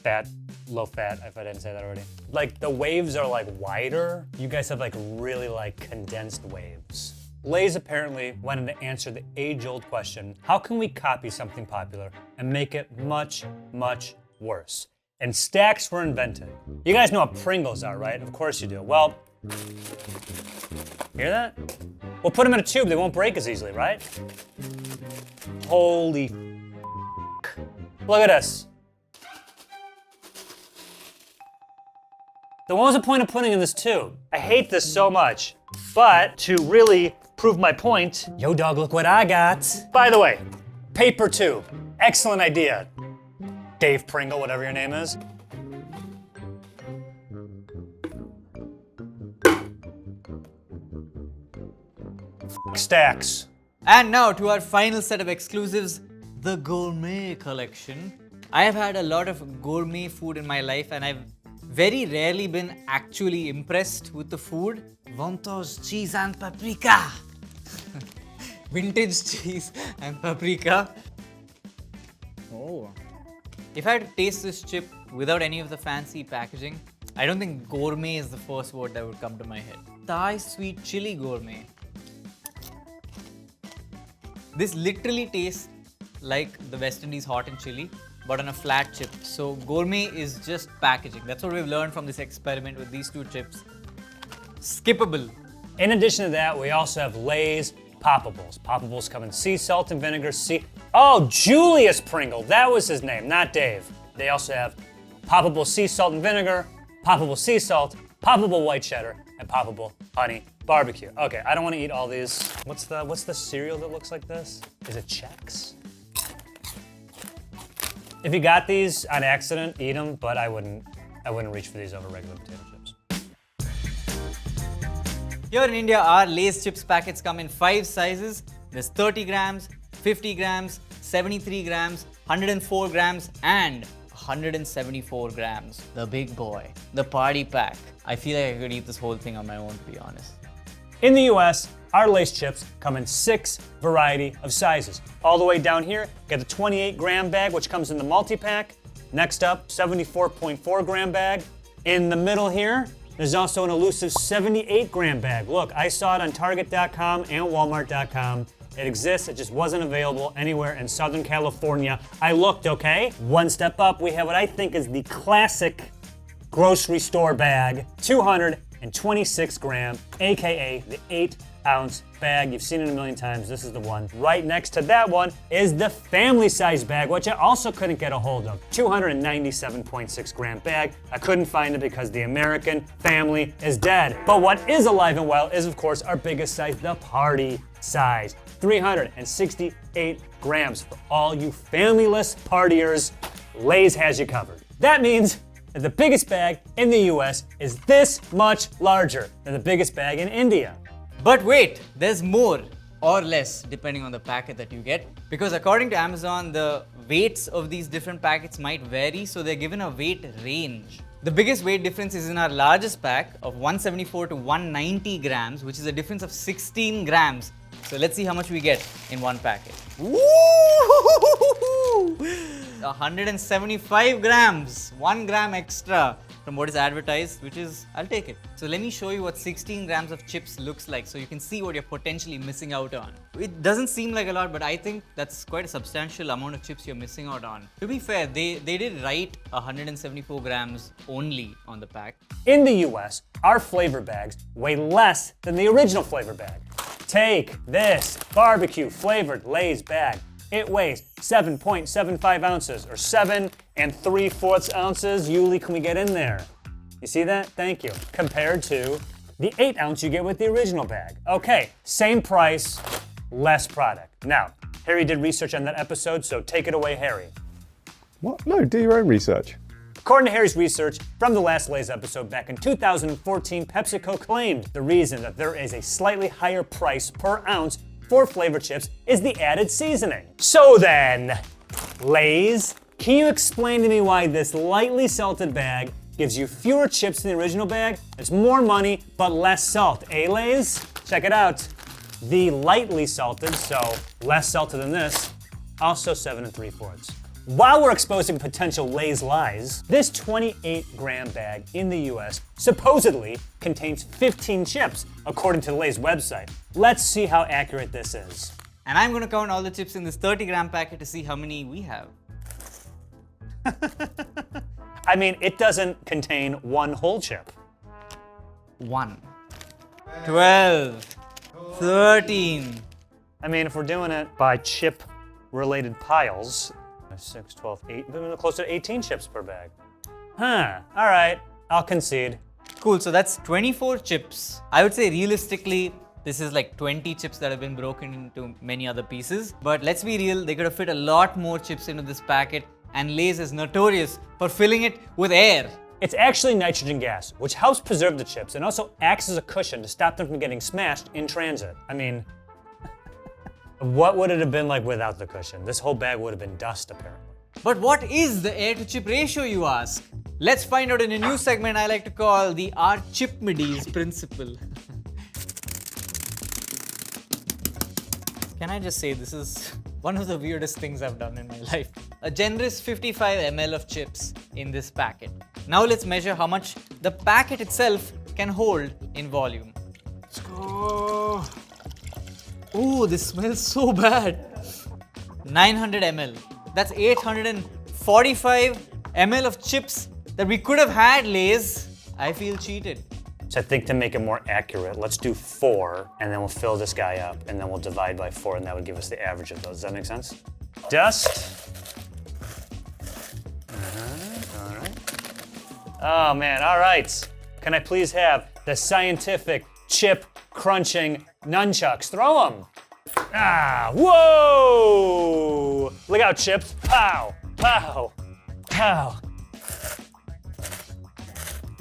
fat, low fat, if I didn't say that already. Like the waves are like wider. You guys have like really like condensed waves. Lay's apparently wanted to answer the age-old question, how can we copy something popular and make it much, much worse? And stacks were invented. You guys know what Pringles are, right? Of course you do. Well, hear that? We'll put them in a tube, they won't break as easily, right? Holy f***. Look at this. Then what was the point of putting in this tube? I hate this so much, but to really prove my point, yo dog, look what I got. By the way, paper tube, excellent idea. Dave Pringle, whatever your name is. Stacks. And now to our final set of exclusives, the Gourmet Collection. I have had a lot of gourmet food in my life and I've very rarely been actually impressed with the food. Vantos cheese and paprika. Vintage cheese and paprika. Oh. If I had to taste this chip without any of the fancy packaging, I don't think gourmet is the first word that would come to my head. Thai sweet chili gourmet. This literally tastes like the West Indies hot and chili, but on a flat chip. So gourmet is just packaging. That's what we've learned from this experiment with these 2 chips. Skippable. In addition to that, we also have Lay's Poppables. Poppables come in sea salt and vinegar. Oh, Julius Pringle. That was his name, not Dave. They also have Poppable sea salt and vinegar, Poppable sea salt, Poppable white cheddar, and Poppable honey barbecue. Okay, I don't want to eat all these. What's the cereal that looks like this? Is it Chex? If you got these on accident, eat them, but I wouldn't reach for these over regular potato chips. Here in India, our Lay's chips packets come in 5 sizes. There's 30 grams, 50 grams, 73 grams, 104 grams, and 174 grams. The big boy, the party pack. I feel like I could eat this whole thing on my own, to be honest. In the US, our Lay's chips come in 6 variety of sizes. All the way down here, get the 28 gram bag, which comes in the multi-pack. Next up, 74.4 gram bag. In the middle here, there's also an elusive 78 gram bag. Look, I saw it on Target.com and Walmart.com. It exists, it just wasn't available anywhere in Southern California. I looked, okay? One step up, we have what I think is the classic grocery store bag, 226 gram, AKA the 8-ounce bag. You've seen it a million times, this is the one. Right next to that one is the family size bag, which I also couldn't get a hold of. 297.6 gram bag. I couldn't find it because the American family is dead. But what is alive and well is, of course, our biggest size, the party size. 368 grams. For all you familyless partiers, Lay's has you covered. That means that the biggest bag in the US is this much larger than the biggest bag in India. But wait, there's more or less depending on the packet that you get, because according to Amazon, the weights of these different packets might vary, so they're given a weight range. The biggest weight difference is in our largest pack of 174 to 190 grams, which is a difference of 16 grams. So let's see how much we get in one packet. Woo! 175 grams, 1 gram extra from what is advertised, which is, I'll take it. So let me show you what 16 grams of chips looks like so you can see what you're potentially missing out on. It doesn't seem like a lot, but I think that's quite a substantial amount of chips you're missing out on. To be fair, they did write 174 grams only on the pack. In the US, our flavor bags weigh less than the original flavor bag. Take this barbecue flavored Lay's bag. It weighs 7.75 ounces, or 7 3/4 ounces. Yuli, can we get in there? You see that? Thank you. Compared to the 8 ounce you get with the original bag. Okay, same price, less product. Now, Harry did research on that episode, so take it away, Harry. What? No, do your own research. According to Harry's research from the last Lay's episode back in 2014, PepsiCo claimed the reason that there is a slightly higher price per ounce for flavor chips is the added seasoning. So then, Lay's, can you explain to me why this lightly salted bag gives you fewer chips than the original bag? It's more money, but less salt, eh, Lay's? Check it out. The lightly salted, so less salted than this, also 7 3/4. While we're exposing potential Lay's lies, this 28 gram bag in the US supposedly contains 15 chips, according to Lay's website. Let's see how accurate this is. And I'm gonna count all the chips in this 30 gram packet to see how many we have. I mean, it doesn't contain one whole chip. 1, 12, 13. I mean, if we're doing it by chip-related piles, 6, 12, 8, we're close to 18 chips per bag. Huh, all right, I'll concede. Cool, so that's 24 chips. I would say realistically, this is like 20 chips that have been broken into many other pieces. But let's be real, they could have fit a lot more chips into this packet, and Lay's is notorious for filling it with air. It's actually nitrogen gas, which helps preserve the chips and also acts as a cushion to stop them from getting smashed in transit. I mean, what would it have been like without the cushion? This whole bag would have been dust, apparently. But what is the air to chip ratio, you ask? Let's find out in a new segment I like to call the Archimedes principle. Can I just say this is one of the weirdest things I've done in my life. A generous 55 ml of chips in this packet. Now let's measure how much the packet itself can hold in volume. Let's go. Oh, this smells so bad. 900 ml. That's 845 ml of chips that we could have had, Lay's. I feel cheated. So I think to make it more accurate, let's do 4, and then we'll fill this guy up, and then we'll divide by 4, and that would give us the average of those. Does that make sense? Dust. All right. Oh man, all right. Can I please have the scientific chip crunching nunchucks? Throw them. Ah, whoa! Look out, chips. Pow, pow, pow.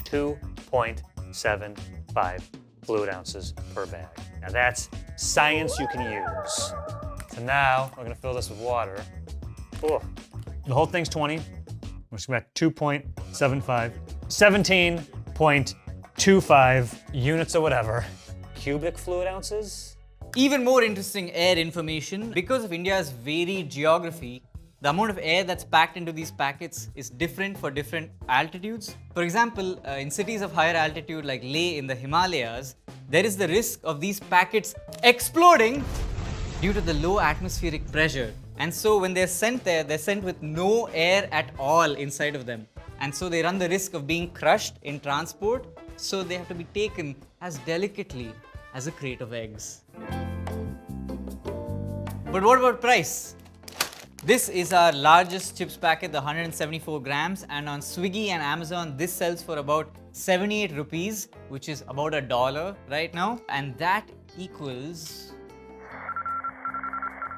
2.75 fluid ounces per bag. Now that's science you can use. So now we're gonna fill this with water. Oh, the whole thing's 20. We're just gonna make 2.75, 17.25 units or whatever. Cubic fluid ounces? Even more interesting air information. Because of India's varied geography, the amount of air that's packed into these packets is different for different altitudes. For example, in cities of higher altitude like Leh in the Himalayas, there is the risk of these packets exploding due to the low atmospheric pressure. And so when they're sent there, they're sent with no air at all inside of them. And so they run the risk of being crushed in transport, so they have to be taken as delicately as a crate of eggs. But what about price? This is our largest chips packet, the 174 grams, and on Swiggy and Amazon, this sells for about 78 rupees, which is about $1 right now, and that equals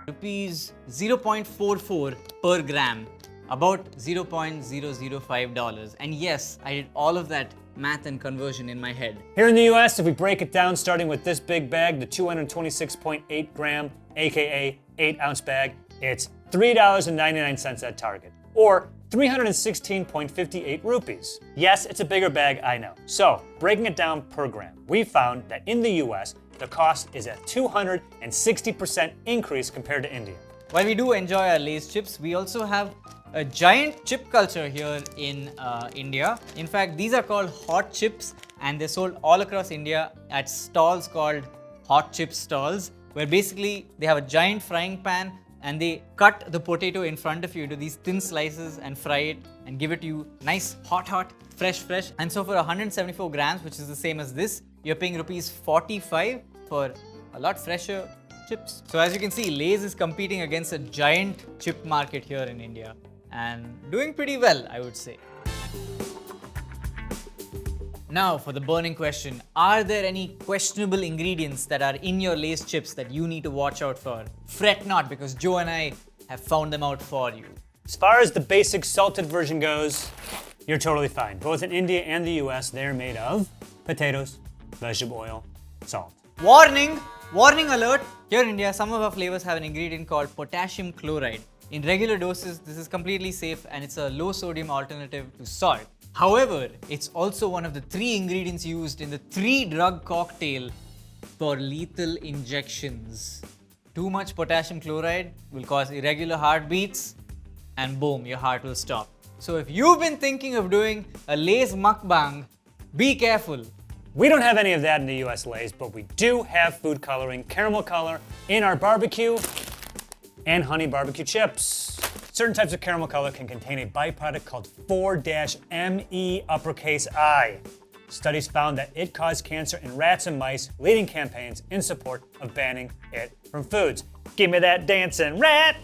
rupees 0.44 per gram, about $0.005. And yes, I did all of that math and conversion in my head. Here in the US, if we break it down, starting with this big bag, the 226.8 gram, aka 8 ounce bag, it's $3.99 at Target, or 316.58 rupees. Yes, it's a bigger bag, I know. So, breaking it down per gram, we found that in the US, the cost is a 260% increase compared to India. While we do enjoy our Lay's chips, we also have a giant chip culture here in India. In fact, these are called hot chips, and they're sold all across India at stalls called hot chip stalls, where basically they have a giant frying pan and they cut the potato in front of you into these thin slices and fry it and give it to you nice, hot, fresh. And so for 174 grams, which is the same as this, you're paying rupees 45 for a lot fresher chips. So as you can see, Lay's is competing against a giant chip market here in India and doing pretty well, I would say. Now for the burning question, are there any questionable ingredients that are in your Lay's chips that you need to watch out for? Fret not, because Joe and I have found them out for you. As far as the basic salted version goes, you're totally fine. Both in India and the US, they're made of potatoes, vegetable oil, salt. Warning! Warning alert! Here in India, some of our flavors have an ingredient called potassium chloride. In regular doses, this is completely safe and it's a low sodium alternative to salt. However, it's also one of the 3 ingredients used in the 3-drug cocktail for lethal injections. Too much potassium chloride will cause irregular heartbeats and boom, your heart will stop. So if you've been thinking of doing a Lay's mukbang, be careful. We don't have any of that in the US Lay's, but we do have food coloring, caramel color in our barbecue and honey barbecue chips. Certain types of caramel color can contain a byproduct called 4-ME uppercase I. Studies found that it caused cancer in rats and mice, leading campaigns in support of banning it from foods. Give me that dancing rat!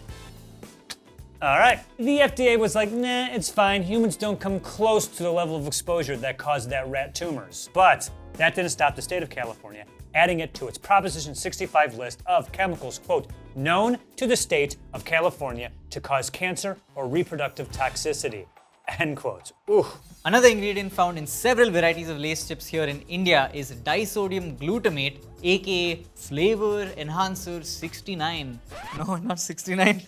All right, the FDA was like, nah, it's fine. Humans don't come close to the level of exposure that caused that rat tumors. But that didn't stop the state of California, adding it to its Proposition 65 list of chemicals, quote, known to the state of California to cause cancer or reproductive toxicity, end quote. Ooh. Another ingredient found in several varieties of Lay's chips here in India is disodium glutamate, aka Flavor Enhancer 69. No, not 69.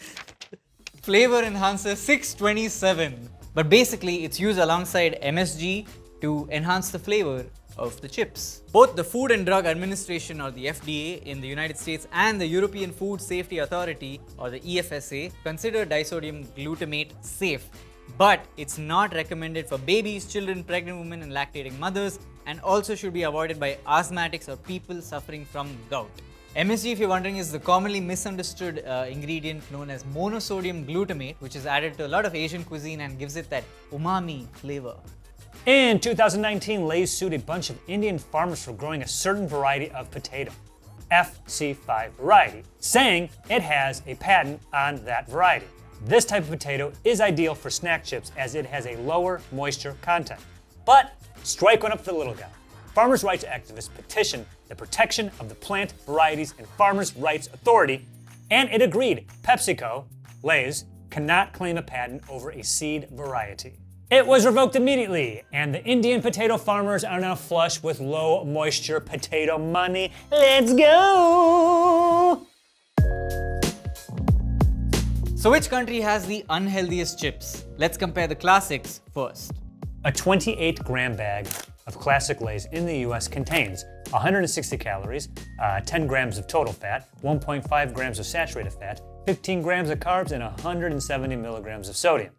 Flavor Enhancer 627. But basically, it's used alongside MSG to enhance the flavor of the chips. Both the Food and Drug Administration, or the FDA in the United States, and the European Food Safety Authority, or the EFSA, consider disodium glutamate safe. But it's not recommended for babies, children, pregnant women, and lactating mothers, and also should be avoided by asthmatics or people suffering from gout. MSG, if you're wondering, is the commonly misunderstood ingredient known as monosodium glutamate, which is added to a lot of Asian cuisine and gives it that umami flavor. In 2019, Lay's sued a bunch of Indian farmers for growing a certain variety of potato, FC5 variety, saying it has a patent on that variety. This type of potato is ideal for snack chips as it has a lower moisture content. But strike one up for the little guy. Farmers' rights activists petitioned the Protection of the Plant Varieties and Farmers' Rights Authority, and it agreed PepsiCo, Lay's, cannot claim a patent over a seed variety. It was revoked immediately, and the Indian potato farmers are now flush with low moisture potato money. Let's go! So which country has the unhealthiest chips? Let's compare the classics first. A 28-gram bag of classic Lay's in the US contains 160 calories, 10 grams of total fat, 1.5 grams of saturated fat, 15 grams of carbs, and 170 milligrams of sodium.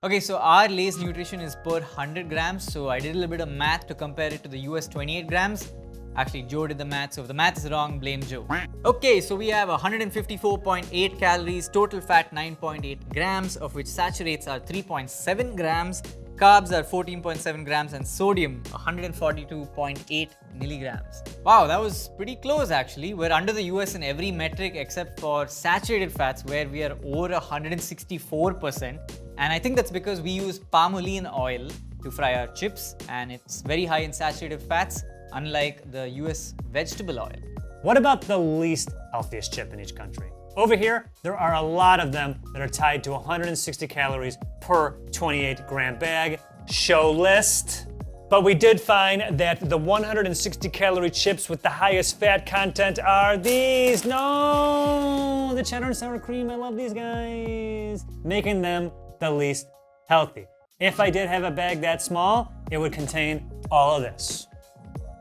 Okay, so our Lay's nutrition is per 100 grams, so I did a little bit of math to compare it to the US 28 grams. Actually, Joe did the math, so if the math is wrong, blame Joe. Okay, so we have 154.8 calories, total fat 9.8 grams, of which saturates are 3.7 grams, carbs are 14.7 grams, and sodium 142.8 milligrams. Wow, that was pretty close actually. We're under the US in every metric except for saturated fats, where we are over 164%. And I think that's because we use palmolive oil to fry our chips, and it's very high in saturated fats, unlike the US vegetable oil. What about the least healthiest chip in each country? Over here, there are a lot of them that are tied to 160 calories per 28-gram bag. Show list. But we did find that the 160 calorie chips with the highest fat content are these. No, the cheddar and sour cream, I love these guys. Making them the least healthy. If I did have a bag that small, it would contain all of this.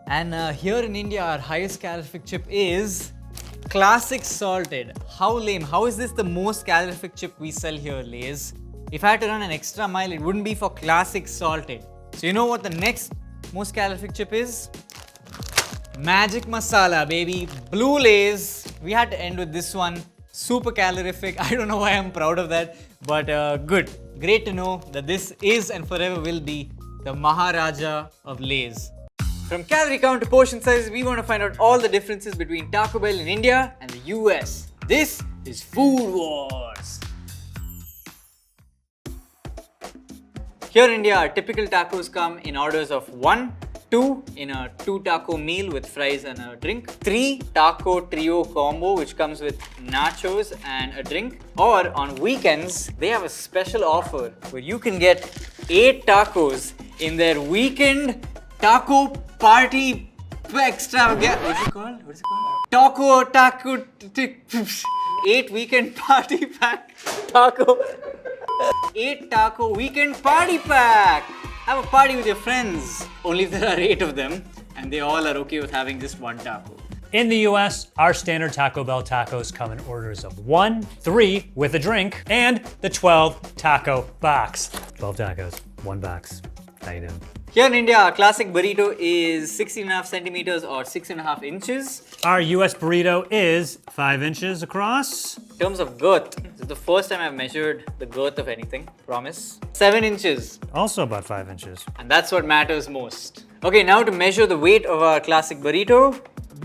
And here in India, our highest calorific chip is classic salted. How lame. How is this the most calorific chip we sell here, Lay's? If I had to run an extra mile, it wouldn't be for classic salted. So you know what the next most calorific chip is? Magic Masala, baby. Blue Lay's. We had to end with this one. Super calorific. I don't know why I'm proud of that, but good. Great to know that this is and forever will be the Maharaja of Lay's. From calorie count to portion size, we want to find out all the differences between Taco Bell in India and the US. This is Food Wars. Here in India, our typical tacos come in orders of 1, 2 in a 2-taco meal with fries and a drink, 3 taco trio combo which comes with nachos and a drink, or on weekends, they have a special offer where you can get 8 tacos in their weekend taco party extravaganza. What's it called? Taco 8 weekend party pack taco. 8 taco weekend party pack. Have a party with your friends. Only if there are 8 of them and they all are okay with having just 1 taco. In the US, our standard Taco Bell tacos come in orders of 1, 3 with a drink, and the 12 taco box. 12 tacos, 1 box. How you doing? Here in India, our classic burrito is 16.5 centimeters or 6.5 inches. Our US burrito is 5 inches across. In terms of girth, this is the first time I've measured the girth of anything, promise. 7 inches. Also about 5 inches. And that's what matters most. Okay, now to measure the weight of our classic burrito.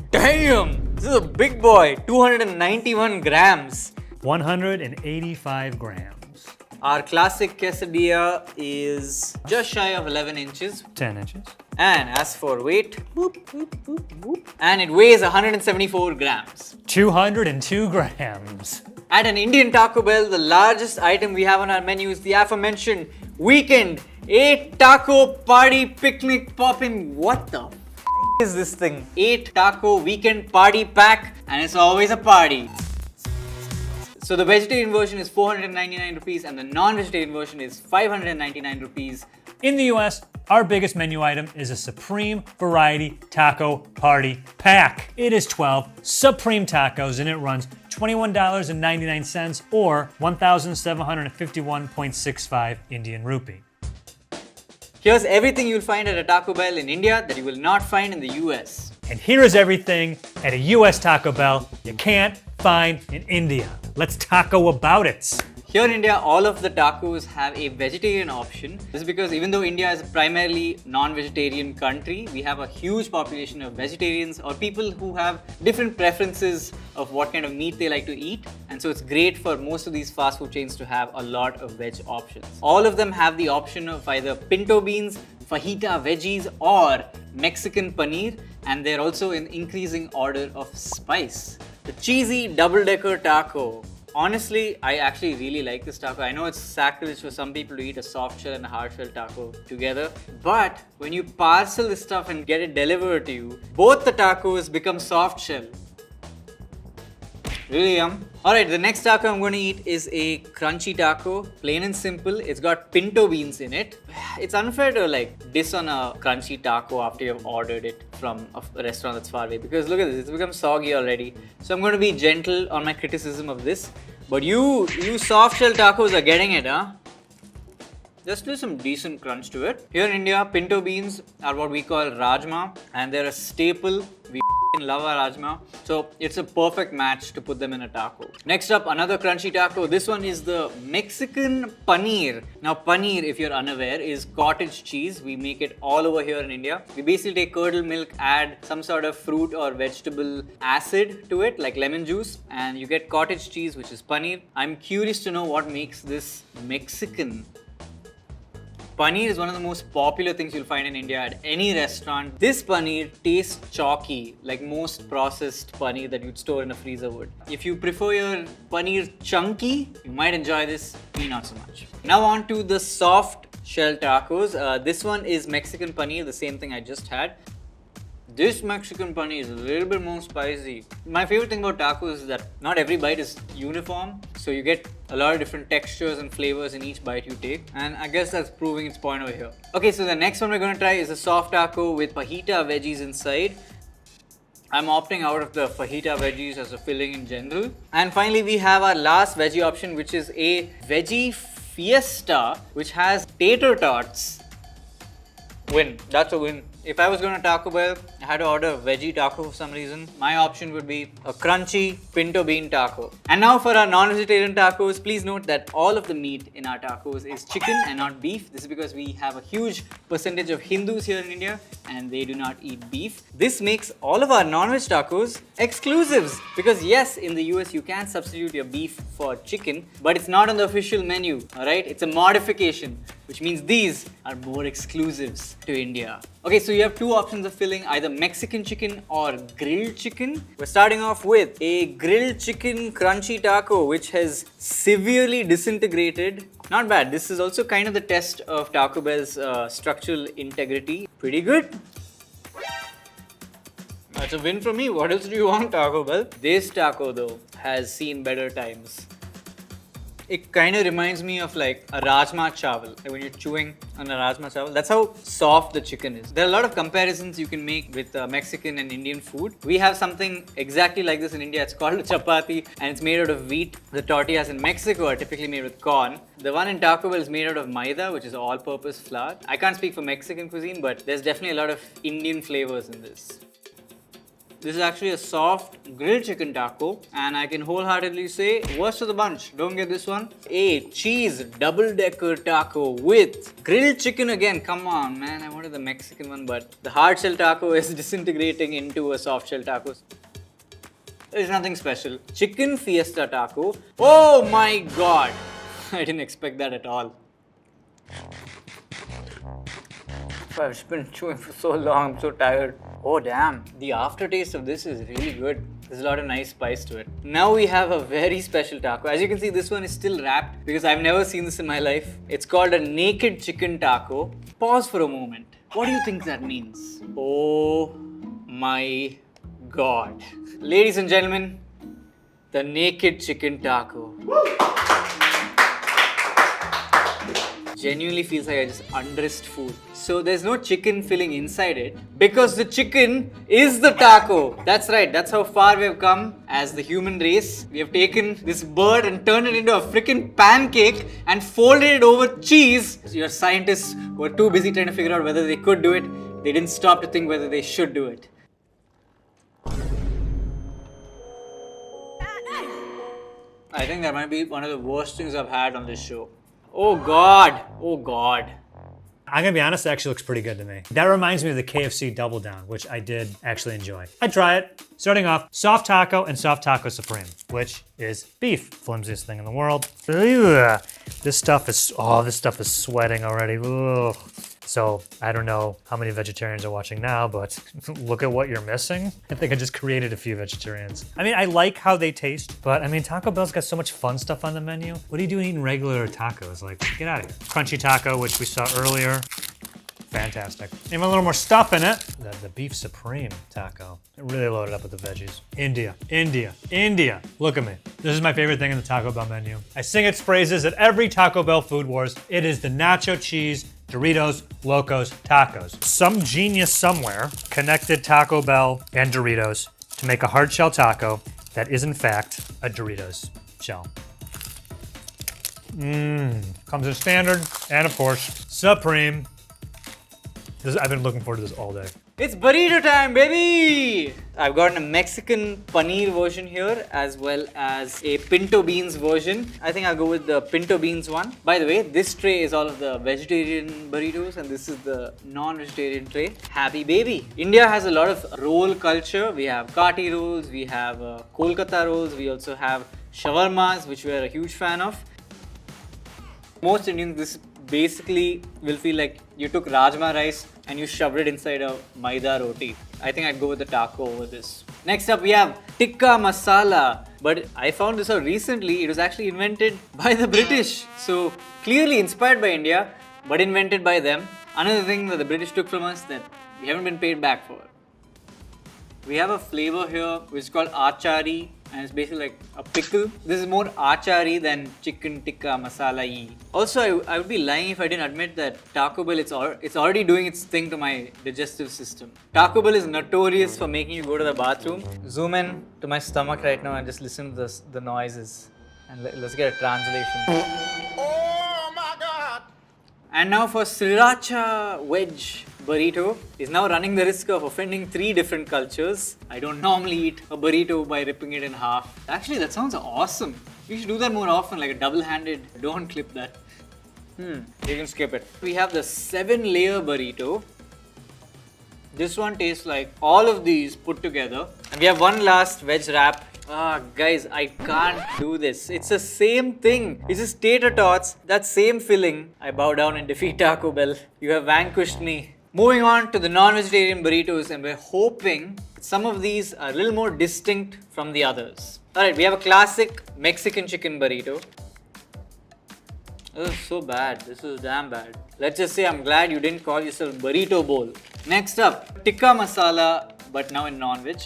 Damn! This is a big boy, 291 grams. 185 grams. Our classic quesadilla is just shy of 11 inches. 10 inches. And as for weight, and it weighs 174 grams. 202 grams. At an Indian Taco Bell, the largest item we have on our menu is the aforementioned Weekend 8 Taco Party Picnic Poppin'. What the f is this thing? 8 Taco Weekend Party Pack, and it's always a party. So the vegetarian version is 499 rupees and the non-vegetarian version is 599 rupees. In the US, our biggest menu item is a Supreme Variety Taco Party Pack. It is 12 Supreme tacos and it runs $21.99 or 1,751.65 Indian rupee. Here's everything you'll find at a Taco Bell in India that you will not find in the US. And here is everything at a US Taco Bell you can't find in India. Let's taco about it. Here in India, all of the tacos have a vegetarian option. This is because even though India is a primarily non-vegetarian country, we have a huge population of vegetarians or people who have different preferences of what kind of meat they like to eat. And so it's great for most of these fast food chains to have a lot of veg options. All of them have the option of either pinto beans, fajita veggies or Mexican paneer, and they're also in increasing order of spice. The cheesy double-decker taco. Honestly, I actually really like this taco. I know it's sacrilege for some people to eat a soft shell and a hard shell taco together, but when you parcel this stuff and get it delivered to you, both the tacos become soft shell. Really yum. Alright, the next taco I'm going to eat is a crunchy taco. Plain and simple. It's got pinto beans in it. It's unfair to like diss on a crunchy taco after you've ordered it from a restaurant that's far away, because look at this, it's become soggy already. So I'm going to be gentle on my criticism of this. But you soft shell tacos are getting it, huh? Just do some decent crunch to it. Here in India, pinto beans are what we call rajma, and they're a staple. We love our rajma, so it's a perfect match to put them in a taco. Next up, another crunchy taco. This one is the Mexican paneer. Now paneer, if you're unaware, is cottage cheese. We make it all over here in India. We basically take curdled milk, add some sort of fruit or vegetable acid to it, like lemon juice, and you get cottage cheese, which is paneer. I'm curious to know what makes this Mexican. Paneer is one of the most popular things you'll find in India at any restaurant. This paneer tastes chalky, like most processed paneer that you'd store in a freezer would. If you prefer your paneer chunky, you might enjoy this, me not so much. Now on to the soft shell tacos. This one is Mexican paneer, the same thing I just had. This Mexican paneer is a little bit more spicy. My favorite thing about tacos is that not every bite is uniform, so you get a lot of different textures and flavors in each bite you take, and I guess that's proving its point over here. Okay, so the next one we're going to try is a soft taco with fajita veggies inside. I'm opting out of the fajita veggies as a filling in general. And finally, we have our last veggie option, which is a veggie fiesta, which has tater tots. Win. That's a win. If I was going to Taco Bell, I had to order a veggie taco for some reason. My option would be a crunchy pinto bean taco. And now for our non-vegetarian tacos, please note that all of the meat in our tacos is chicken and not beef. This is because we have a huge percentage of Hindus here in India and they do not eat beef. This makes all of our non-veg tacos exclusives, because yes, in the US you can substitute your beef for chicken, but it's not on the official menu, alright? It's a modification, which means these are more exclusives to India. Okay, so you have two options of filling, either Mexican chicken or grilled chicken. We're starting off with a grilled chicken crunchy taco, which has severely disintegrated. Not bad. This is also kind of the test of Taco Bell's structural integrity. Pretty good. That's a win for me. What else do you want, Taco Bell? This taco, though, has seen better times. It kind of reminds me of like a rajma chawal. Like when you're chewing on a rajma chawal, that's how soft the chicken is. There are a lot of comparisons you can make with Mexican and Indian food. We have something exactly like this in India. It's called chapati and it's made out of wheat. The tortillas in Mexico are typically made with corn. The one in Taco Bell is made out of maida, which is all-purpose flour. I can't speak for Mexican cuisine, but there's definitely a lot of Indian flavors in this. This is actually a soft grilled chicken taco, and I can wholeheartedly say, worst of the bunch. Don't get this one. A cheese double-decker taco with grilled chicken again. Come on, man. I wanted the Mexican one, but the hard shell taco is disintegrating into a soft shell taco. There's nothing special. Chicken fiesta taco. Oh my god. I didn't expect that at all. I've just been chewing for so long, I'm so tired. Oh damn, the aftertaste of this is really good. There's a lot of nice spice to it. Now we have a very special taco. As you can see, this one is still wrapped because I've never seen this in my life. It's called a naked chicken taco. Pause for a moment. What do you think that means? Oh my god. Ladies and gentlemen, the naked chicken taco. Genuinely feels like I just undressed food. So there's no chicken filling inside it because the chicken is the taco. That's right, that's how far we have come as the human race. We have taken this bird and turned it into a freaking pancake and folded it over cheese. Your scientists were too busy trying to figure out whether they could do it. They didn't stop to think whether they should do it. I think that might be one of the worst things I've had on this show. Oh God. Oh God. I'm gonna be honest, it actually looks pretty good to me. That reminds me of the KFC Double Down, which I did actually enjoy. I'd try it. Starting off, soft taco and soft taco supreme, which is beef. Flimsiest thing in the world. Ugh. This stuff is sweating already. Ugh. So I don't know how many vegetarians are watching now, but look at what you're missing. I think I just created a few vegetarians. I mean, I like how they taste, but I mean, Taco Bell's got so much fun stuff on the menu. What are you doing eating regular tacos? Like, get out of here. Crunchy taco, which we saw earlier. Fantastic. Even a little more stuff in it. The beef supreme taco. It really loaded up with the veggies. India, India, India. Look at me. This is my favorite thing in the Taco Bell menu. I sing its praises at every Taco Bell Food Wars. It is the nacho cheese Doritos Locos Tacos. Some genius somewhere connected Taco Bell and Doritos to make a hard shell taco that is in fact a Doritos shell. Comes in standard and of course supreme. I've been looking forward to this all day. It's burrito time, baby! I've got a Mexican paneer version here as well as a pinto beans version. I think I'll go with the pinto beans one. By the way, this tray is all of the vegetarian burritos and this is the non-vegetarian tray. Happy baby! India has a lot of roll culture. We have kati rolls, we have Kolkata rolls, we also have shawarmas, which we are a huge fan of. Most Indians, this basically will feel like you took rajma rice and you shoved it inside a maida roti. I think I'd go with the taco over this. Next up we have tikka masala. But I found this out recently. It was actually invented by the British. So clearly inspired by India, but invented by them. Another thing that the British took from us that we haven't been paid back for. We have a flavor here which is called achari. And it's basically like a pickle. This is more achari than chicken tikka masala-y. Also, I would be lying if I didn't admit that Taco Bell, it's already doing its thing to my digestive system. Taco Bell is notorious for making you go to the bathroom. Zoom in to my stomach right now and just listen to the noises. And let's get a translation. Oh my God! And now for Sriracha Wedge burrito is now running the risk of offending 3 different cultures. I don't normally eat a burrito by ripping it in half. Actually, that sounds awesome. We should do that more often, like a double-handed. Don't clip that. You can skip it. We have the 7-layer burrito. This one tastes like all of these put together. And we have one last veg wrap. Guys, I can't do this. It's the same thing. It's just tater tots, that same filling. I bow down and defeat Taco Bell. You have vanquished me. Moving on to the non-vegetarian burritos, and we're hoping some of these are a little more distinct from the others. Alright, we have a classic Mexican chicken burrito. This is so bad. This is damn bad. Let's just say I'm glad you didn't call yourself burrito bowl. Next up, tikka masala, but now in non-veg.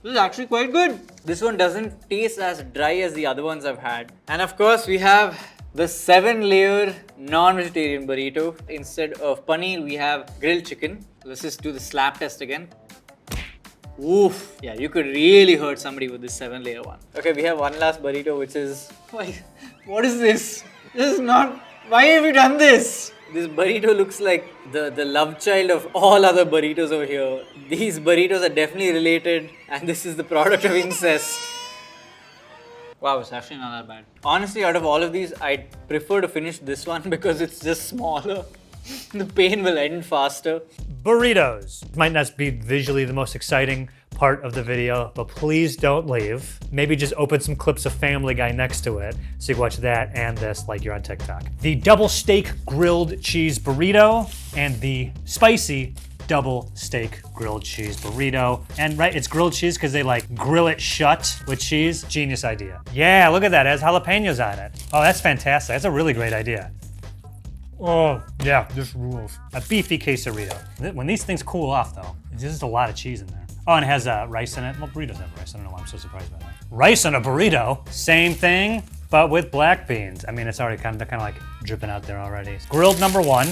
This is actually quite good. This one doesn't taste as dry as the other ones I've had. And of course, we have the 7-layer non-vegetarian burrito. Instead of paneer, we have grilled chicken. Let's just do the slap test again. Oof. Yeah, you could really hurt somebody with this 7-layer one. Okay, we have one last burrito, which is... What is this? This is not... Why have you done this? This burrito looks like the love child of all other burritos over here. These burritos are definitely related, and this is the product of incest. Wow, it's actually not that bad. Honestly, out of all of these, I'd prefer to finish this one because it's just smaller. The pain will end faster. Burritos. Might not be visually the most exciting part of the video, but please don't leave. Maybe just open some clips of Family Guy next to it so you can watch that and this like you're on TikTok. The double steak grilled cheese burrito and the spicy double steak grilled cheese burrito. And right, it's grilled cheese because they like grill it shut with cheese. Genius idea. Yeah, look at that, it has jalapenos on it. Oh, that's fantastic. That's a really great idea. Oh, yeah, this rules. A beefy quesarito. When these things cool off though, there's just a lot of cheese in there. Oh, and it has rice in it. Well, burritos have rice. I don't know why I'm so surprised by that. Rice in a burrito? Same thing, but with black beans. I mean, it's already kind of like dripping out there already. Grilled number 1.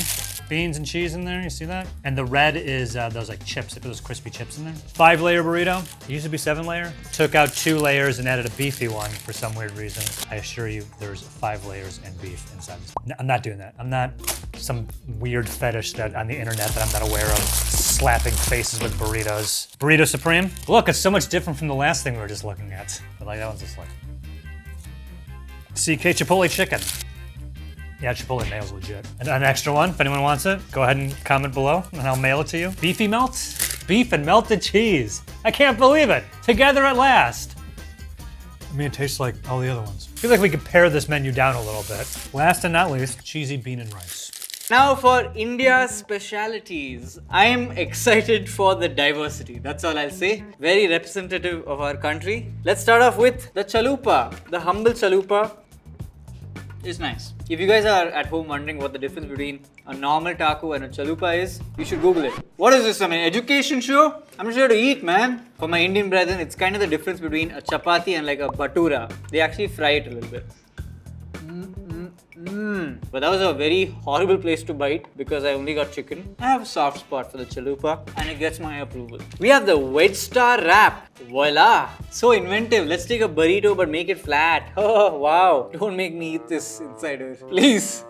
Beans and cheese in there, you see that? And the red is those like chips, they put those crispy chips in there. 5-layer burrito, it used to be 7-layer. Took out 2 layers and added a beefy one for some weird reason. I assure you there's 5 layers and beef inside. I'm not doing that. I'm not some weird fetish that on the internet that I'm not aware of. slapping faces with burritos. Burrito Supreme. Look, it's so much different from the last thing we were just looking at. But like that one's just like CK Chipotle chicken. Yeah, Chipotle mail's legit. An extra one, if anyone wants it, go ahead and comment below and I'll mail it to you. Beefy melts? Beef and melted cheese. I can't believe it. Together at last. I mean, it tastes like all the other ones. I feel like we could pare this menu down a little bit. Last and not least, cheesy bean and rice. Now for India's specialities. I am excited for the diversity. That's all I'll say. Very representative of our country. Let's start off with the chalupa. The humble chalupa is nice. If you guys are at home wondering what the difference between a normal taco and a chalupa is, you should Google it. What is this? I mean, education show? I'm just here to eat, man. For my Indian brethren, it's kind of the difference between a chapati and like a bhatura. They actually fry it a little bit. But that was a very horrible place to bite because I only got chicken. I have a soft spot for the chalupa and it gets my approval. We have the wedge star wrap. Voila! So inventive. Let's take a burrito but make it flat. Oh wow! Don't make me eat this insiders, please.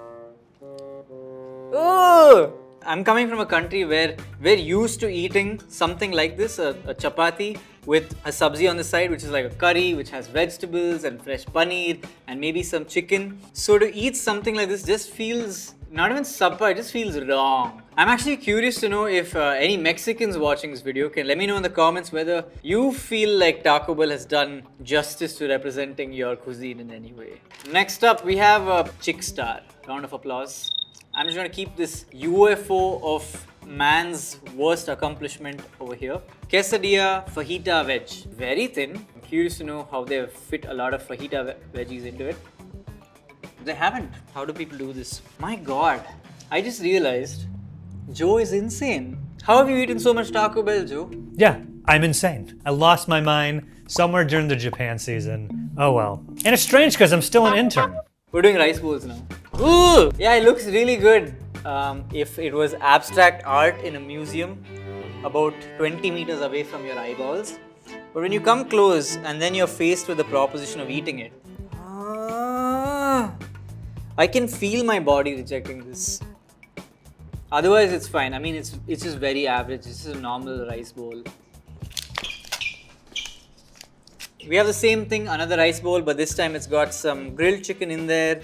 Oh! I'm coming from a country where we're used to eating something like this, a chapati with a sabzi on the side, which is like a curry, which has vegetables and fresh paneer and maybe some chicken. So to eat something like this just feels, not even supper, it just feels wrong. I'm actually curious to know if any Mexicans watching this video can let me know in the comments whether you feel like Taco Bell has done justice to representing your cuisine in any way. Next up, we have a Chick Star. Round of applause. I'm just going to keep this UFO of man's worst accomplishment over here. Quesadilla fajita veg. Very thin. I'm curious to know how they fit a lot of fajita veggies into it. They haven't. How do people do this? My God. I just realized Joe is insane. How have you eaten so much Taco Bell, Joe? Yeah, I'm insane. I lost my mind somewhere during the Japan season. Oh well. And it's strange because I'm still an intern. We're doing rice bowls now. Ooh! Yeah, it looks really good. If it was abstract art in a museum about 20 meters away from your eyeballs. But when you come close and then you're faced with the proposition of eating it, I can feel my body rejecting this. Otherwise, it's fine. I mean, it's just very average. This is a normal rice bowl. We have the same thing, another rice bowl, but this time it's got some grilled chicken in there.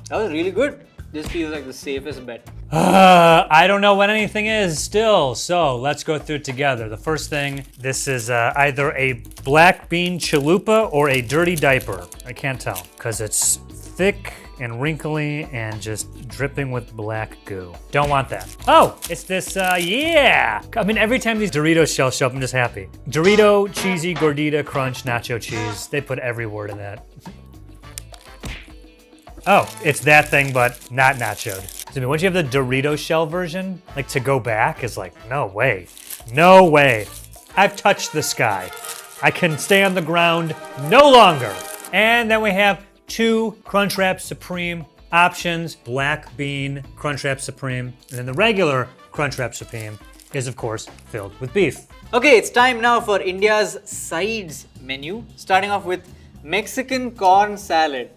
That was really good. This feels like the safest bet. I don't know what anything is still, so let's go through it together. The first thing, this is either a black bean chalupa or a dirty diaper. I can't tell, because it's thick and wrinkly and just dripping with black goo. Don't want that. Oh, it's this, yeah! I mean, every time these Doritos shells show up, I'm just happy. Dorito, cheesy, gordita, crunch, nacho cheese. They put every word in that. Oh, it's that thing, but not nachoed. So, I mean, once you have the Dorito shell version, like to go back is like, no way. No way. I've touched the sky. I can stay on the ground no longer. And then we have 2 Crunchwrap Supreme options, black bean Crunchwrap Supreme, and then the regular Crunchwrap Supreme is of course filled with beef. Okay, it's time now for India's sides menu, starting off with Mexican corn salad.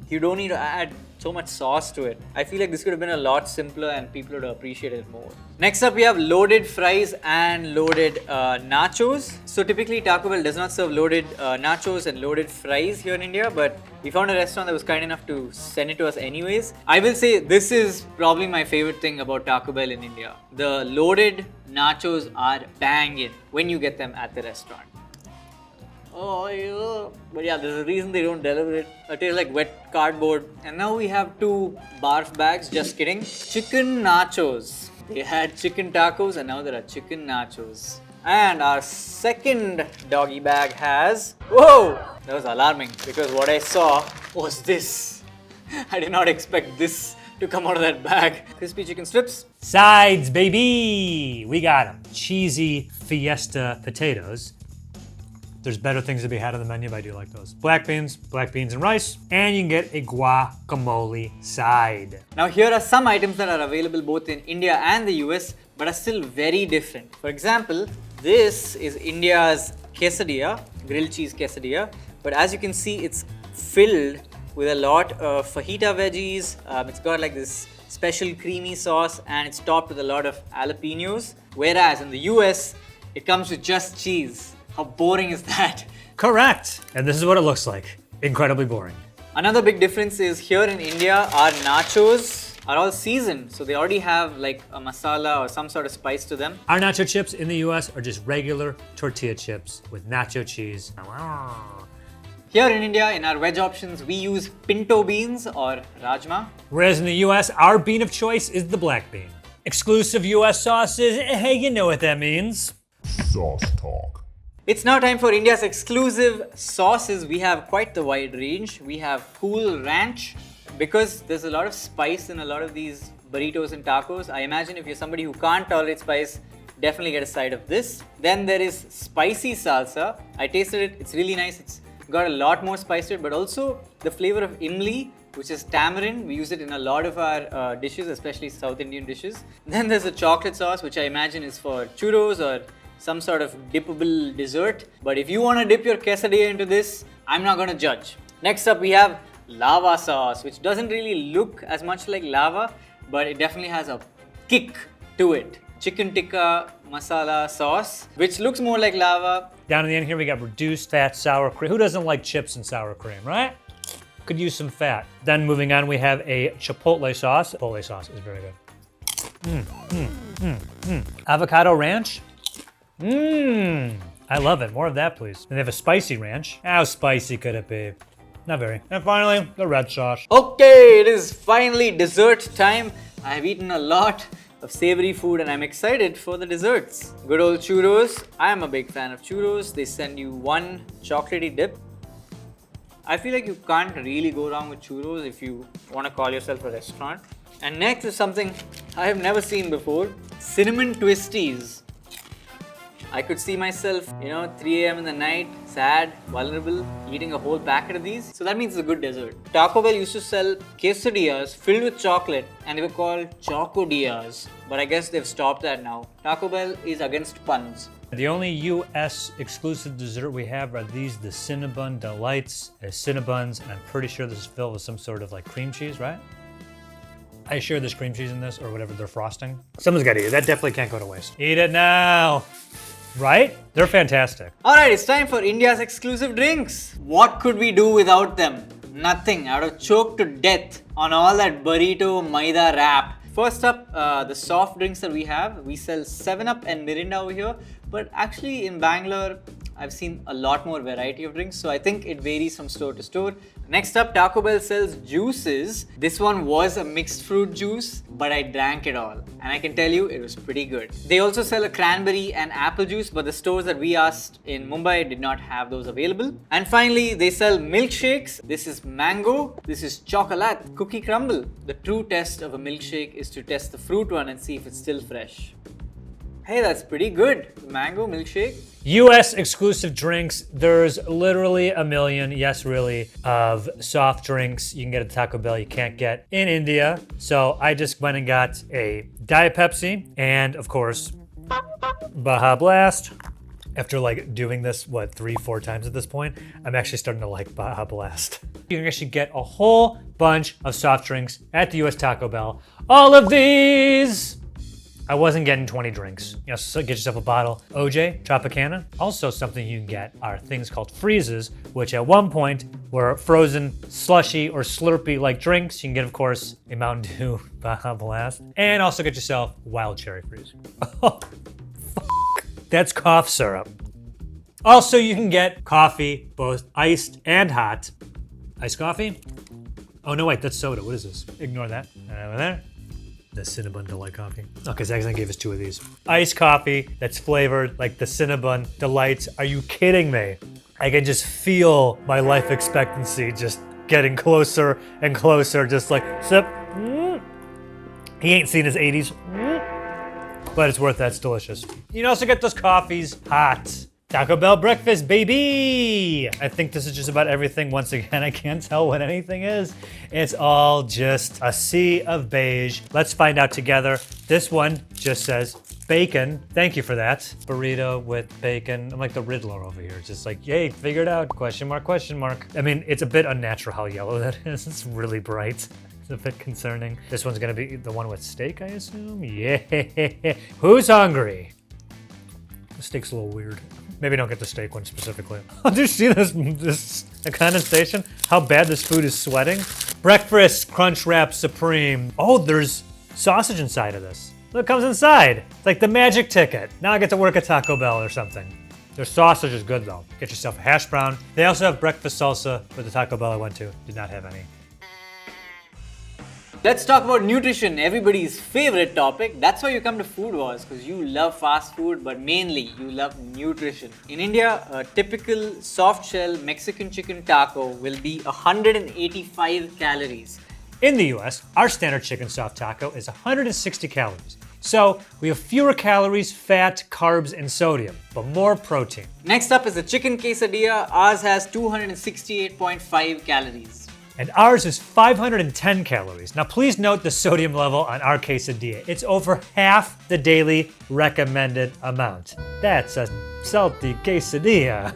You don't need to add so much sauce to it. I feel like this could have been a lot simpler and people would have appreciated it more. Next up, we have loaded fries and loaded nachos. So typically Taco Bell does not serve loaded nachos and loaded fries here in India, but we found a restaurant that was kind enough to send it to us anyways. I will say this is probably my favorite thing about Taco Bell in India. The loaded nachos are banging when you get them at the restaurant. Oh yeah. But yeah, there's a reason they don't deliver it. It tastes like wet cardboard. And now we have 2 barf bags, just kidding. Chicken nachos. They had chicken tacos and now there are chicken nachos. And our second doggy bag has... Whoa! That was alarming because what I saw was this. I did not expect this to come out of that bag. Crispy chicken strips. Sides, baby! We got them. Cheesy Fiesta potatoes. There's better things to be had on the menu, but I do like those. Black beans and rice, and you can get a guacamole side. Now here are some items that are available both in India and the US, but are still very different. For example, this is India's quesadilla, grilled cheese quesadilla, but as you can see, it's filled with a lot of fajita veggies. It's got like this special creamy sauce and it's topped with a lot of jalapenos. Whereas in the US, it comes with just cheese. How boring is that? Correct. And this is what it looks like. Incredibly boring. Another big difference is here in India, our nachos are all seasoned. So they already have like a masala or some sort of spice to them. Our nacho chips in the US are just regular tortilla chips with nacho cheese. Here in India, in our veg options, we use pinto beans or rajma. Whereas in the US, our bean of choice is the black bean. Exclusive US sauces, hey, you know what that means. Sauce talk. It's now time for India's exclusive sauces. We have quite the wide range. We have Cool Ranch. Because there's a lot of spice in a lot of these burritos and tacos, I imagine if you're somebody who can't tolerate spice, definitely get a side of this. Then there is spicy salsa. I tasted it, it's really nice. It's got a lot more spice to it, but also the flavor of imli, which is tamarind. We use it in a lot of our dishes, especially South Indian dishes. Then there's a chocolate sauce, which I imagine is for churros or some sort of dippable dessert. But if you want to dip your quesadilla into this, I'm not going to judge. Next up, we have lava sauce, which doesn't really look as much like lava, but it definitely has a kick to it. Chicken tikka masala sauce, which looks more like lava. Down in the end here, we got reduced fat sour cream. Who doesn't like chips and sour cream, right? Could use some fat. Then moving on, we have a chipotle sauce. Chipotle sauce is very good. Avocado ranch. I love it. More of that, please. And they have a spicy ranch. How spicy could it be? Not very. And finally, the red sauce. Okay, it is finally dessert time. I have eaten a lot of savory food and I'm excited for the desserts. Good old churros. I am a big fan of churros. They send you one chocolatey dip. I feel like you can't really go wrong with churros if you want to call yourself a restaurant. And next is something I have never seen before. Cinnamon twisties. I could see myself, 3 a.m. in the night, sad, vulnerable, eating a whole packet of these. So that means it's a good dessert. Taco Bell used to sell quesadillas filled with chocolate and they were called chocodillas. But I guess they've stopped that now. Taco Bell is against puns. The only US exclusive dessert we have are these, the Cinnabon Delights. As Cinnabuns, and I'm pretty sure this is filled with some sort of like cream cheese, right? I sure there's cream cheese in this or whatever they're frosting. Someone's gotta eat it. That definitely can't go to waste. Eat it now. Right? They're fantastic. Alright, it's time for India's exclusive drinks. What could we do without them? Nothing. I would have choked to death on all that burrito maida wrap. First up, the soft drinks that we have. We sell 7-Up and Mirinda over here. But actually in Bangalore, I've seen a lot more variety of drinks. So I think it varies from store to store. Next up, Taco Bell sells juices. This one was a mixed fruit juice, but I drank it all. And I can tell you, it was pretty good. They also sell a cranberry and apple juice, but the stores that we asked in Mumbai did not have those available. And finally, they sell milkshakes. This is mango. This is chocolate cookie crumble. The true test of a milkshake is to test the fruit one and see if it's still fresh. Hey, that's pretty good. Mango milkshake. US exclusive drinks. There's literally a million, yes, really, of soft drinks you can get at Taco Bell you can't get in India. So I just went and got a Diet Pepsi and, of course, Baja Blast. After like doing this, 3-4 times at this point, I'm actually starting to like Baja Blast. You can actually get a whole bunch of soft drinks at the US Taco Bell. All of these! I wasn't getting 20 drinks. So get yourself a bottle. OJ, Tropicana. Also something you can get are things called freezes, which at one point were frozen slushy or slurpy like drinks. You can get, of course, a Mountain Dew Baja Blast. And also get yourself wild cherry freeze. Oh, fuck. That's cough syrup. Also, you can get coffee, both iced and hot. Iced coffee? Oh no, wait, that's soda. What is this? Ignore that. Over there. The Cinnabon Delight coffee. Okay, Zach's gave us 2 of these. Iced coffee that's flavored like the Cinnabon Delights. Are you kidding me? I can just feel my life expectancy just getting closer and closer, just like sip. He ain't seen his 80s. But it's worth that, it's delicious. You can also get those coffees hot. Taco Bell breakfast, baby! I think this is just about everything. Once again, I can't tell what anything is. It's all just a sea of beige. Let's find out together. This one just says bacon. Thank you for that. Burrito with bacon. I'm like the Riddler over here. Just like, yay, figure it out. Question mark, question mark. I mean, it's a bit unnatural how yellow that is. It's really bright. It's a bit concerning. This one's gonna be the one with steak, I assume? Yeah. Who's hungry? The steak's a little weird. Maybe don't get the steak one specifically. Did you see this condensation? How bad this food is sweating? Breakfast Crunch Wrap Supreme. Oh, there's sausage inside of this. Look, it comes inside. It's like the magic ticket. Now I get to work at Taco Bell or something. Their sausage is good though. Get yourself a hash brown. They also have breakfast salsa, but the Taco Bell I went to did not have any. Let's talk about nutrition, everybody's favorite topic. That's why you come to Food Wars, because you love fast food, but mainly you love nutrition. In India, a typical soft shell Mexican chicken taco will be 185 calories. In the US, our standard chicken soft taco is 160 calories. So we have fewer calories, fat, carbs, and sodium, but more protein. Next up is the chicken quesadilla. Ours has 268.5 calories. And ours is 510 calories. Now please note the sodium level on our quesadilla. It's over half the daily recommended amount. That's a salty quesadilla.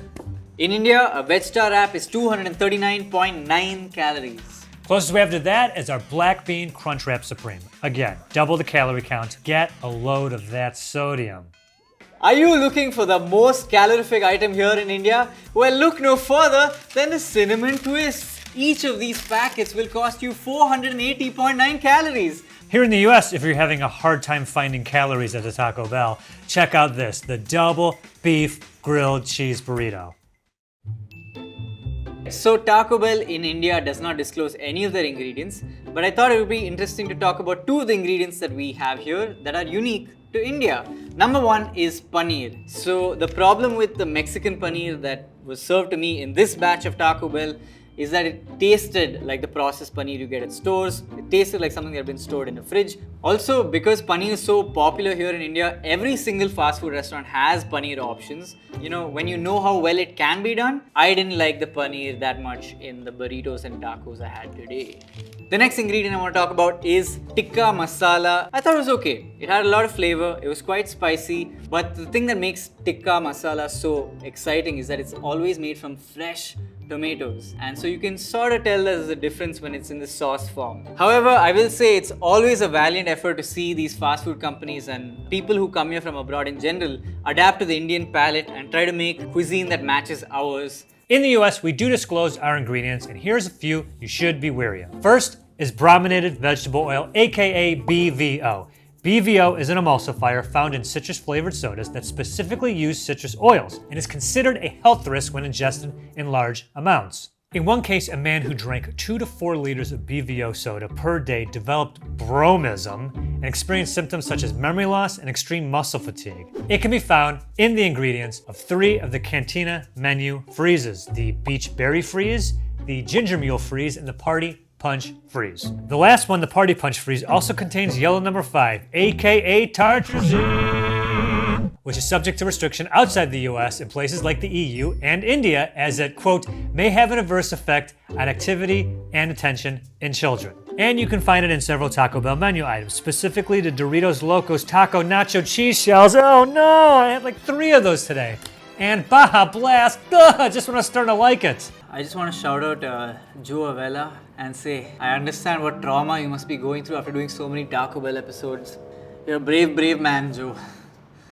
In India, a veg star wrap is 239.9 calories. Closest we have to that is our Black Bean Crunch Wrap Supreme. Again, double the calorie count. Get a load of that sodium. Are you looking for the most calorific item here in India? Well, look no further than the cinnamon twists. Each of these packets will cost you 480.9 calories. Here in the US, if you're having a hard time finding calories at the Taco Bell, check out this, the double beef grilled cheese burrito. So Taco Bell in India does not disclose any of their ingredients, but I thought it would be interesting to talk about two of the ingredients that we have here that are unique to India. Number one is paneer. So the problem with the Mexican paneer that was served to me in this batch of Taco Bell is that it tasted like the processed paneer you get at stores. It tasted like something that had been stored in a fridge. Also, because paneer is so popular here in India, every single fast food restaurant has paneer options. You know, when you know how well it can be done, I didn't like the paneer that much in the burritos and tacos I had today. The next ingredient I want to talk about is tikka masala. I thought it was okay. It had a lot of flavor. It was quite spicy. But the thing that makes tikka masala so exciting is that it's always made from fresh tomatoes, and so you can sort of tell there's a difference when it's in the sauce form. However, I will say it's always a valiant effort to see these fast food companies and people who come here from abroad in general adapt to the Indian palate and try to make cuisine that matches ours. In the US, we do disclose our ingredients, and here's a few you should be wary of. First is brominated vegetable oil, aka BVO. BVO is an emulsifier found in citrus-flavored sodas that specifically use citrus oils and is considered a health risk when ingested in large amounts. In one case, a man who drank 2 to 4 liters of BVO soda per day developed bromism and experienced symptoms such as memory loss and extreme muscle fatigue. It can be found in the ingredients of 3 of the Cantina menu freezes: the Beach Berry Freeze, the Ginger Mule Freeze, and the Party Punch Freeze. The last one, the Party Punch Freeze, also contains yellow number 5, aka tartrazine, which is subject to restriction outside the US in places like the EU and India, as it, quote, may have an adverse effect on activity and attention in children. And you can find it in several Taco Bell menu items, specifically the Doritos Locos Taco Nacho Cheese Shells. Oh no, I had like 3 of those today. And Baja Blast, just when I was starting to like it. I just want to shout out Joe Avella and say, I understand what trauma you must be going through after doing so many Taco Bell episodes. You're a brave, brave man, Joe.